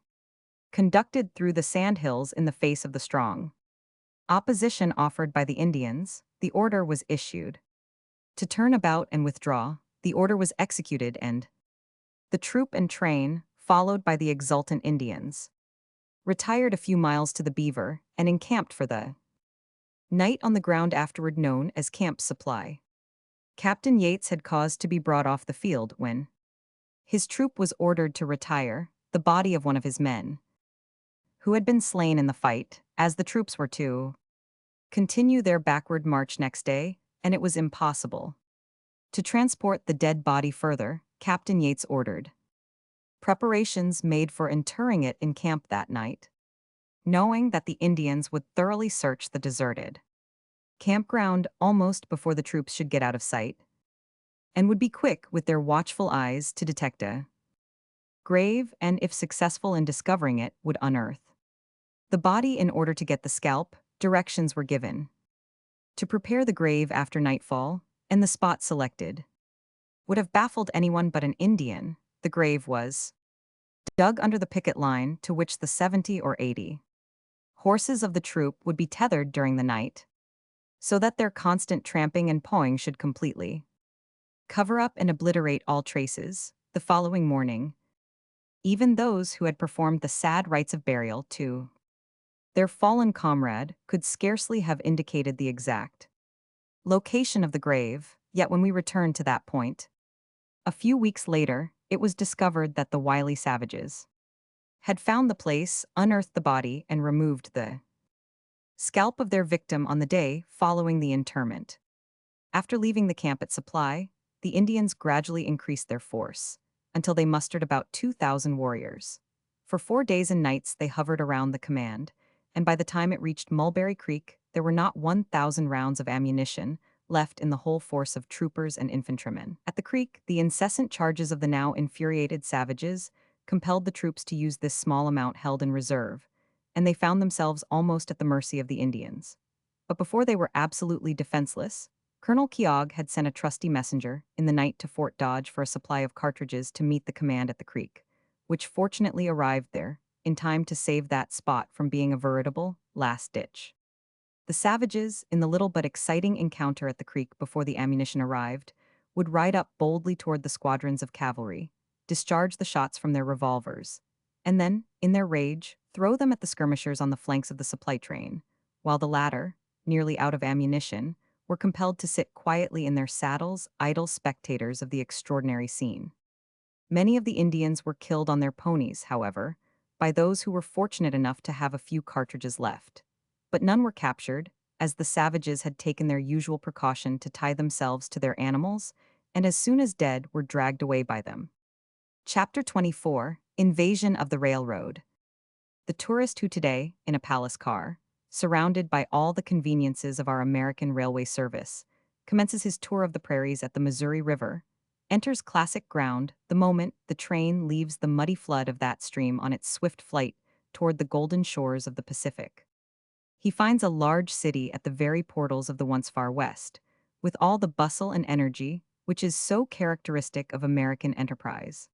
conducted through the sandhills in the face of the strong opposition offered by the Indians. The order was issued to turn about and withdraw. The order was executed, and the troop and train, followed by the exultant Indians, retired a few miles to the Beaver and encamped for the night on the ground afterward known as Camp Supply. Captain Yates had caused to be brought off the field when his troop was ordered to retire the body of one of his men, who had been slain in the fight, as the troops were to continue their backward march next day, and it was impossible to transport the dead body further. Captain Yates ordered preparations made for interring it in camp that night, knowing that the Indians would thoroughly search the deserted campground almost before the troops should get out of sight, and would be quick with their watchful eyes to detect a grave, and, if successful in discovering it, would unearth the body in order to get the scalp. Directions were given to prepare the grave after nightfall, and the spot selected would have baffled anyone but an Indian. The grave was dug under the picket line, to which the 70 or 80 horses of the troop would be tethered during the night, so that their constant tramping and pawing should completely cover up and obliterate all traces. The following morning, even those who had performed the sad rites of burial to their fallen comrade could scarcely have indicated the exact location of the grave. Yet when we returned to that point, a few weeks later, it was discovered that the wily savages had found the place, unearthed the body, and removed the scalp of their victim on the day following the interment. After leaving the camp at Supply, the Indians gradually increased their force, until they mustered about 2,000 warriors. For 4 days and nights they hovered around the command, and by the time it reached Mulberry Creek, there were not 1,000 rounds of ammunition left in the whole force of troopers and infantrymen. At the creek, the incessant charges of the now infuriated savages compelled the troops to use this small amount held in reserve, and they found themselves almost at the mercy of the Indians. But before they were absolutely defenseless, Colonel Keogh had sent a trusty messenger in the night to Fort Dodge for a supply of cartridges to meet the command at the creek, which fortunately arrived there in time to save that spot from being a veritable last ditch. The savages, in the little but exciting encounter at the creek before the ammunition arrived, would ride up boldly toward the squadrons of cavalry, discharge the shots from their revolvers, and then, in their rage, throw them at the skirmishers on the flanks of the supply train, while the latter, nearly out of ammunition, were compelled to sit quietly in their saddles, idle spectators of the extraordinary scene. Many of the Indians were killed on their ponies, however, by those who were fortunate enough to have a few cartridges left. But none were captured, as the savages had taken their usual precaution to tie themselves to their animals, and as soon as dead were dragged away by them. Chapter 24: Invasion of the Railroad. The tourist who today, in a palace car, surrounded by all the conveniences of our American railway service, commences his tour of the prairies at the Missouri River, enters classic ground the moment the train leaves the muddy flood of that stream on its swift flight toward the golden shores of the Pacific. He finds a large city at the very portals of the once far West, with all the bustle and energy which is so characteristic of American enterprise.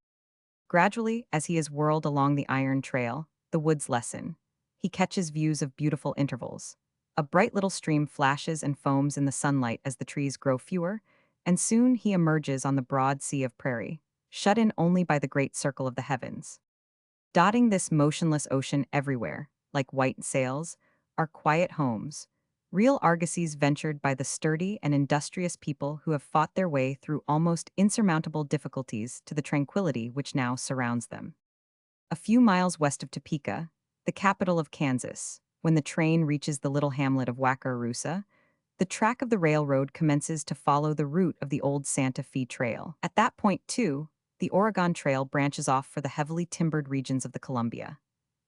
Gradually, as he is whirled along the iron trail, the woods lessen. He catches views of beautiful intervals. A bright little stream flashes and foams in the sunlight as the trees grow fewer, and soon he emerges on the broad sea of prairie, shut in only by the great circle of the heavens. Dotting this motionless ocean everywhere, like white sails, are quiet homes, real argosies ventured by the sturdy and industrious people who have fought their way through almost insurmountable difficulties to the tranquility which now surrounds them. A few miles west of Topeka, the capital of Kansas, when the train reaches the little hamlet of Wakarusa, the track of the railroad commences to follow the route of the old Santa Fe Trail. At that point, too, the Oregon Trail branches off for the heavily timbered regions of the Columbia.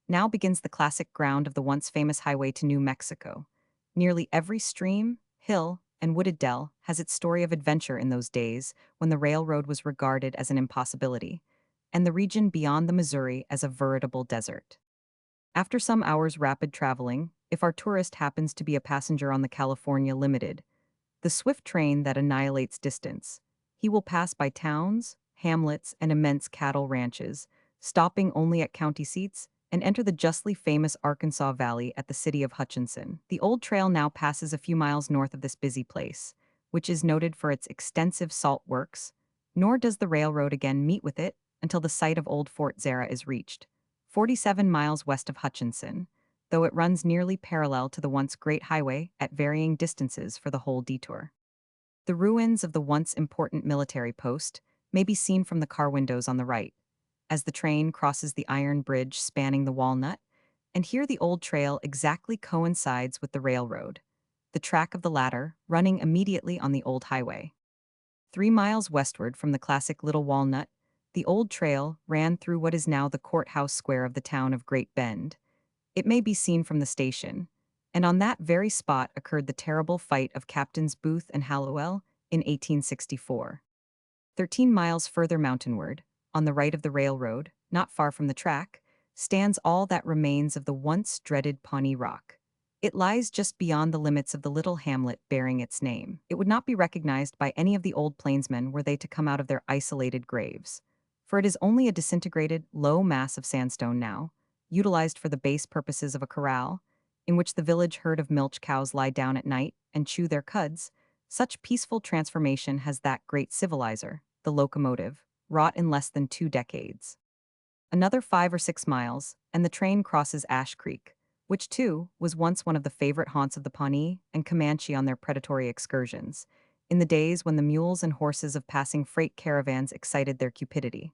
Now begins the classic ground of the once famous highway to New Mexico. Nearly every stream, hill, and wooded dell has its story of adventure in those days when the railroad was regarded as an impossibility, and the region beyond the Missouri as a veritable desert. After some hours' rapid traveling, if our tourist happens to be a passenger on the California Limited, the swift train that annihilates distance, he will pass by towns, hamlets, and immense cattle ranches, stopping only at county seats, and enter the justly famous Arkansas Valley at the city of Hutchinson. The old trail now passes a few miles north of this busy place, which is noted for its extensive salt works, nor does the railroad again meet with it until the site of old Fort Zara is reached, 47 miles west of Hutchinson, though it runs nearly parallel to the once great highway at varying distances for the whole detour. The ruins of the once important military post may be seen from the car windows on the right, as the train crosses the iron bridge spanning the Walnut, and here the old trail exactly coincides with the railroad, the track of the latter running immediately on the old highway. 3 miles westward from the classic Little Walnut, the old trail ran through what is now the courthouse square of the town of Great Bend. It may be seen from the station, and on that very spot occurred the terrible fight of Captains Booth and Hallowell in 1864. 13 miles further mountainward, on the right of the railroad, not far from the track, stands all that remains of the once dreaded Pawnee Rock. It lies just beyond the limits of the little hamlet bearing its name. It would not be recognized by any of the old plainsmen were they to come out of their isolated graves, for it is only a disintegrated, low mass of sandstone now, utilized for the base purposes of a corral, in which the village herd of milch cows lie down at night and chew their cuds. Such peaceful transformation has that great civilizer, the locomotive, wrought in less than 2 decades. Another 5 or 6 miles, and the train crosses Ash Creek, which too was once one of the favorite haunts of the Pawnee and Comanche on their predatory excursions, in the days when the mules and horses of passing freight caravans excited their cupidity.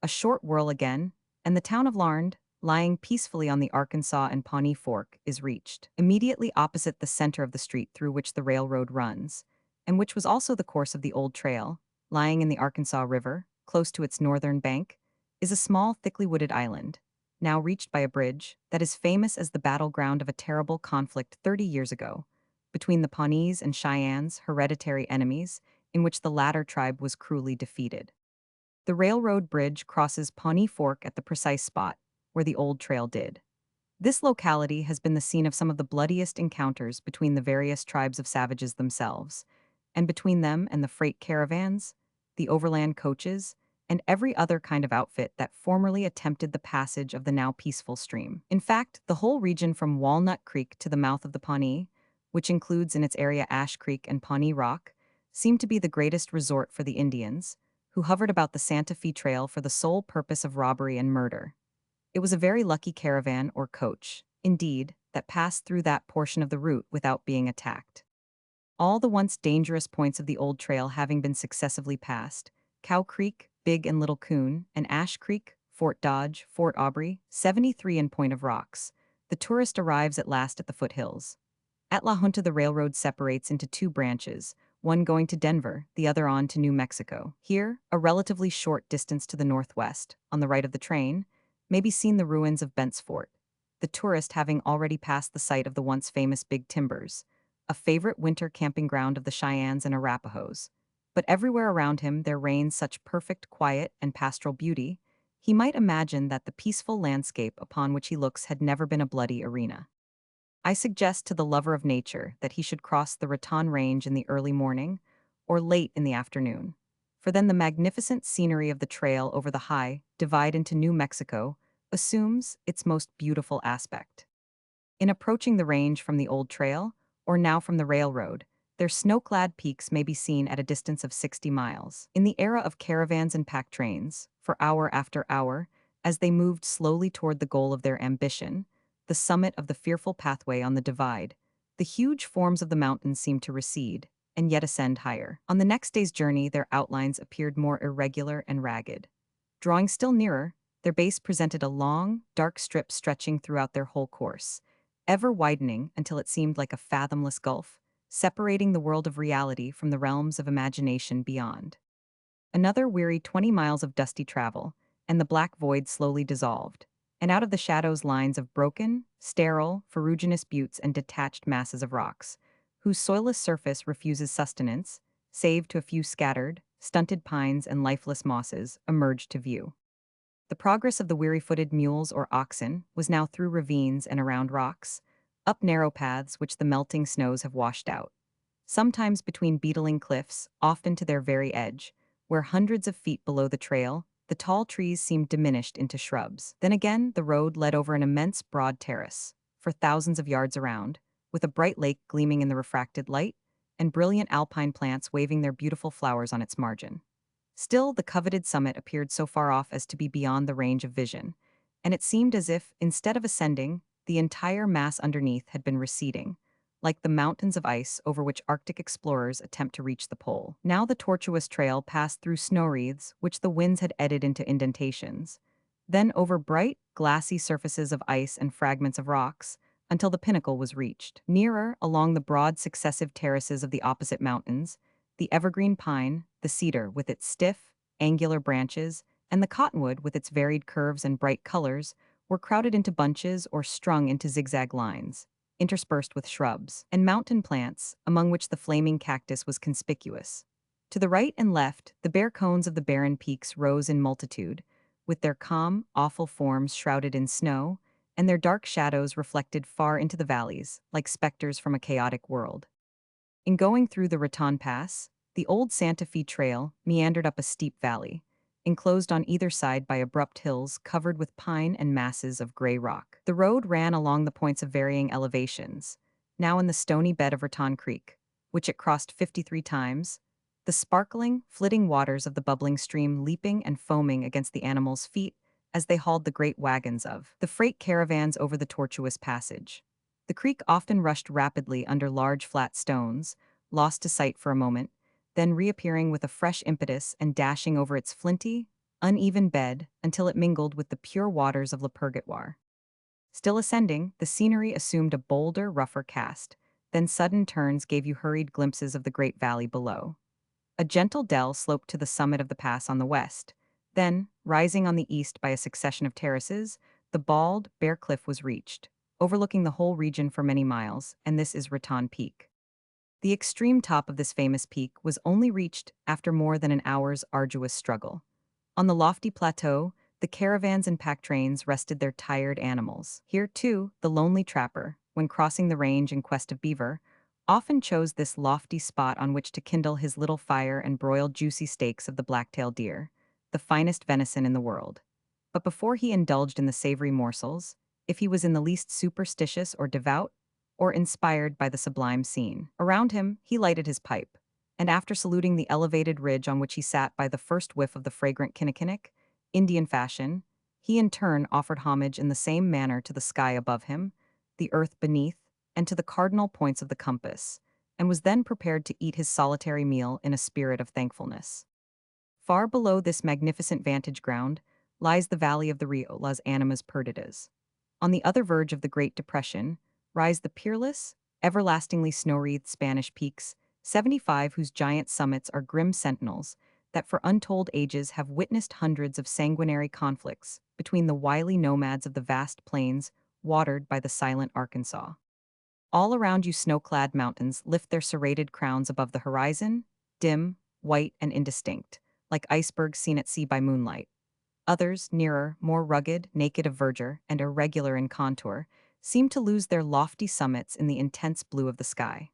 A short whirl again, and the town of Larned lying peacefully on the Arkansas and Pawnee Fork, is reached. Immediately opposite the center of the street through which the railroad runs, and which was also the course of the old trail, lying in the Arkansas River, close to its northern bank, is a small, thickly wooded island, now reached by a bridge, that is famous as the battleground of a terrible conflict 30 years ago, between the Pawnees and Cheyennes, hereditary enemies, in which the latter tribe was cruelly defeated. The railroad bridge crosses Pawnee Fork at the precise spot where the old trail did. This locality has been the scene of some of the bloodiest encounters between the various tribes of savages themselves, and between them and the freight caravans, the overland coaches, and every other kind of outfit that formerly attempted the passage of the now peaceful stream. In fact, the whole region from Walnut Creek to the mouth of the Pawnee, which includes in its area Ash Creek and Pawnee Rock, seemed to be the greatest resort for the Indians, who hovered about the Santa Fe Trail for the sole purpose of robbery and murder. It was a very lucky caravan or coach, indeed, that passed through that portion of the route without being attacked. All the once dangerous points of the old trail having been successively passed, Cow Creek, Big and Little Coon, and Ash Creek, Fort Dodge, Fort Aubrey, 73 and Point of Rocks, the tourist arrives at last at the foothills. At La Junta, the railroad separates into two branches, one going to Denver, the other on to New Mexico. Here, a relatively short distance to the northwest, on the right of the train, may be seen the ruins of Bent's Fort, the tourist having already passed the site of the once famous Big Timbers, a favorite winter camping ground of the Cheyennes and Arapahoes. But everywhere around him there reigns such perfect quiet and pastoral beauty, he might imagine that the peaceful landscape upon which he looks had never been a bloody arena. I suggest to the lover of nature that he should cross the Raton Range in the early morning or late in the afternoon, for then the magnificent scenery of the trail over the high divide into New Mexico assumes its most beautiful aspect. In approaching the range from the old trail, or now from the railroad, their snow-clad peaks may be seen at a distance of 60 miles. In the era of caravans and pack trains, for hour after hour, as they moved slowly toward the goal of their ambition, the summit of the fearful pathway on the divide, the huge forms of the mountains seemed to recede, and yet ascend higher. On the next day's journey, their outlines appeared more irregular and ragged. Drawing still nearer, their base presented a long, dark strip stretching throughout their whole course, ever widening until it seemed like a fathomless gulf, separating the world of reality from the realms of imagination beyond. Another weary 20 miles of dusty travel, and the black void slowly dissolved, and out of the shadows lines of broken, sterile, ferruginous buttes and detached masses of rocks, whose soilless surface refuses sustenance, save to a few scattered, stunted pines and lifeless mosses, emerged to view. The progress of the weary-footed mules or oxen was now through ravines and around rocks, up narrow paths which the melting snows have washed out, sometimes between beetling cliffs, often to their very edge, where hundreds of feet below the trail, the tall trees seemed diminished into shrubs. Then again, the road led over an immense broad terrace, for thousands of yards around, with a bright lake gleaming in the refracted light, and brilliant alpine plants waving their beautiful flowers on its margin. Still, the coveted summit appeared so far off as to be beyond the range of vision, and it seemed as if, instead of ascending, the entire mass underneath had been receding, like the mountains of ice over which Arctic explorers attempt to reach the pole. Now the tortuous trail passed through snow wreaths which the winds had eddied into indentations, then over bright, glassy surfaces of ice and fragments of rocks, until the pinnacle was reached. Nearer, along the broad successive terraces of the opposite mountains, the evergreen pine, the cedar with its stiff, angular branches, and the cottonwood with its varied curves and bright colors were crowded into bunches or strung into zigzag lines, interspersed with shrubs and mountain plants, among which the flaming cactus was conspicuous. To the right and left, the bare cones of the barren peaks rose in multitude, with their calm, awful forms shrouded in snow, and their dark shadows reflected far into the valleys, like specters from a chaotic world. In going through the Raton Pass, the old Santa Fe Trail meandered up a steep valley, enclosed on either side by abrupt hills covered with pine and masses of gray rock. The road ran along the points of varying elevations, now in the stony bed of Raton Creek, which it crossed 53 times, the sparkling, flitting waters of the bubbling stream leaping and foaming against the animals' feet as they hauled the great wagons of the freight caravans over the tortuous passage. The creek often rushed rapidly under large flat stones, lost to sight for a moment, then reappearing with a fresh impetus and dashing over its flinty, uneven bed until it mingled with the pure waters of Le Purgatoire. Still ascending, the scenery assumed a bolder, rougher cast, then sudden turns gave you hurried glimpses of the great valley below. A gentle dell sloped to the summit of the pass on the west. Then, rising on the east by a succession of terraces, the bald, bare cliff was reached, overlooking the whole region for many miles, and this is Raton Peak. The extreme top of this famous peak was only reached after more than an hour's arduous struggle. On the lofty plateau, the caravans and pack trains rested their tired animals. Here, too, the lonely trapper, when crossing the range in quest of beaver, often chose this lofty spot on which to kindle his little fire and broil juicy steaks of the black-tailed deer, the finest venison in the world. But before he indulged in the savory morsels, if he was in the least superstitious or devout, or inspired by the sublime scene around him, he lighted his pipe, and after saluting the elevated ridge on which he sat by the first whiff of the fragrant kinnikinick, Indian fashion, he in turn offered homage in the same manner to the sky above him, the earth beneath, and to the cardinal points of the compass, and was then prepared to eat his solitary meal in a spirit of thankfulness. Far below this magnificent vantage ground lies the valley of the Rio Las Animas Perdidas. On the other verge of the Great Depression rise the peerless, everlastingly snow-wreathed Spanish peaks, 75 whose giant summits are grim sentinels that for untold ages have witnessed hundreds of sanguinary conflicts between the wily nomads of the vast plains watered by the silent Arkansas. All around you snow-clad mountains lift their serrated crowns above the horizon, dim, white, and indistinct, like icebergs seen at sea by moonlight. Others, nearer, more rugged, naked of verdure, and irregular in contour, seem to lose their lofty summits in the intense blue of the sky.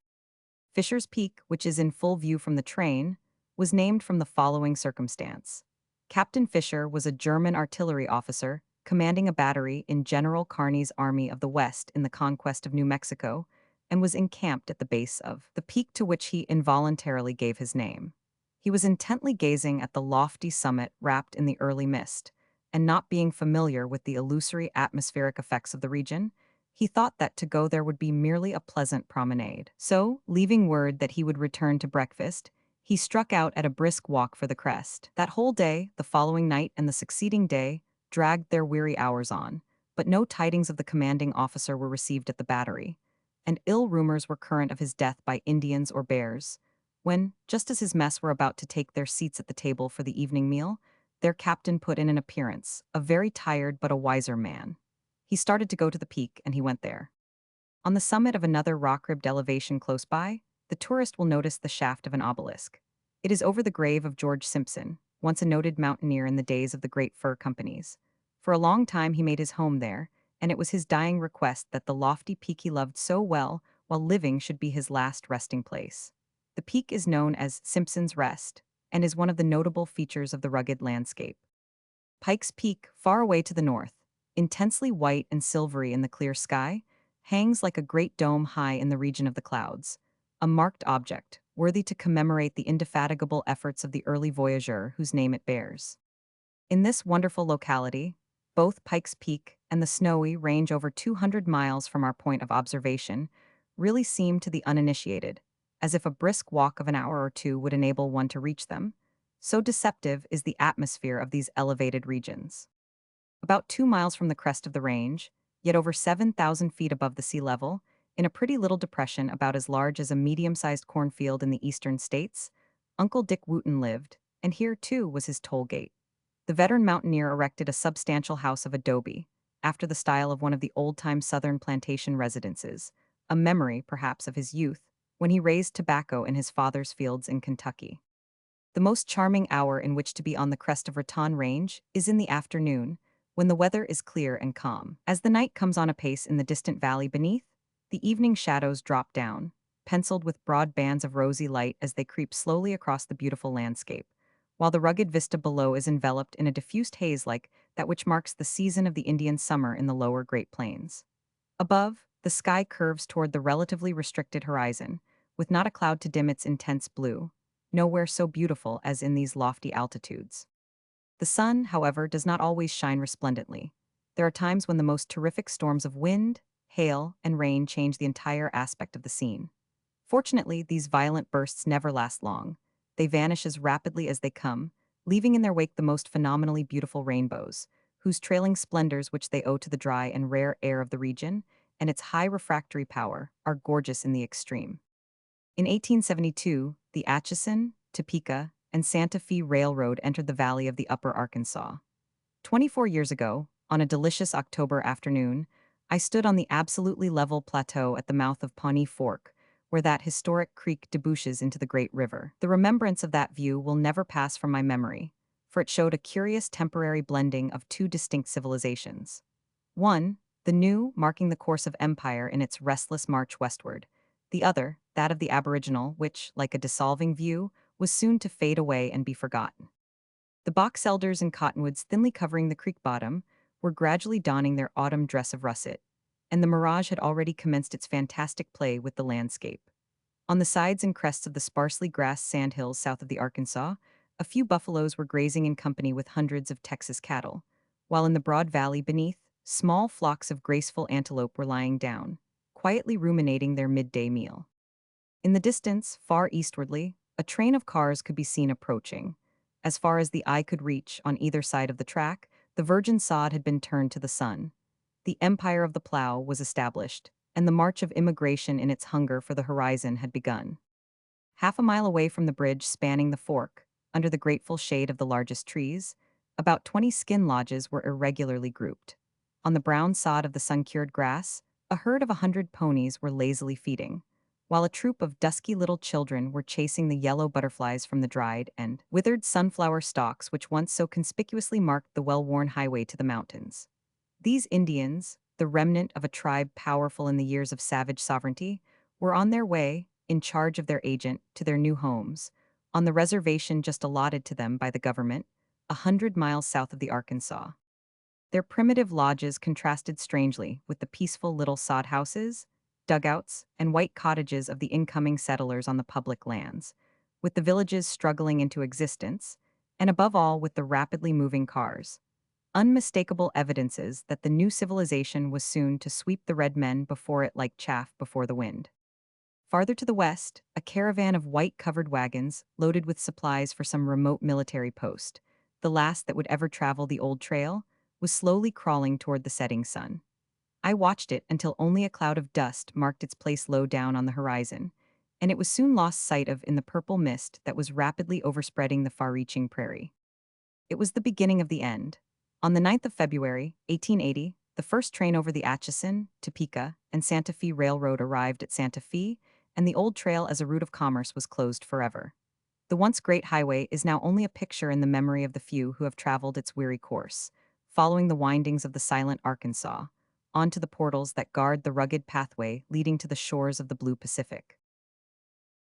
Fisher's Peak, which is in full view from the train, was named from the following circumstance. Captain Fisher was a German artillery officer commanding a battery in General Kearny's Army of the West in the conquest of New Mexico, and was encamped at the base of the peak to which he involuntarily gave his name. He was intently gazing at the lofty summit wrapped in the early mist, and not being familiar with the illusory atmospheric effects of the region, he thought that to go there would be merely a pleasant promenade. So, leaving word that he would return to breakfast, he struck out at a brisk walk for the crest. That whole day, the following night, and the succeeding day dragged their weary hours on, but no tidings of the commanding officer were received at the battery, and ill rumors were current of his death by Indians or bears, when, just as his mess were about to take their seats at the table for the evening meal, their captain put in an appearance, a very tired but a wiser man. He started to go to the peak, and he went there. On the summit of another rock-ribbed elevation close by, the tourist will notice the shaft of an obelisk. It is over the grave of George Simpson, once a noted mountaineer in the days of the great fur companies. For a long time he made his home there, and it was his dying request that the lofty peak he loved so well while living should be his last resting place. The peak is known as Simpson's Rest, and is one of the notable features of the rugged landscape. Pike's Peak, far away to the north, intensely white and silvery in the clear sky, hangs like a great dome high in the region of the clouds, a marked object, worthy to commemorate the indefatigable efforts of the early voyageur whose name it bears. In this wonderful locality, both Pike's Peak and the Snowy range over 200 miles from our point of observation, really seem to the uninitiated, as if a brisk walk of an hour or two would enable one to reach them. So deceptive is the atmosphere of these elevated regions. About 2 miles from the crest of the range, yet over 7,000 feet above the sea level, in a pretty little depression about as large as a medium-sized cornfield in the eastern states, Uncle Dick Wooten lived, and here, too, was his toll gate. The veteran mountaineer erected a substantial house of adobe, after the style of one of the old-time southern plantation residences, a memory, perhaps, of his youth, when he raised tobacco in his father's fields in Kentucky. The most charming hour in which to be on the crest of Raton Range is in the afternoon, when the weather is clear and calm. As the night comes on apace in the distant valley beneath, the evening shadows drop down, penciled with broad bands of rosy light as they creep slowly across the beautiful landscape, while the rugged vista below is enveloped in a diffused haze like that which marks the season of the Indian summer in the lower Great Plains. Above, the sky curves toward the relatively restricted horizon, with not a cloud to dim its intense blue, nowhere so beautiful as in these lofty altitudes. The sun, however, does not always shine resplendently. There are times when the most terrific storms of wind, hail, and rain change the entire aspect of the scene. Fortunately, these violent bursts never last long. They vanish as rapidly as they come, leaving in their wake the most phenomenally beautiful rainbows, whose trailing splendors, which they owe to the dry and rare air of the region and its high refractory power, are gorgeous in the extreme. In 1872, the Atchison, Topeka, and Santa Fe Railroad entered the valley of the Upper Arkansas. 24 years ago, on a delicious October afternoon, I stood on the absolutely level plateau at the mouth of Pawnee Fork, where that historic creek debouches into the great river. The remembrance of that view will never pass from my memory, for it showed a curious temporary blending of two distinct civilizations. One, the new, marking the course of empire in its restless march westward. The other, that of the aboriginal, which, like a dissolving view, was soon to fade away and be forgotten. The box elders and cottonwoods thinly covering the creek bottom were gradually donning their autumn dress of russet, and the mirage had already commenced its fantastic play with the landscape. On the sides and crests of the sparsely grassed sandhills south of the Arkansas, a few buffaloes were grazing in company with hundreds of Texas cattle, while in the broad valley beneath, small flocks of graceful antelope were lying down, quietly ruminating their midday meal. In the distance, far eastwardly, a train of cars could be seen approaching. As far as the eye could reach on either side of the track, the virgin sod had been turned to the sun. The empire of the plow was established, and the march of immigration in its hunger for the horizon had begun. Half a mile away from the bridge spanning the fork, under the grateful shade of the largest trees, about 20 skin lodges were irregularly grouped. On the brown sod of the sun-cured grass, a herd of 100 ponies were lazily feeding, while a troop of dusky little children were chasing the yellow butterflies from the dried and withered sunflower stalks which once so conspicuously marked the well-worn highway to the mountains. These Indians, the remnant of a tribe powerful in the years of savage sovereignty, were on their way, in charge of their agent, to their new homes, on the reservation just allotted to them by the government, 100 miles south of the Arkansas. Their primitive lodges contrasted strangely with the peaceful little sod houses, dugouts, and white cottages of the incoming settlers on the public lands, with the villages struggling into existence, and above all with the rapidly moving cars. Unmistakable evidences that the new civilization was soon to sweep the red men before it like chaff before the wind. Farther to the west, a caravan of white-covered wagons, loaded with supplies for some remote military post, the last that would ever travel the old trail, was slowly crawling toward the setting sun. I watched it until only a cloud of dust marked its place low down on the horizon, and it was soon lost sight of in the purple mist that was rapidly overspreading the far-reaching prairie. It was the beginning of the end. On the 9th of February, 1880, the first train over the Atchison, Topeka, and Santa Fe Railroad arrived at Santa Fe, and the old trail as a route of commerce was closed forever. The once great highway is now only a picture in the memory of the few who have traveled its weary course, following the windings of the silent Arkansas, onto the portals that guard the rugged pathway leading to the shores of the blue Pacific.